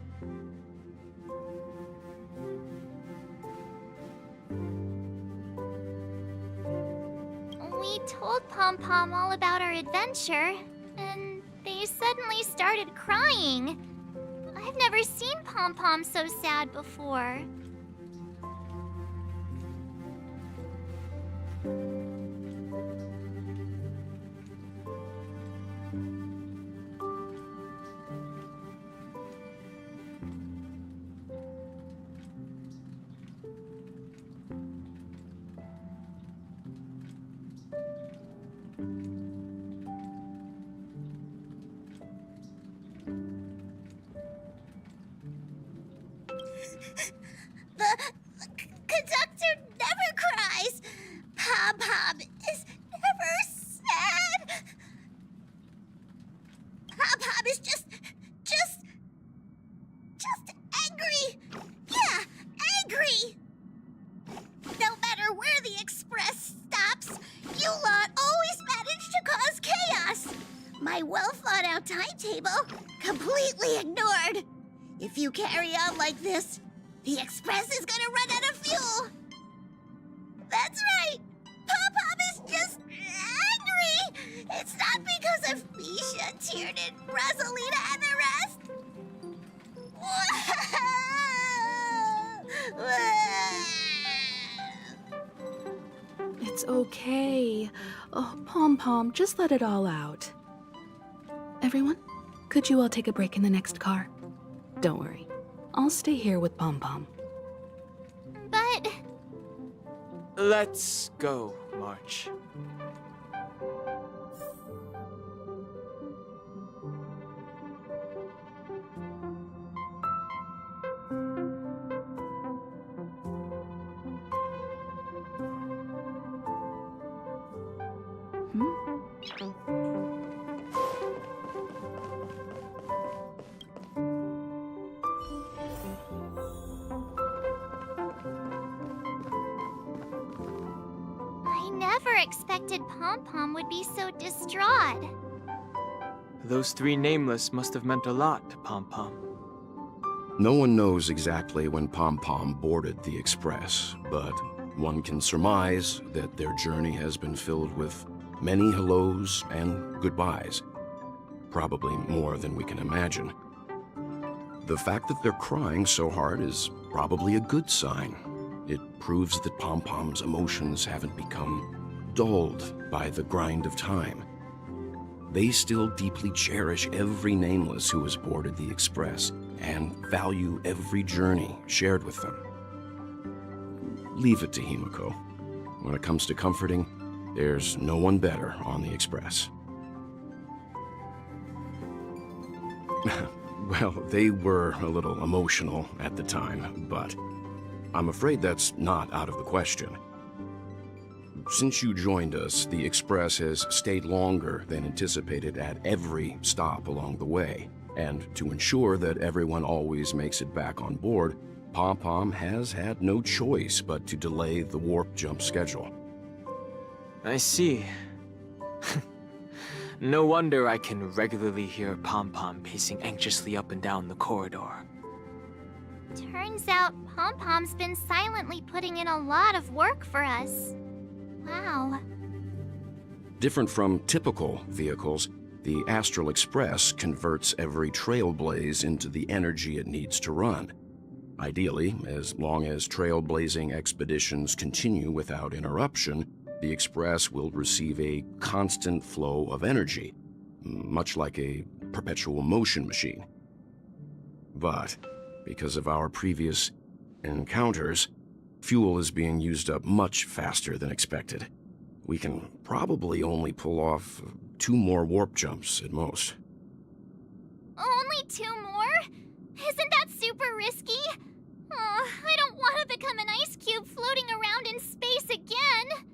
Speaker 4: We told Pom-Pom all about our adventure, and they suddenly started crying. I've never seen Pom-Pom so sad before.
Speaker 18: The conductor never cries. Pom-Pom is never sad. Pom-Pom is just angry. Yeah, angry. No matter where the express stops, you lot always manage to cause chaos. My well-thought-out timetable completely ignored. If you carry on like this, the express is gonna run out of fuel. That's right. Pom-Pom is just angry. It's not because of Misha, Tiernan, Rosalina, and the rest.
Speaker 17: It's okay. Oh, Pom-Pom, just let it all out. Everyone, could you all take a break in the next car? Don't worry. I'll stay here with Pom-Pom.
Speaker 4: But...
Speaker 10: Let's go, March.
Speaker 4: I never expected Pom-Pom would be so distraught.
Speaker 10: Those three nameless must have meant a lot to Pom-Pom.
Speaker 14: No one knows exactly when Pom-Pom boarded the Express, but one can surmise that their journey has been filled with many hellos and goodbyes. Probably more than we can imagine. The fact that they're crying so hard is probably a good sign. It proves that Pom-Pom's emotions haven't become dulled by the grind of time. They still deeply cherish every nameless who has boarded the Express and value every journey shared with them. Leave it to Himiko. When it comes to comforting, there's no one better on the Express. Well, they were a little emotional at the time, but I'm afraid that's not out of the question. Since you joined us, the Express has stayed longer than anticipated at every stop along the way. And to ensure that everyone always makes it back on board, Pom-Pom has had no choice but to delay the warp jump schedule.
Speaker 10: I see. No wonder I can regularly hear Pom-Pom pacing anxiously up and down the corridor.
Speaker 4: Turns out Pom-Pom's been silently putting in a lot of work for us. Wow.
Speaker 14: Different from typical vehicles, the Astral Express converts every trailblaze into the energy it needs to run. Ideally, as long as trailblazing expeditions continue without interruption, the Express will receive a constant flow of energy, much like a perpetual motion machine. But because of our previous encounters, fuel is being used up much faster than expected. We can probably only pull off 2 more warp jumps at most.
Speaker 4: Only 2 more? Isn't that super risky? Oh, I don't want to become an ice cube floating around in space again.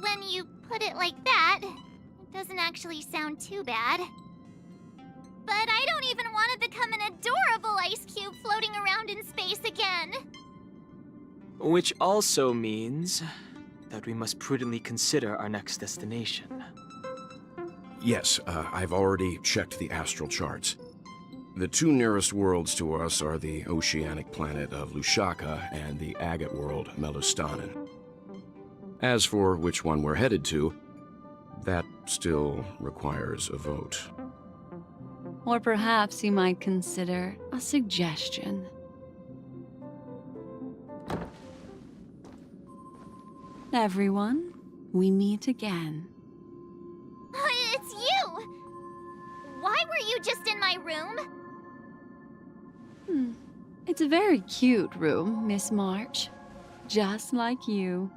Speaker 4: When you put it like that, it doesn't actually sound too bad. But I don't even want to become an adorable ice cube floating around in space again.
Speaker 10: Which also means that we must prudently consider our next destination.
Speaker 14: Yes, I've already checked the astral charts. The 2 nearest worlds to us are the oceanic planet of Lushaka and the agate world, Melostanin. As for which one we're headed to, that still requires a vote.
Speaker 3: Or perhaps you might consider a suggestion. Everyone, we meet again.
Speaker 4: It's you! Why were you just in my room?
Speaker 3: It's a very cute room, Miss March. Just like you.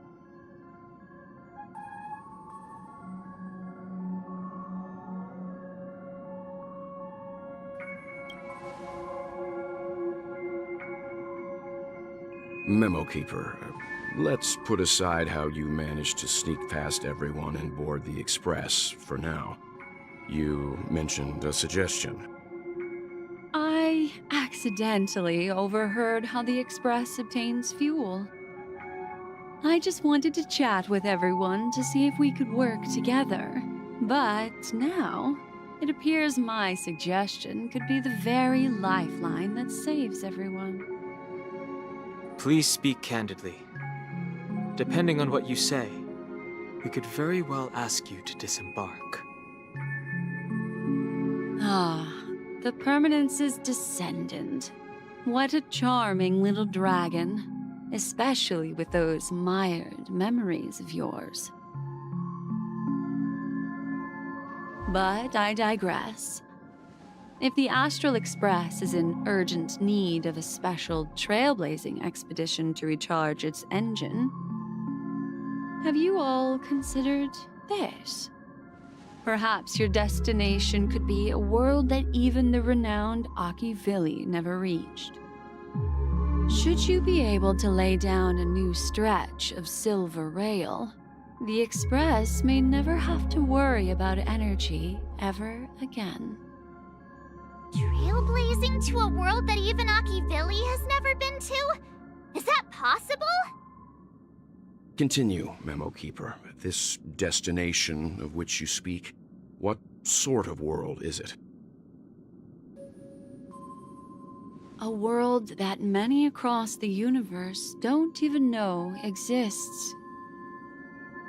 Speaker 14: Memo Keeper, let's put aside how you managed to sneak past everyone and board the Express for now. You mentioned a suggestion.
Speaker 3: I accidentally overheard how the Express obtains fuel. I just wanted to chat with everyone to see if we could work together. But now, it appears my suggestion could be the very lifeline that saves everyone.
Speaker 10: Please speak candidly. Depending on what you say, we could very well ask you to disembark.
Speaker 3: Ah, the Permanence's descendant. What a charming little dragon, especially with those mired memories of yours. But I digress. If the Astral Express is in urgent need of a special trailblazing expedition to recharge its engine, have you all considered this? Perhaps your destination could be a world that even the renowned Akivili never reached. Should you be able to lay down a new stretch of silver rail, the Express may never have to worry about energy ever again.
Speaker 4: Trailblazing to a world that even Akivili has never been to? Is that possible?
Speaker 14: Continue, Memo Keeper. This destination of which you speak, what sort of world is it?
Speaker 3: A world that many across the universe don't even know exists.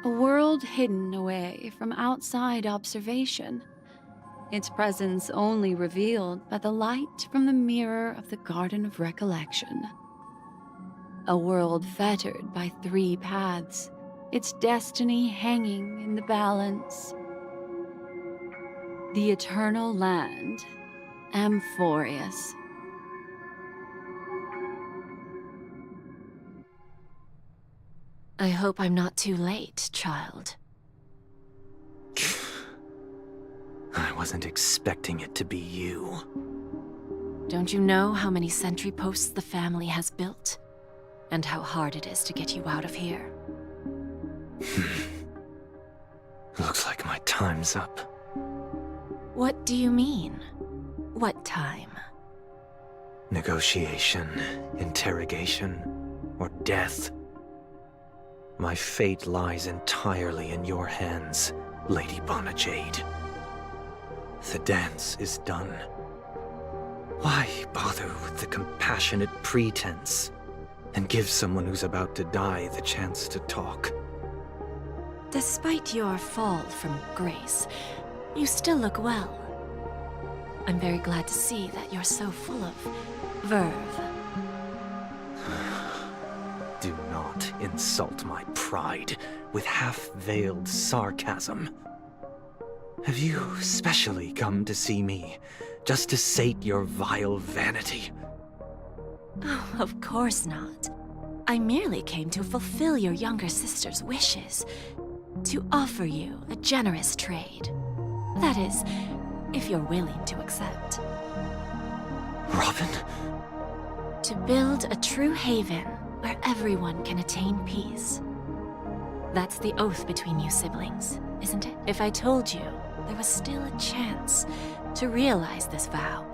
Speaker 3: A world hidden away from outside observation. Its presence only revealed by the light from the mirror of the Garden of Recollection. A world fettered by 3 paths, its destiny hanging in the balance. The Eternal Land, Amphorius.
Speaker 11: I hope I'm not too late, child.
Speaker 10: I wasn't expecting it to be you.
Speaker 11: Don't you know how many sentry posts the family has built? And how hard it is to get you out of here?
Speaker 10: Looks like my time's up.
Speaker 11: What do you mean? What time?
Speaker 10: Negotiation, interrogation, or death. My fate lies entirely in your hands, Lady Bonajade. The dance is done. Why bother with the compassionate pretense and give someone who's about to die the chance to talk?
Speaker 11: Despite your fall from grace, you still look well. I'm very glad to see that you're so full of verve.
Speaker 10: Do not insult my pride with half-veiled sarcasm. Have you specially come to see me, just to sate your vile vanity?
Speaker 11: Oh, of course not. I merely came to fulfill your younger sister's wishes. To offer you a generous trade. That is, if you're willing to accept.
Speaker 10: Robin?
Speaker 11: To build a true haven where everyone can attain peace. That's the oath between you siblings, isn't it? If I told you there was still a chance to realize this vow.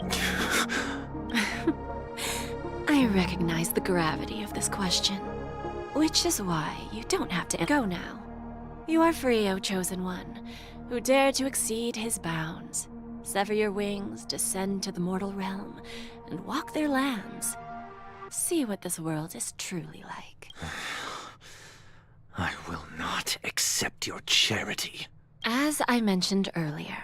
Speaker 11: I recognize the gravity of this question, which is why you don't have to go now. You are free, O Chosen One, who dare to exceed his bounds, sever your wings, descend to the mortal realm, and walk their lands. See what this world is truly like.
Speaker 10: I will not accept your charity.
Speaker 11: As I mentioned earlier,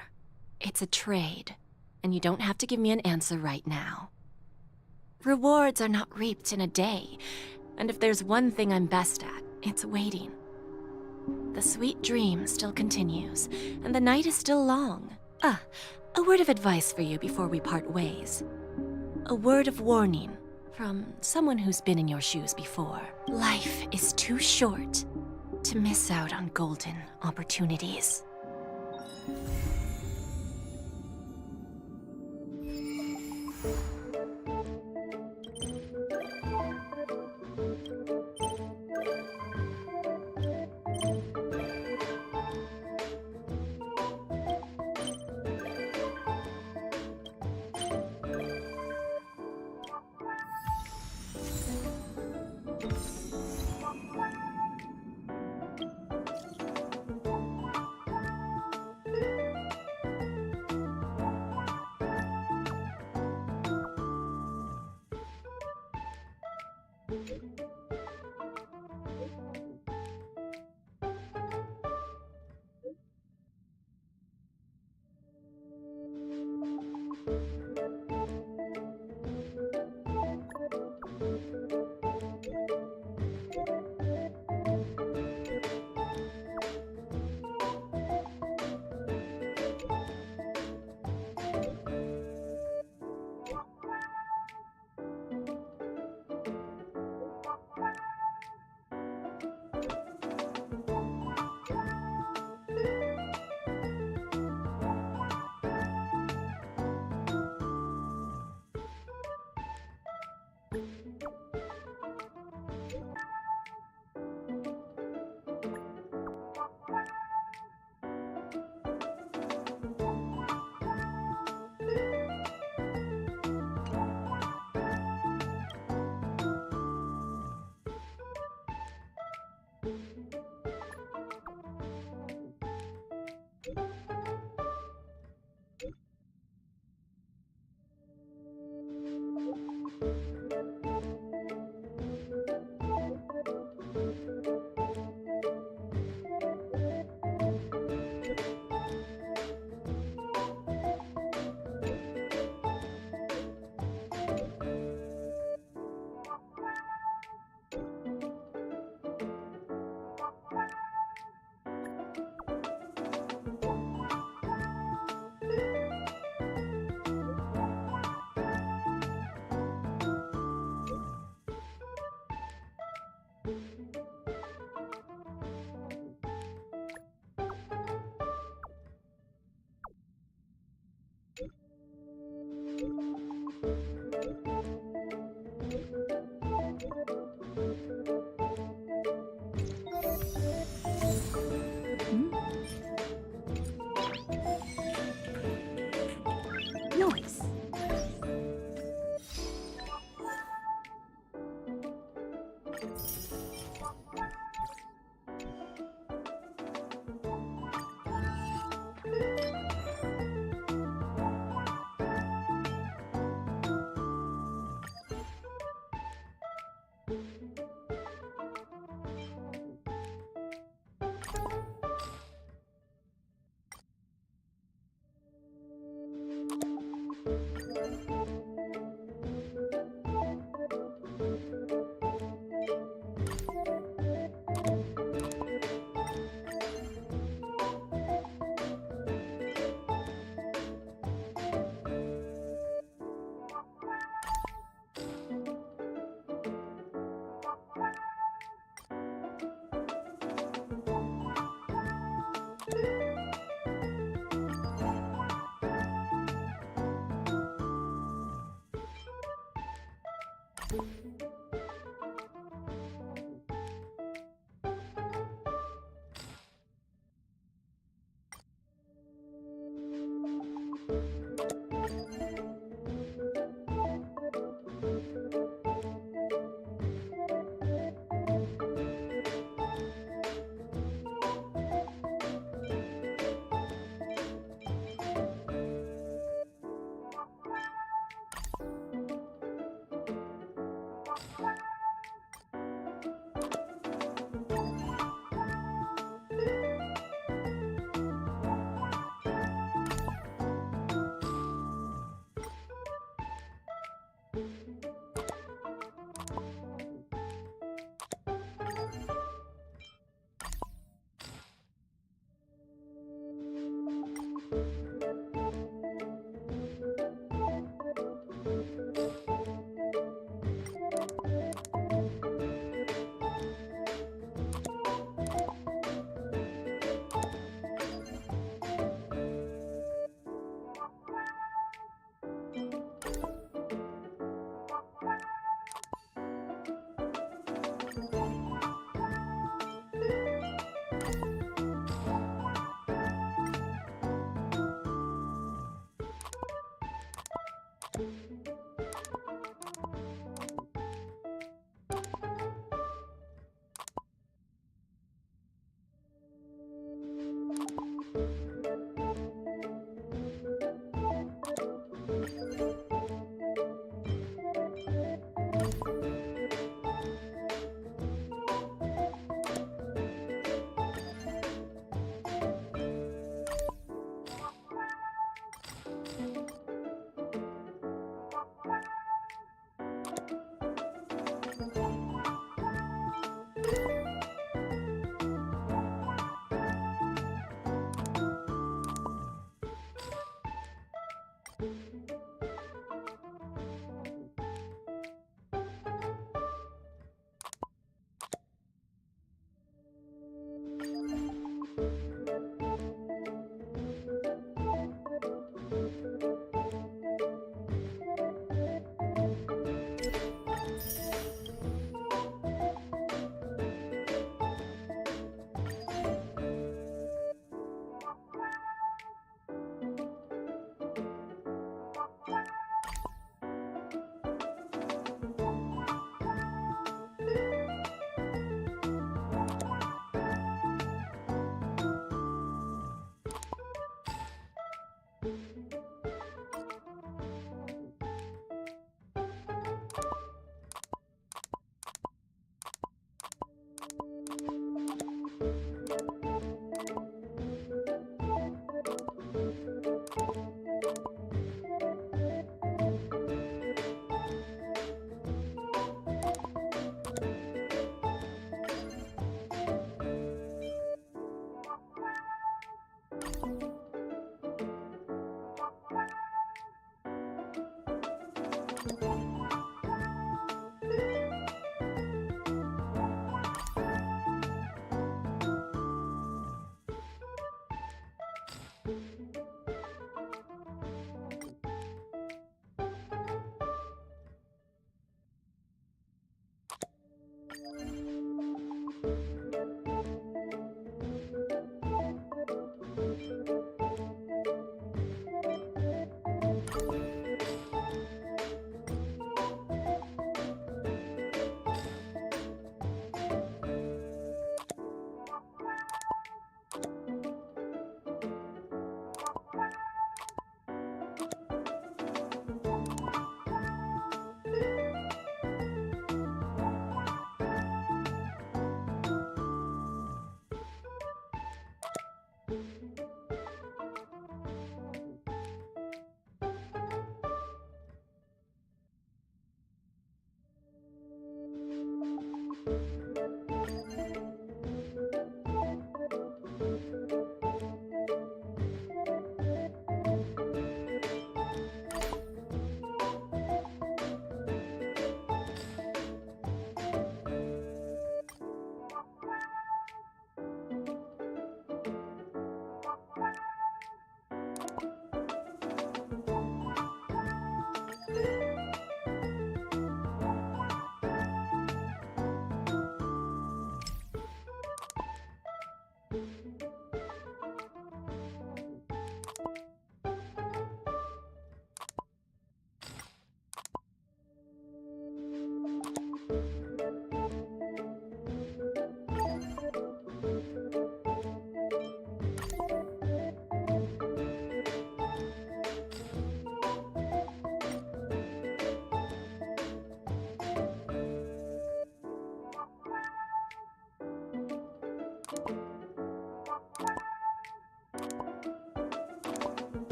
Speaker 11: it's a trade, and you don't have to give me an answer right now. Rewards are not reaped in a day, and if there's one thing I'm best at, it's waiting. The sweet dream still continues, and the night is still long. A word of advice for you before we part ways. A word of warning from someone who's been in your shoes before. Life is too short to miss out on golden opportunities.
Speaker 6: Noise.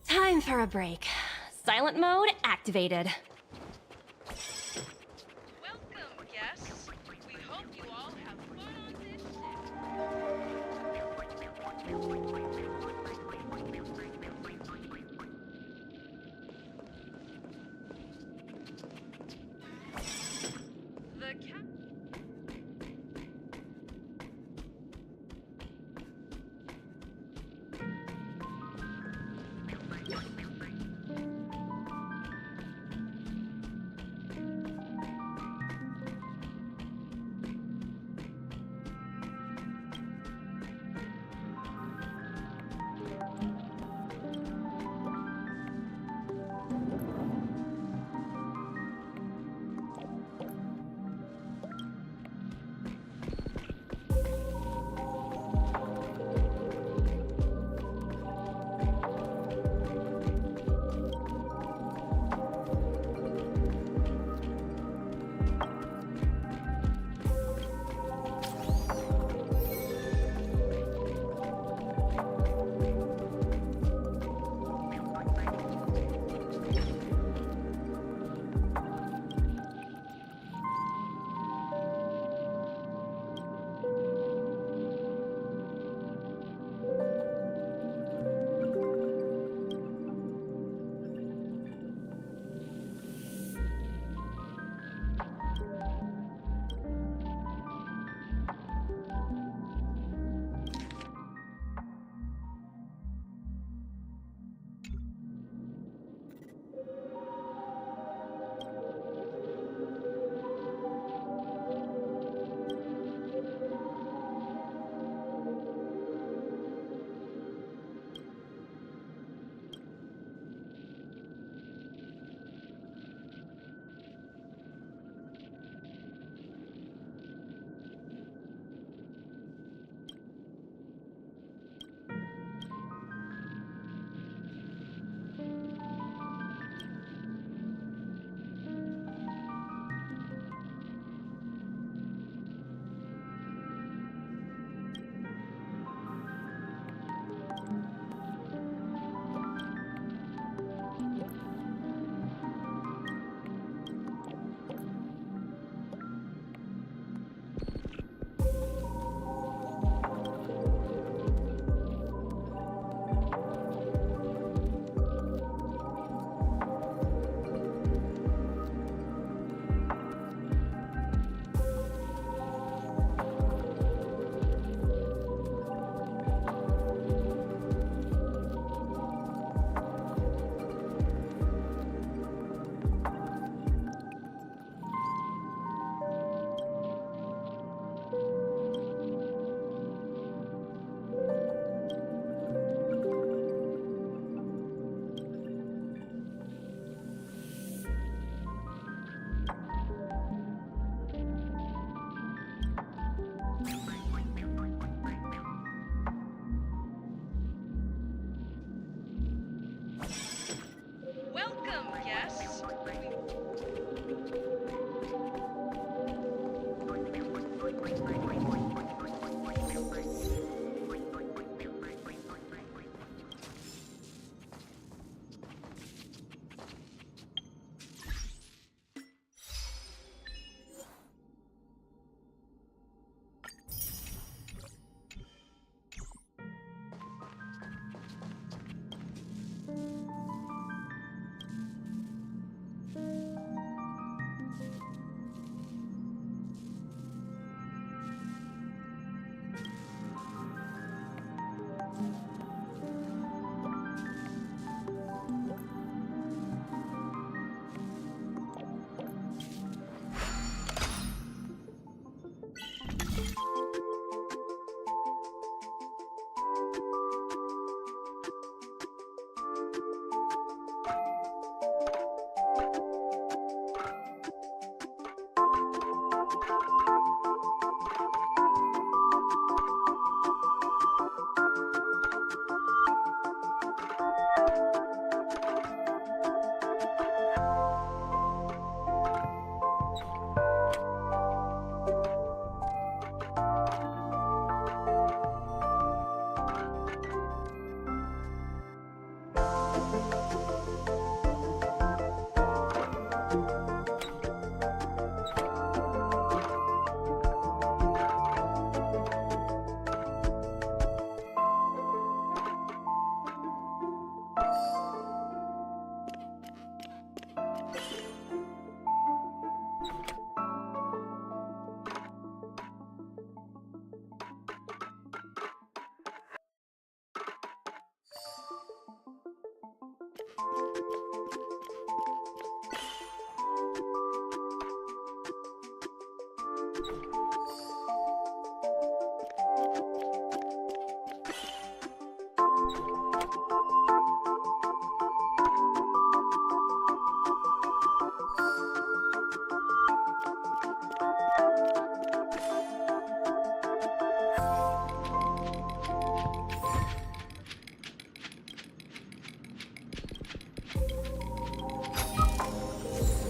Speaker 11: Time for a break. Silent mode activated.
Speaker 15: Welcome, guests. We hope you all have fun on this The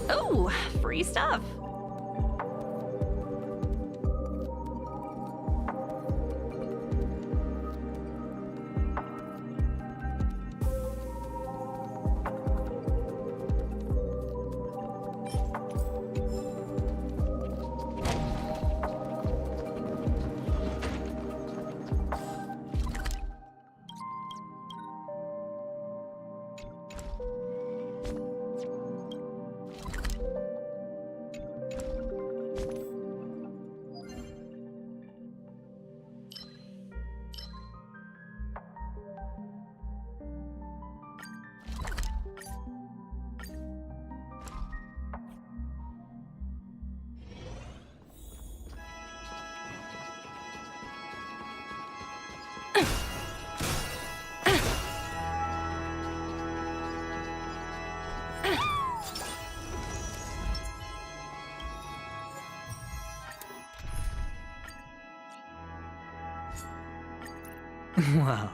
Speaker 11: Oh, free stuff.
Speaker 16: Wow.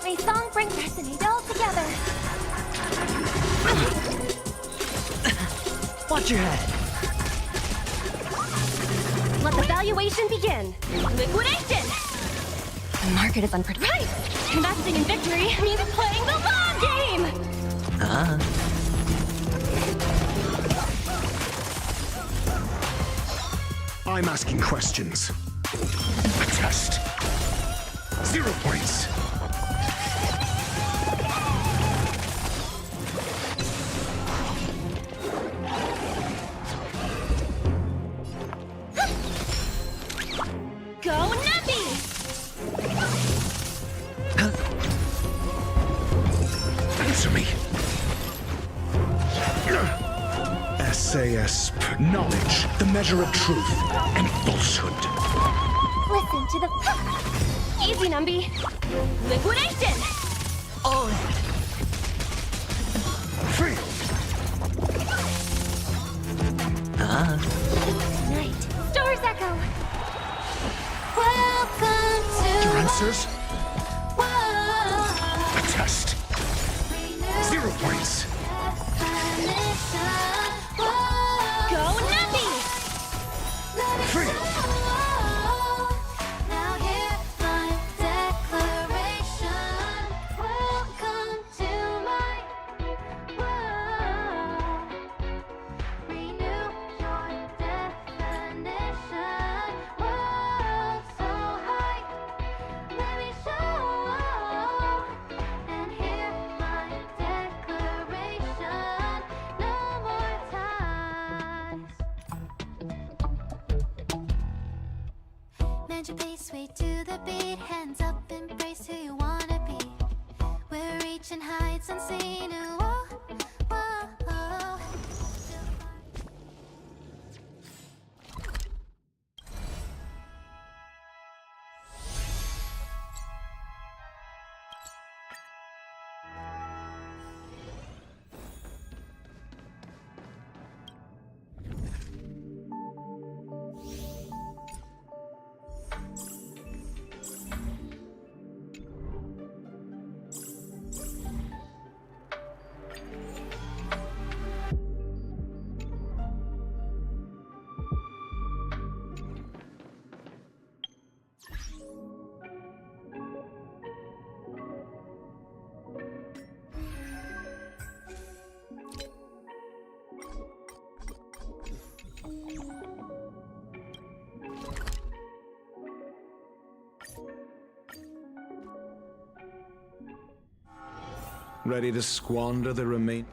Speaker 2: My song brings resonate all together.
Speaker 16: Watch your head.
Speaker 6: Let the valuation begin. Liquidation!
Speaker 2: The market is unpredictable.
Speaker 6: Right! Investing in victory means playing the long game!
Speaker 23: I'm asking questions. A test. 0 points.
Speaker 6: Go Nappy!
Speaker 23: Answer me. SAS. Knowledge, the measure of truth and falsehood.
Speaker 2: Listen to the...
Speaker 6: Easy, Numby. Liquidation!
Speaker 23: Free.
Speaker 2: Night. Stars echo. Welcome to...
Speaker 23: Your answers?
Speaker 2: Whoa.
Speaker 23: A test. 0 points.
Speaker 6: Go Nappy!
Speaker 23: Free.
Speaker 2: Now hear my declaration. Welcome to my world. Renew your definition. World so high. Let me show. And hear my declaration. No more ties. Mend your pace, sway to the beat. Hands up, embrace who you wanna be. We're reaching heights unseen. Whoa, whoa, whoa.
Speaker 23: Ready to squander the remain?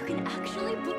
Speaker 1: can actually book.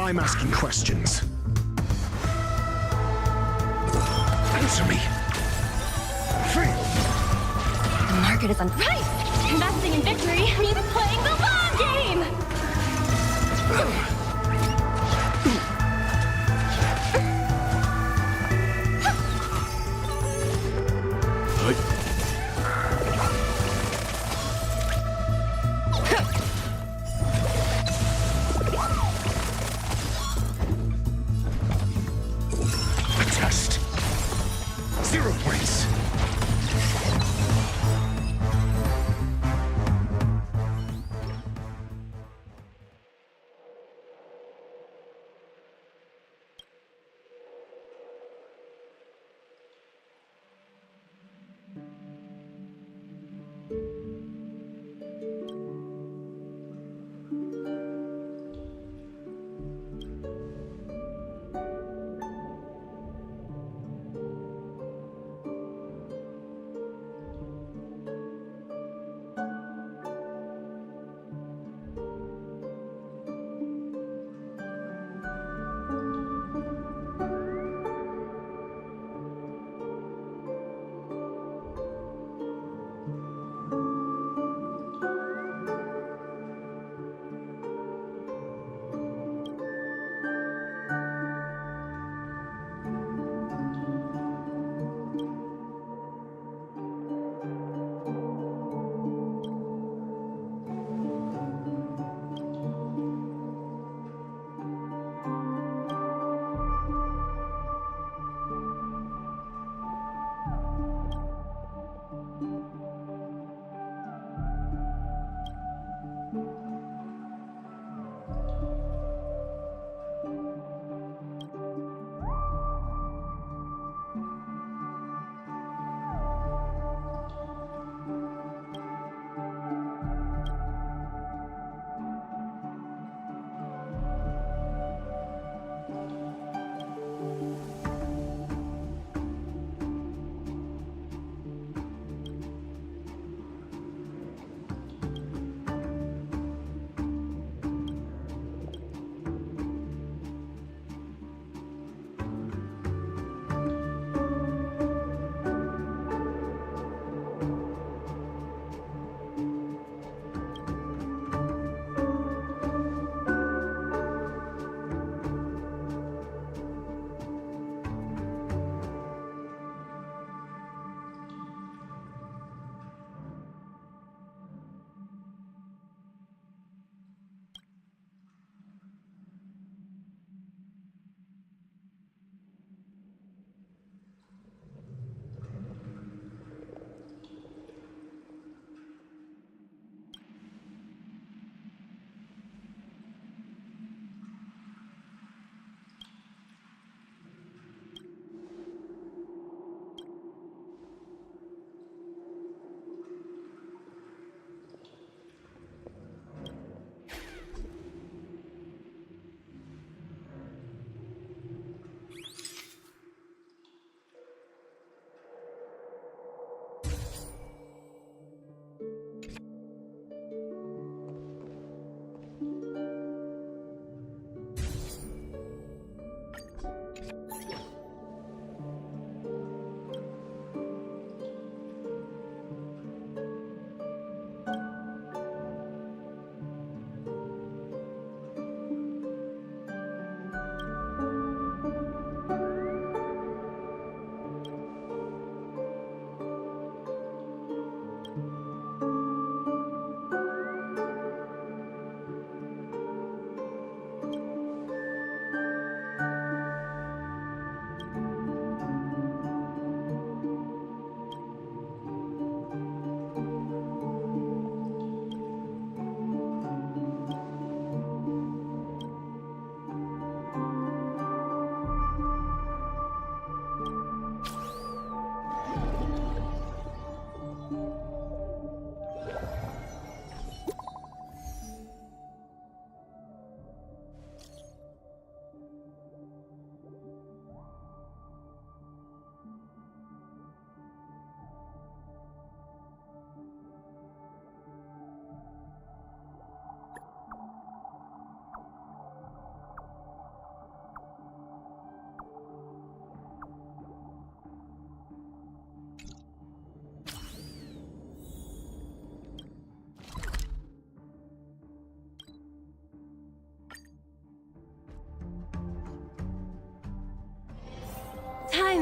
Speaker 23: I'm asking questions. Answer me.
Speaker 2: The market is on. Right! Investing in victory means playing the long game!
Speaker 23: A test. 0 points.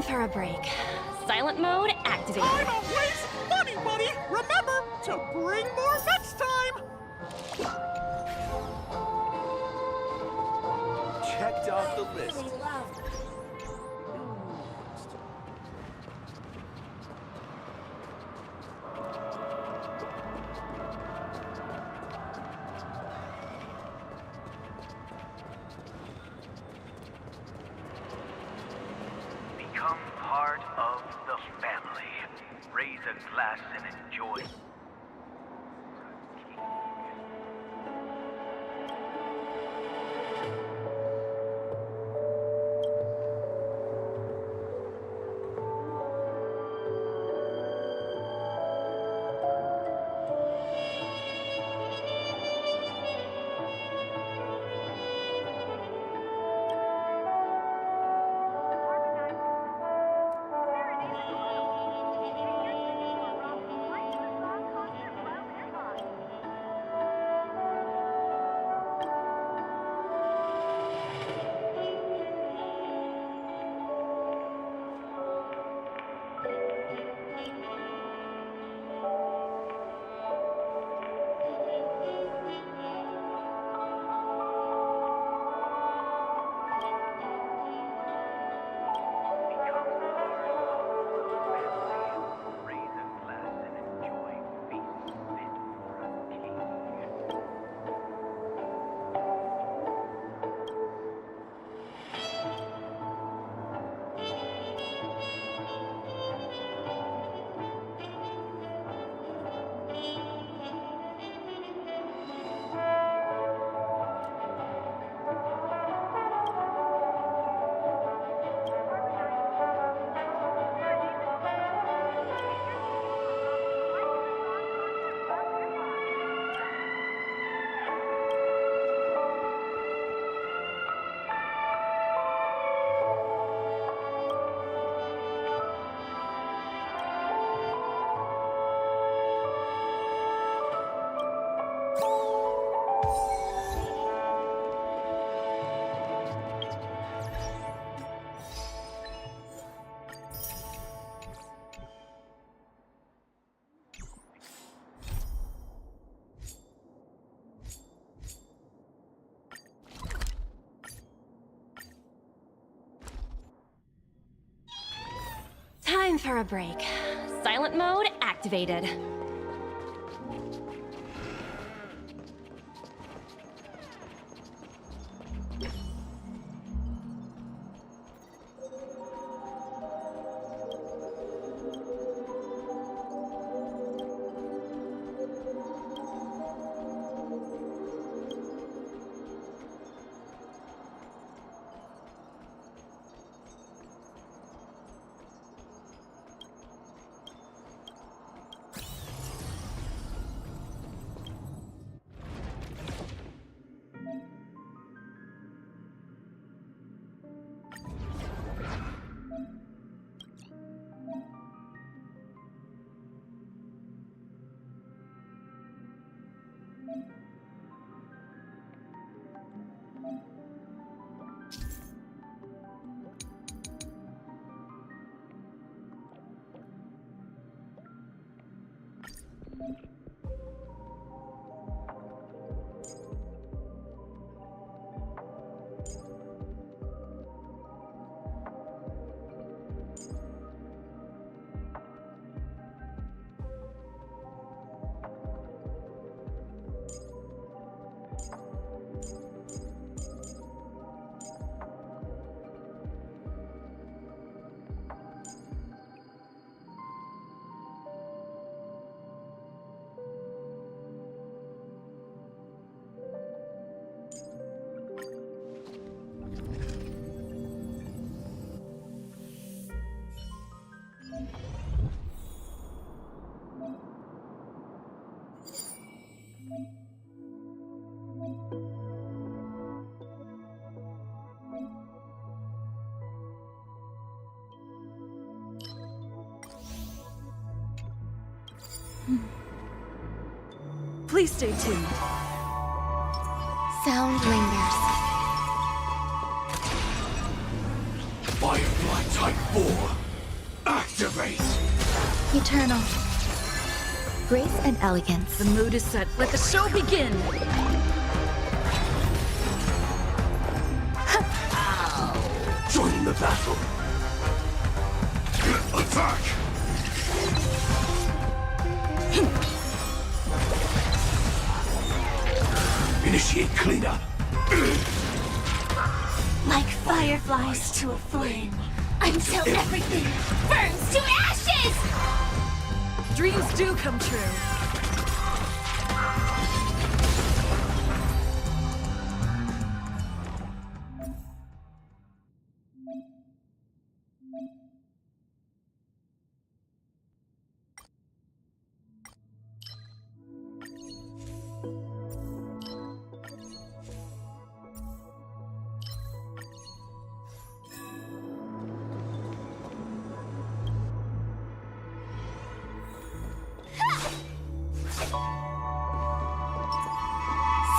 Speaker 11: for a break. Silent mode activated.
Speaker 9: I don't waste money, buddy! Remember to bring more next time! Checked off the list.
Speaker 16: Become part of the family. Raise a glass and enjoy.
Speaker 11: Time for a break. Silent mode activated.
Speaker 20: Please stay tuned.
Speaker 2: Sound lingers.
Speaker 14: Firefly Type 4, activate!
Speaker 2: Eternal. Grace and elegance.
Speaker 20: The mood is set. Let the show begin!
Speaker 14: Join the battle! Attack! Initiate cleanup!
Speaker 18: Like fireflies to a flame, until everything burns to ashes!
Speaker 20: Dreams do come true.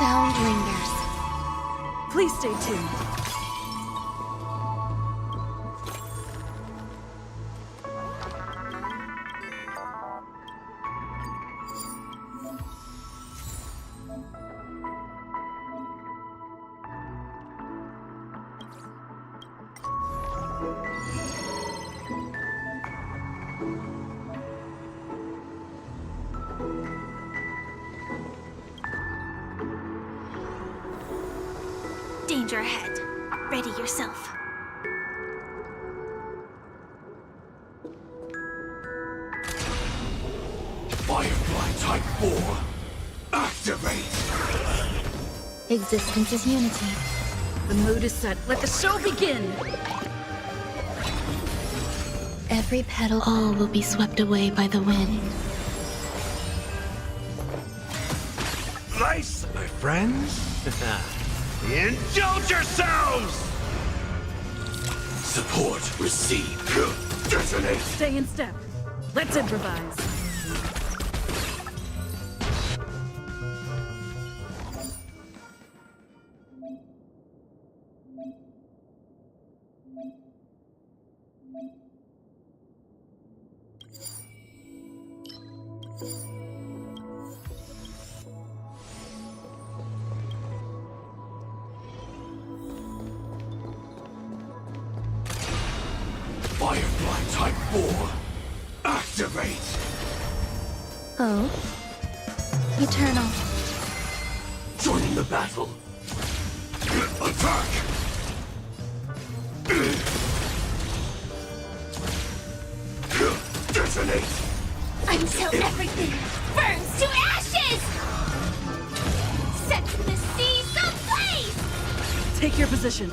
Speaker 2: Sound lingers.
Speaker 20: Please stay tuned.
Speaker 6: Danger ahead. Ready yourself.
Speaker 14: Firefly Type 4, activate!
Speaker 2: Existence is unity.
Speaker 20: The mood is set. Let the show begin!
Speaker 2: Every petal, all will be swept away by the wind.
Speaker 9: Nice, my friends. Indulge yourselves!
Speaker 14: Support received. Detonate!
Speaker 20: Stay in step. Let's improvise.
Speaker 14: Firefly Type 4, activate!
Speaker 2: Oh? Eternal.
Speaker 14: Join the battle! Attack! Detonate!
Speaker 18: Until everything burns to ashes! Set the seas ablaze!
Speaker 20: Take your position.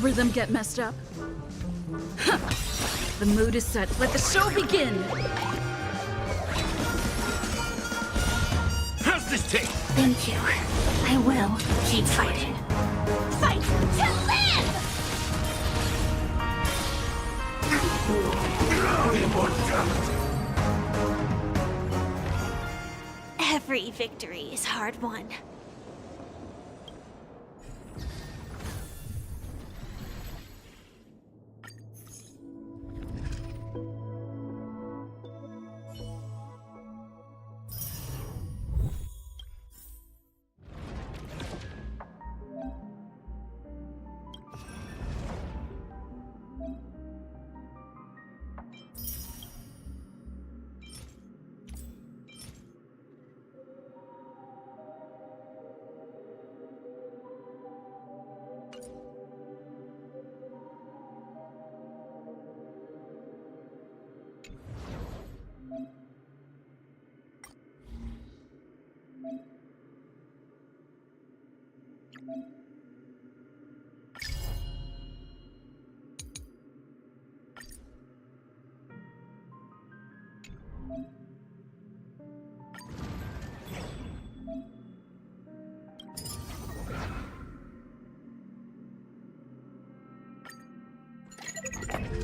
Speaker 20: Rhythm get messed up? The mood is set. Let the show begin!
Speaker 9: How's this taste?
Speaker 18: Thank you. I will keep fighting. Fight to live!
Speaker 6: Every victory is hard won.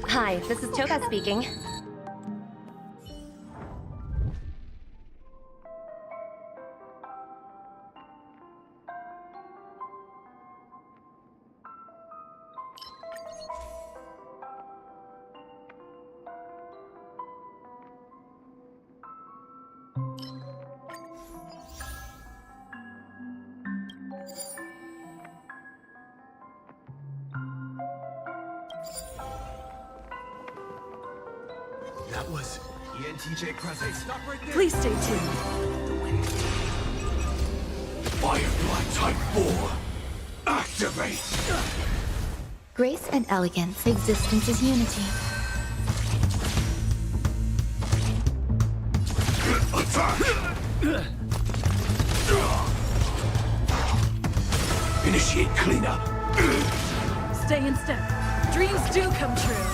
Speaker 8: Hi, this is Toga speaking.
Speaker 9: That was ENTJ presence. Hey, stop right there.
Speaker 20: Please stay tuned.
Speaker 14: Firefly Type 4. Activate!
Speaker 2: Grace and elegance. Existence is unity.
Speaker 14: Attack! Initiate cleanup.
Speaker 20: Stay in step. Dreams do come true.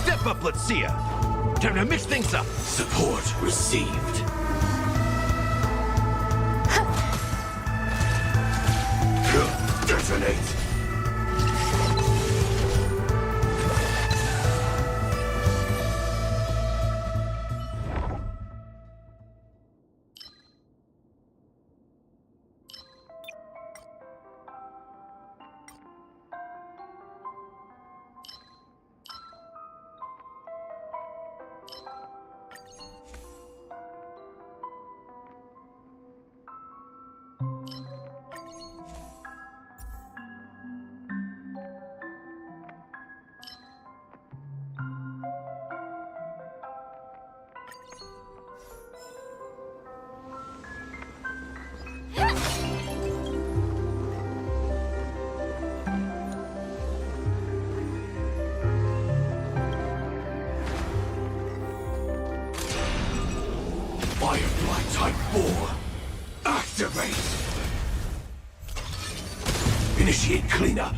Speaker 9: Step up, let's see ya. Time to mix things up.
Speaker 14: Support received. Detonate! Firefly Type 4. Activate! Initiate cleanup.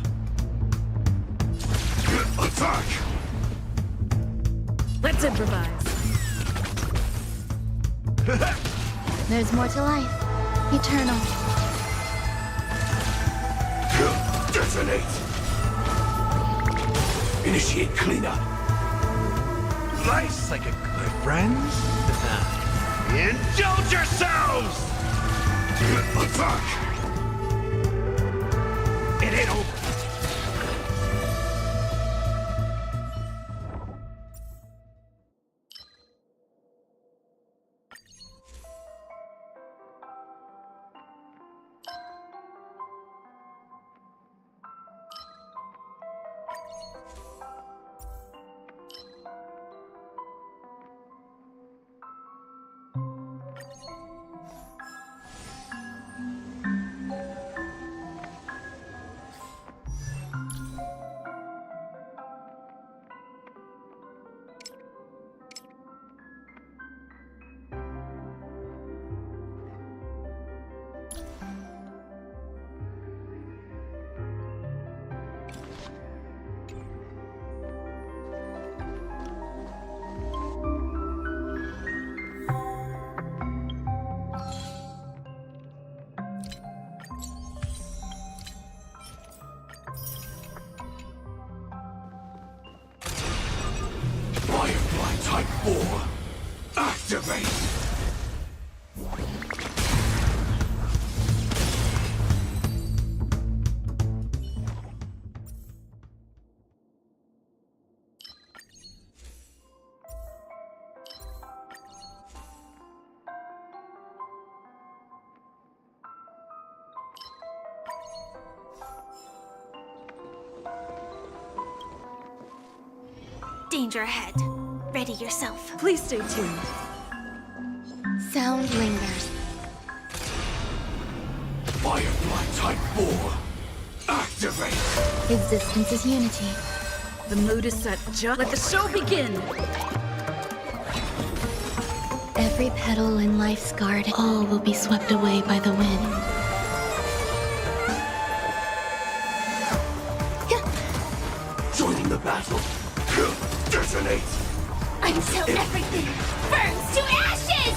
Speaker 14: Attack!
Speaker 20: Let's improvise.
Speaker 2: There's more to life. Eternal.
Speaker 14: Detonate! Initiate cleanup.
Speaker 9: Nice, like a good friend. Indulge yourselves!
Speaker 14: Attack!
Speaker 9: It ain't over.
Speaker 14: Firefly Type 4. Activate!
Speaker 6: Danger ahead. Ready yourself.
Speaker 20: Please stay tuned.
Speaker 2: Sound lingers.
Speaker 14: Firefly Type 4. Activate!
Speaker 2: Existence is unity.
Speaker 20: The mood is set. Just let the show begin.
Speaker 2: Every petal in life's garden, all will be swept away by the wind.
Speaker 14: Joining the battle. Detonate!
Speaker 4: Until everything burns to ashes!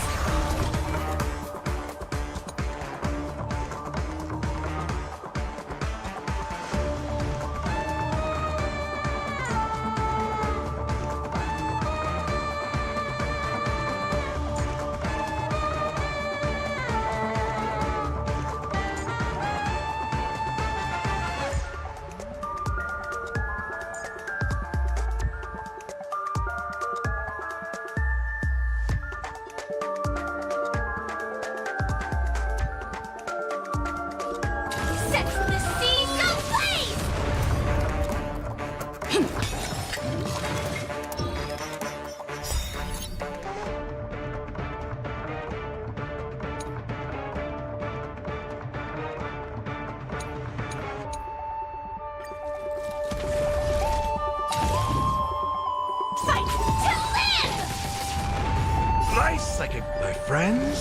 Speaker 19: like my friends?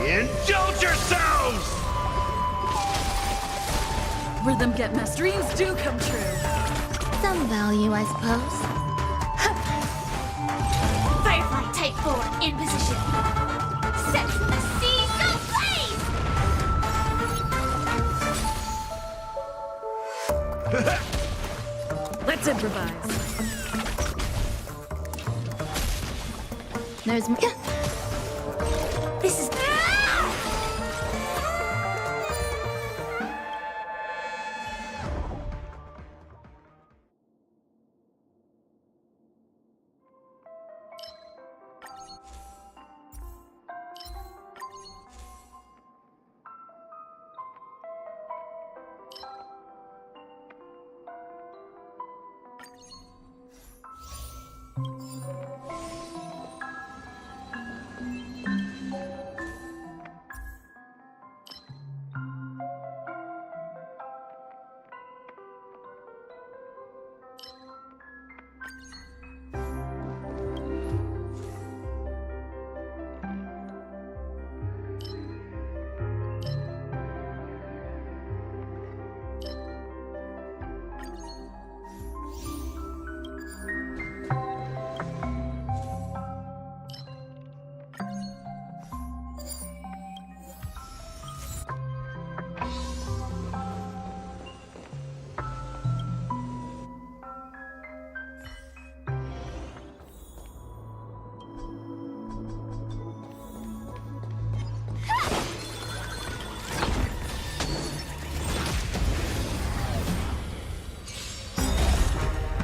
Speaker 19: Indulge yourselves!
Speaker 20: Rhythm get messed. Dreams do come true.
Speaker 2: Some value, I suppose.
Speaker 4: Firefly Type 4 in position. Set the seas ablaze!
Speaker 20: Let's improvise.
Speaker 2: There's
Speaker 4: This is...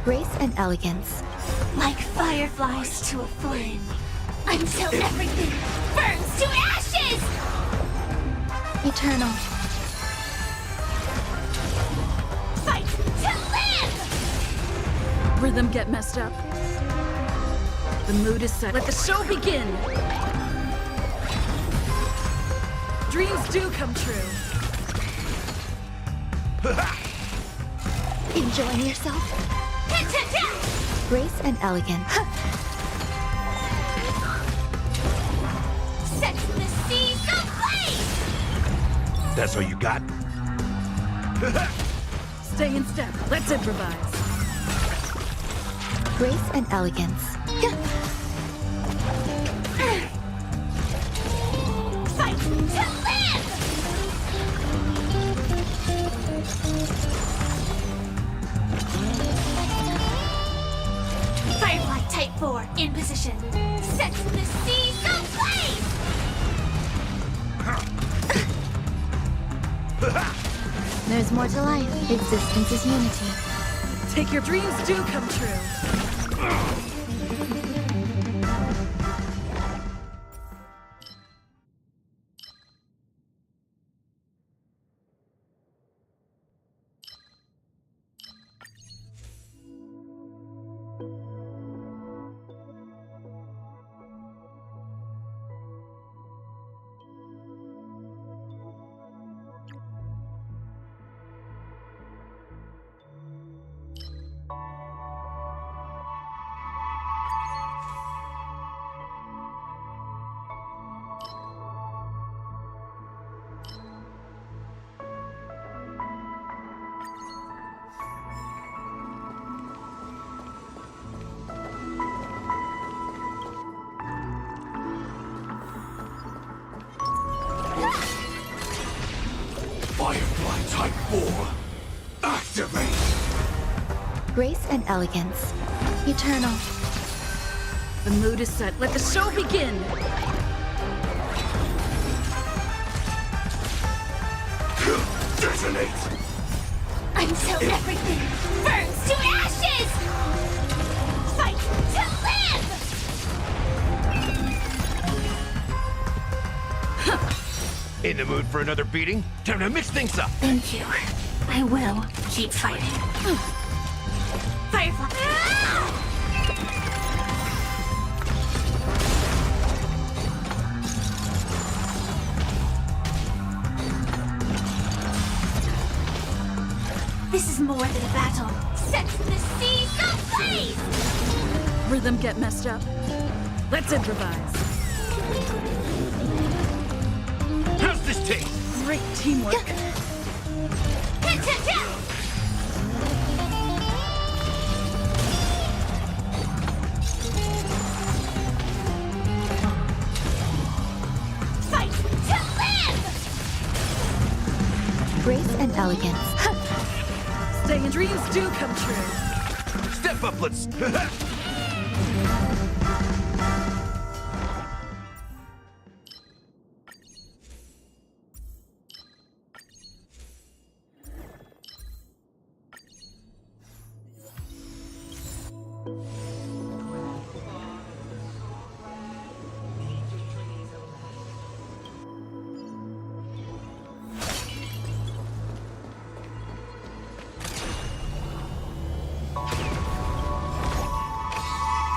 Speaker 2: grace and elegance.
Speaker 4: Like fireflies to a flame, until everything burns to ashes!
Speaker 2: Eternal.
Speaker 4: Fight to live!
Speaker 20: Rhythm get messed up. The mood is set. Let the show begin! Dreams do come true.
Speaker 2: Enjoying yourself? Grace and elegance.
Speaker 4: Set the seas ablaze!
Speaker 19: That's all you got?
Speaker 20: Stay in step. Let's improvise.
Speaker 2: Grace and elegance.
Speaker 4: Fight to live! Firefly Type 4 in position. Set the seas ablaze!
Speaker 2: There's more to life. Existence is unity.
Speaker 20: Take your dreams do come true.
Speaker 19: Firefly Type 4, activate!
Speaker 2: Grace and elegance. Eternal.
Speaker 20: The mood is set. Let the show begin!
Speaker 19: Detonate!
Speaker 4: Until everything burns to ashes! Fight to live!
Speaker 19: In the mood for another beating? Time to mix things up!
Speaker 4: Thank you. I will keep fighting. Firefly! This is more than a battle. Set the seas ablaze!
Speaker 20: Rhythm get messed up. Let's improvise.
Speaker 19: How's this taste?
Speaker 20: Great teamwork.
Speaker 1: Fight to live!
Speaker 2: Grace and elegance.
Speaker 20: Saying dreams do come true.
Speaker 19: Step up, let's...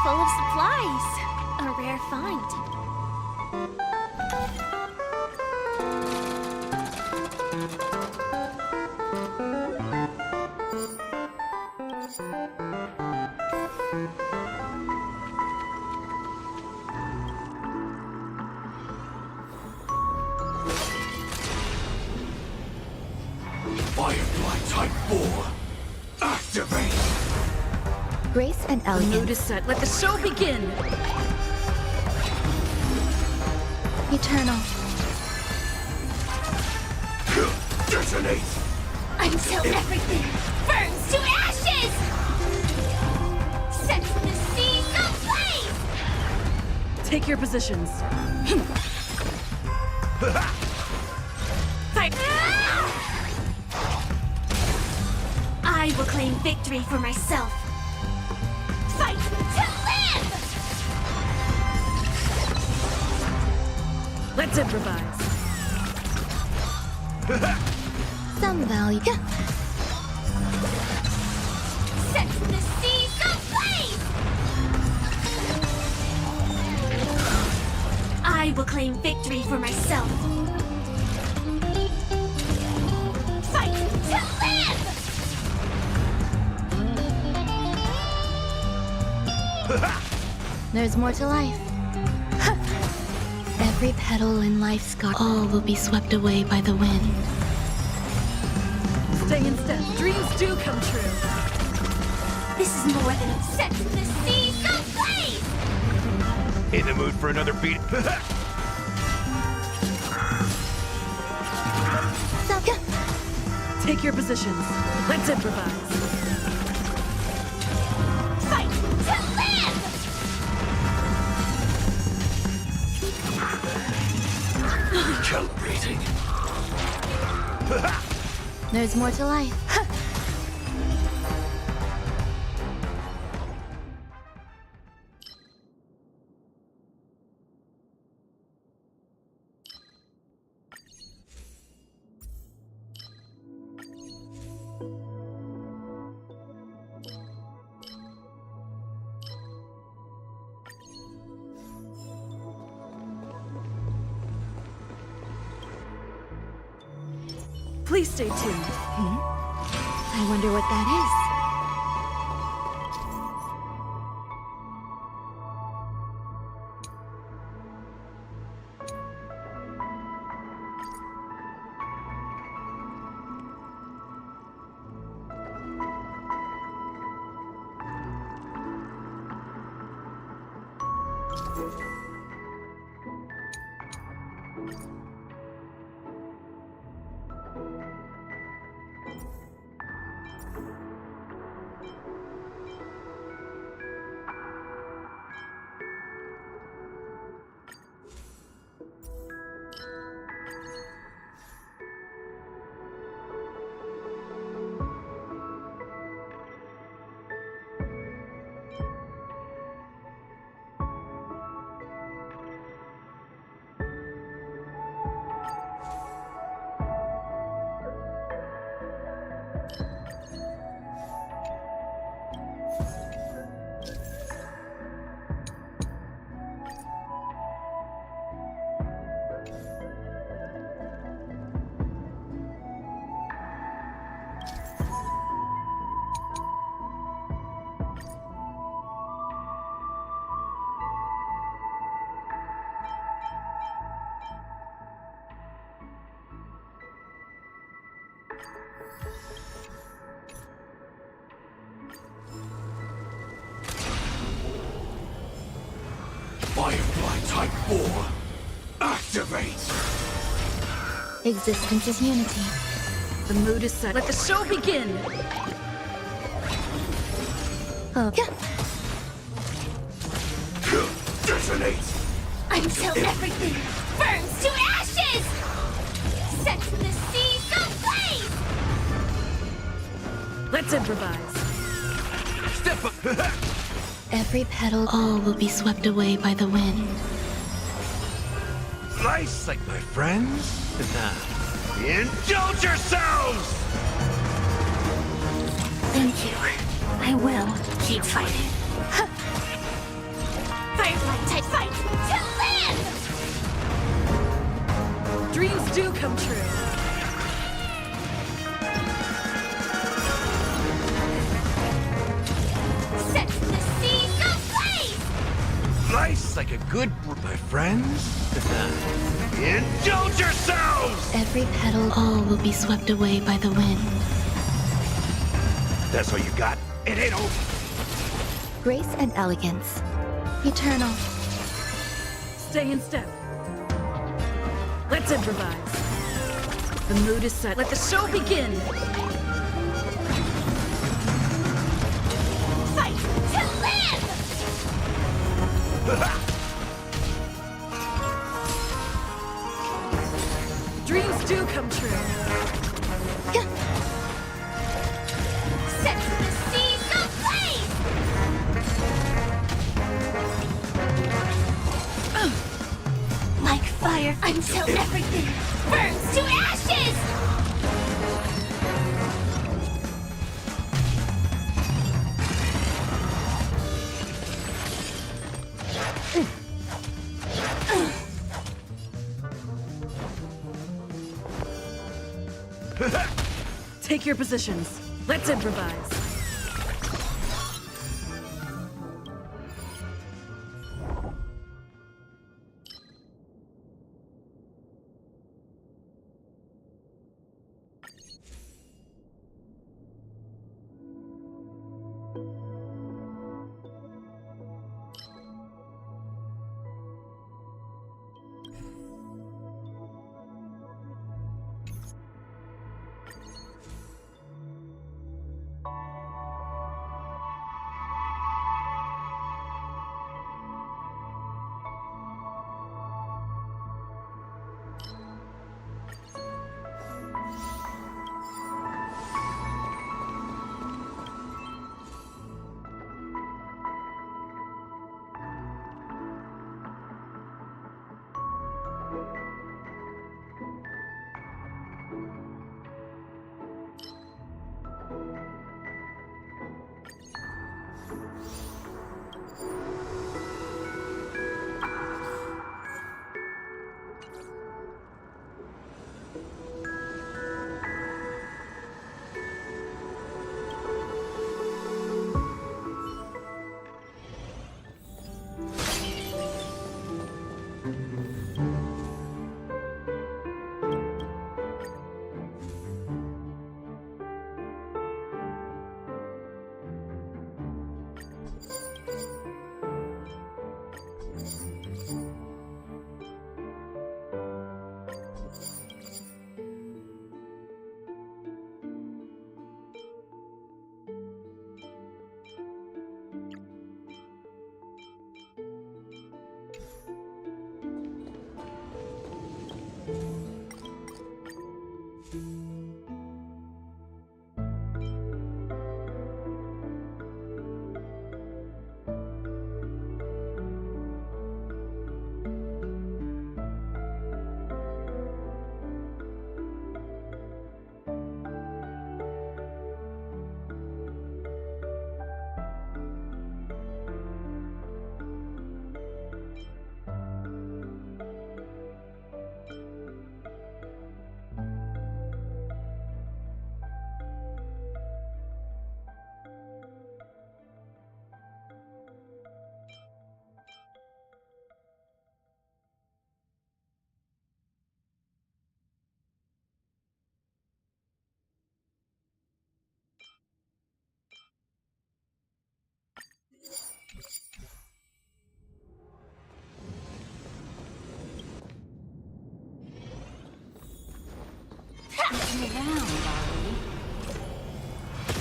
Speaker 6: Full of supplies. A rare find.
Speaker 19: Firefly Type 4. Activate!
Speaker 2: Grace and
Speaker 20: The
Speaker 2: elegance.
Speaker 20: mood is set. Let the show begin.
Speaker 2: Eternal.
Speaker 19: Detonate!
Speaker 1: Until everything burns to ashes! Set the seas ablaze!
Speaker 20: Take your positions.
Speaker 6: Fight! I will claim victory for myself.
Speaker 1: Fight to live!
Speaker 20: Let's improvise.
Speaker 2: Some value.
Speaker 1: Set the seas ablaze!
Speaker 6: I will claim victory for myself.
Speaker 1: Fight to live!
Speaker 2: There's more to life. Every petal in life's garden, all will be swept away by the wind.
Speaker 20: Stay in step. Dreams do come true.
Speaker 6: This is more than a
Speaker 1: Set the seas ablaze!
Speaker 19: In the mood for another beat?
Speaker 20: Take your positions. Let's improvise.
Speaker 1: Fight to live!
Speaker 19: Recalibrating.
Speaker 2: There's more to life.
Speaker 20: Please stay tuned.
Speaker 2: I wonder what that is.
Speaker 19: Firefly Type 4, activate!
Speaker 6: Existence is unity.
Speaker 20: The mood is set. Let the show begin!
Speaker 6: Oh.
Speaker 19: Detonate!
Speaker 4: Until everything burns to ashes! Set the seas ablaze!
Speaker 20: Let's improvise.
Speaker 19: Step up!
Speaker 11: Every petal, all will be swept away by the wind.
Speaker 19: Nice, like my friends. Indulge yourselves!
Speaker 6: Thank you. I will keep fighting.
Speaker 4: Firefly type fight to live!
Speaker 20: Dreams do come true.
Speaker 4: Set the seas ablaze!
Speaker 19: Nice, like a good my friends. Indulge yourselves!
Speaker 11: Every petal, all will be swept away by the wind.
Speaker 19: That's all you got? It ain't over.
Speaker 2: Grace and elegance. Eternal.
Speaker 20: Stay in step. Let's improvise. The mood is set. Let the show begin!
Speaker 4: Fight to live!
Speaker 20: Dreams do come true.
Speaker 4: Set the seas ablaze! Like fire until everything burns to ashes!
Speaker 20: Take your positions. Let's improvise.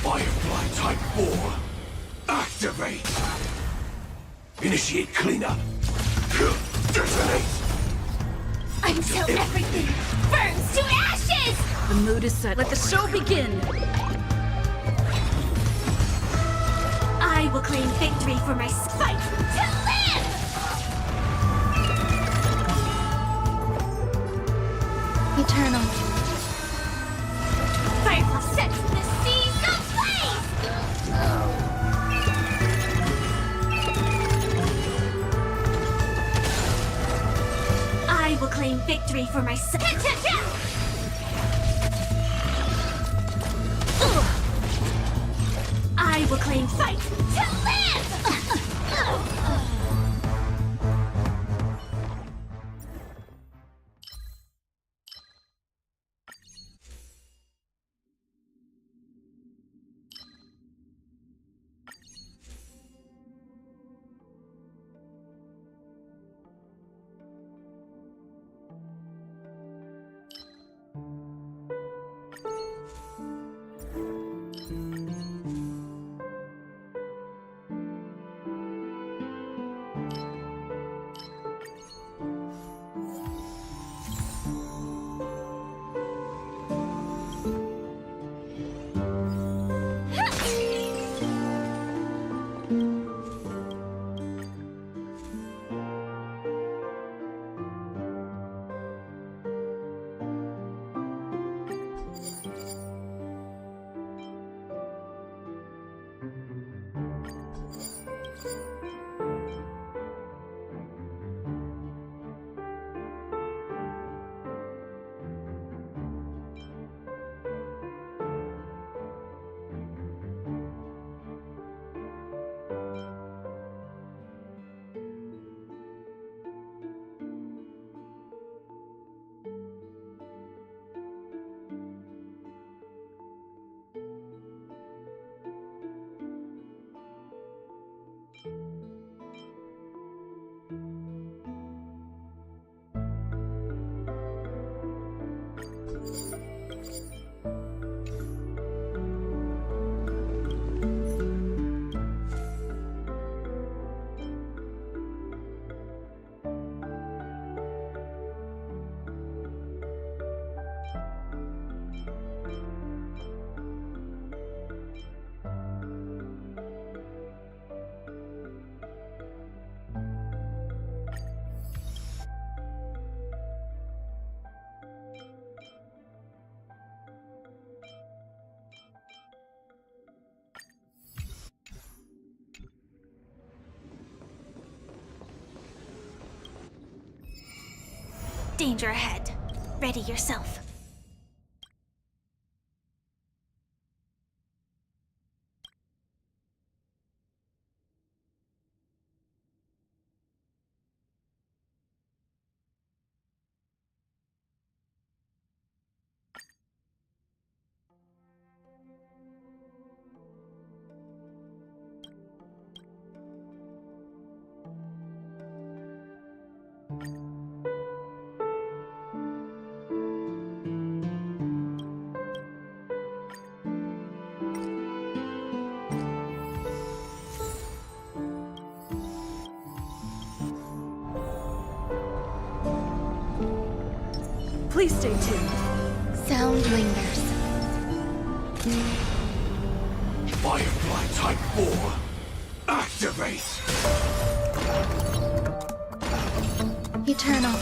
Speaker 19: Firefly Type 4. Activate. Initiate cleanup. Detonate.
Speaker 18: Until everything burns to ashes!
Speaker 20: The mood is set. Let the show begin!
Speaker 18: I will claim victory for my fight to live!
Speaker 2: Eternal.
Speaker 18: Firefly sets the seas ablaze! I will claim victory for my I will claim fight to live! Danger ahead. Ready yourself.
Speaker 20: Please stay tuned.
Speaker 2: Sound lingers.
Speaker 19: Firefly Type 4. Activate.
Speaker 2: Eternal.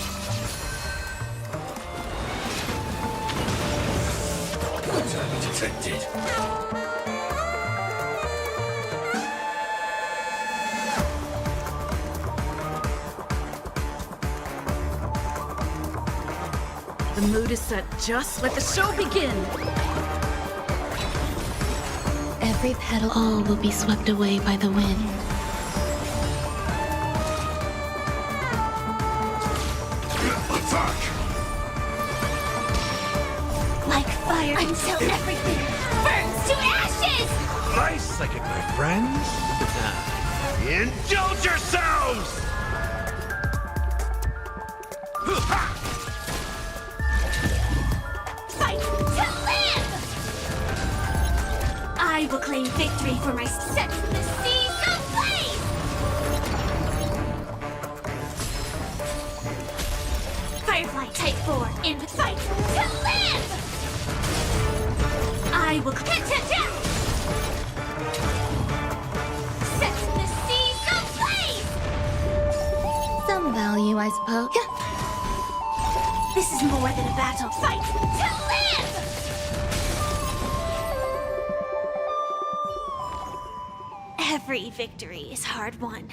Speaker 19: Enemy detected.
Speaker 20: The mood is set. Just let the show begin!
Speaker 11: Every petal, all will be swept away by the wind.
Speaker 19: Attack!
Speaker 18: Like fire until everything burns to ashes!
Speaker 19: Nice psychic, my friends. Indulge yourselves!
Speaker 18: Fight to
Speaker 6: will claim victory for my set the seas ablaze! Firefly Type 4 in the fight to live! I will hit him down! Set the seas ablaze!
Speaker 2: Some value, I suppose.
Speaker 6: This is more than a battle. Fight to live! Every victory is hard won.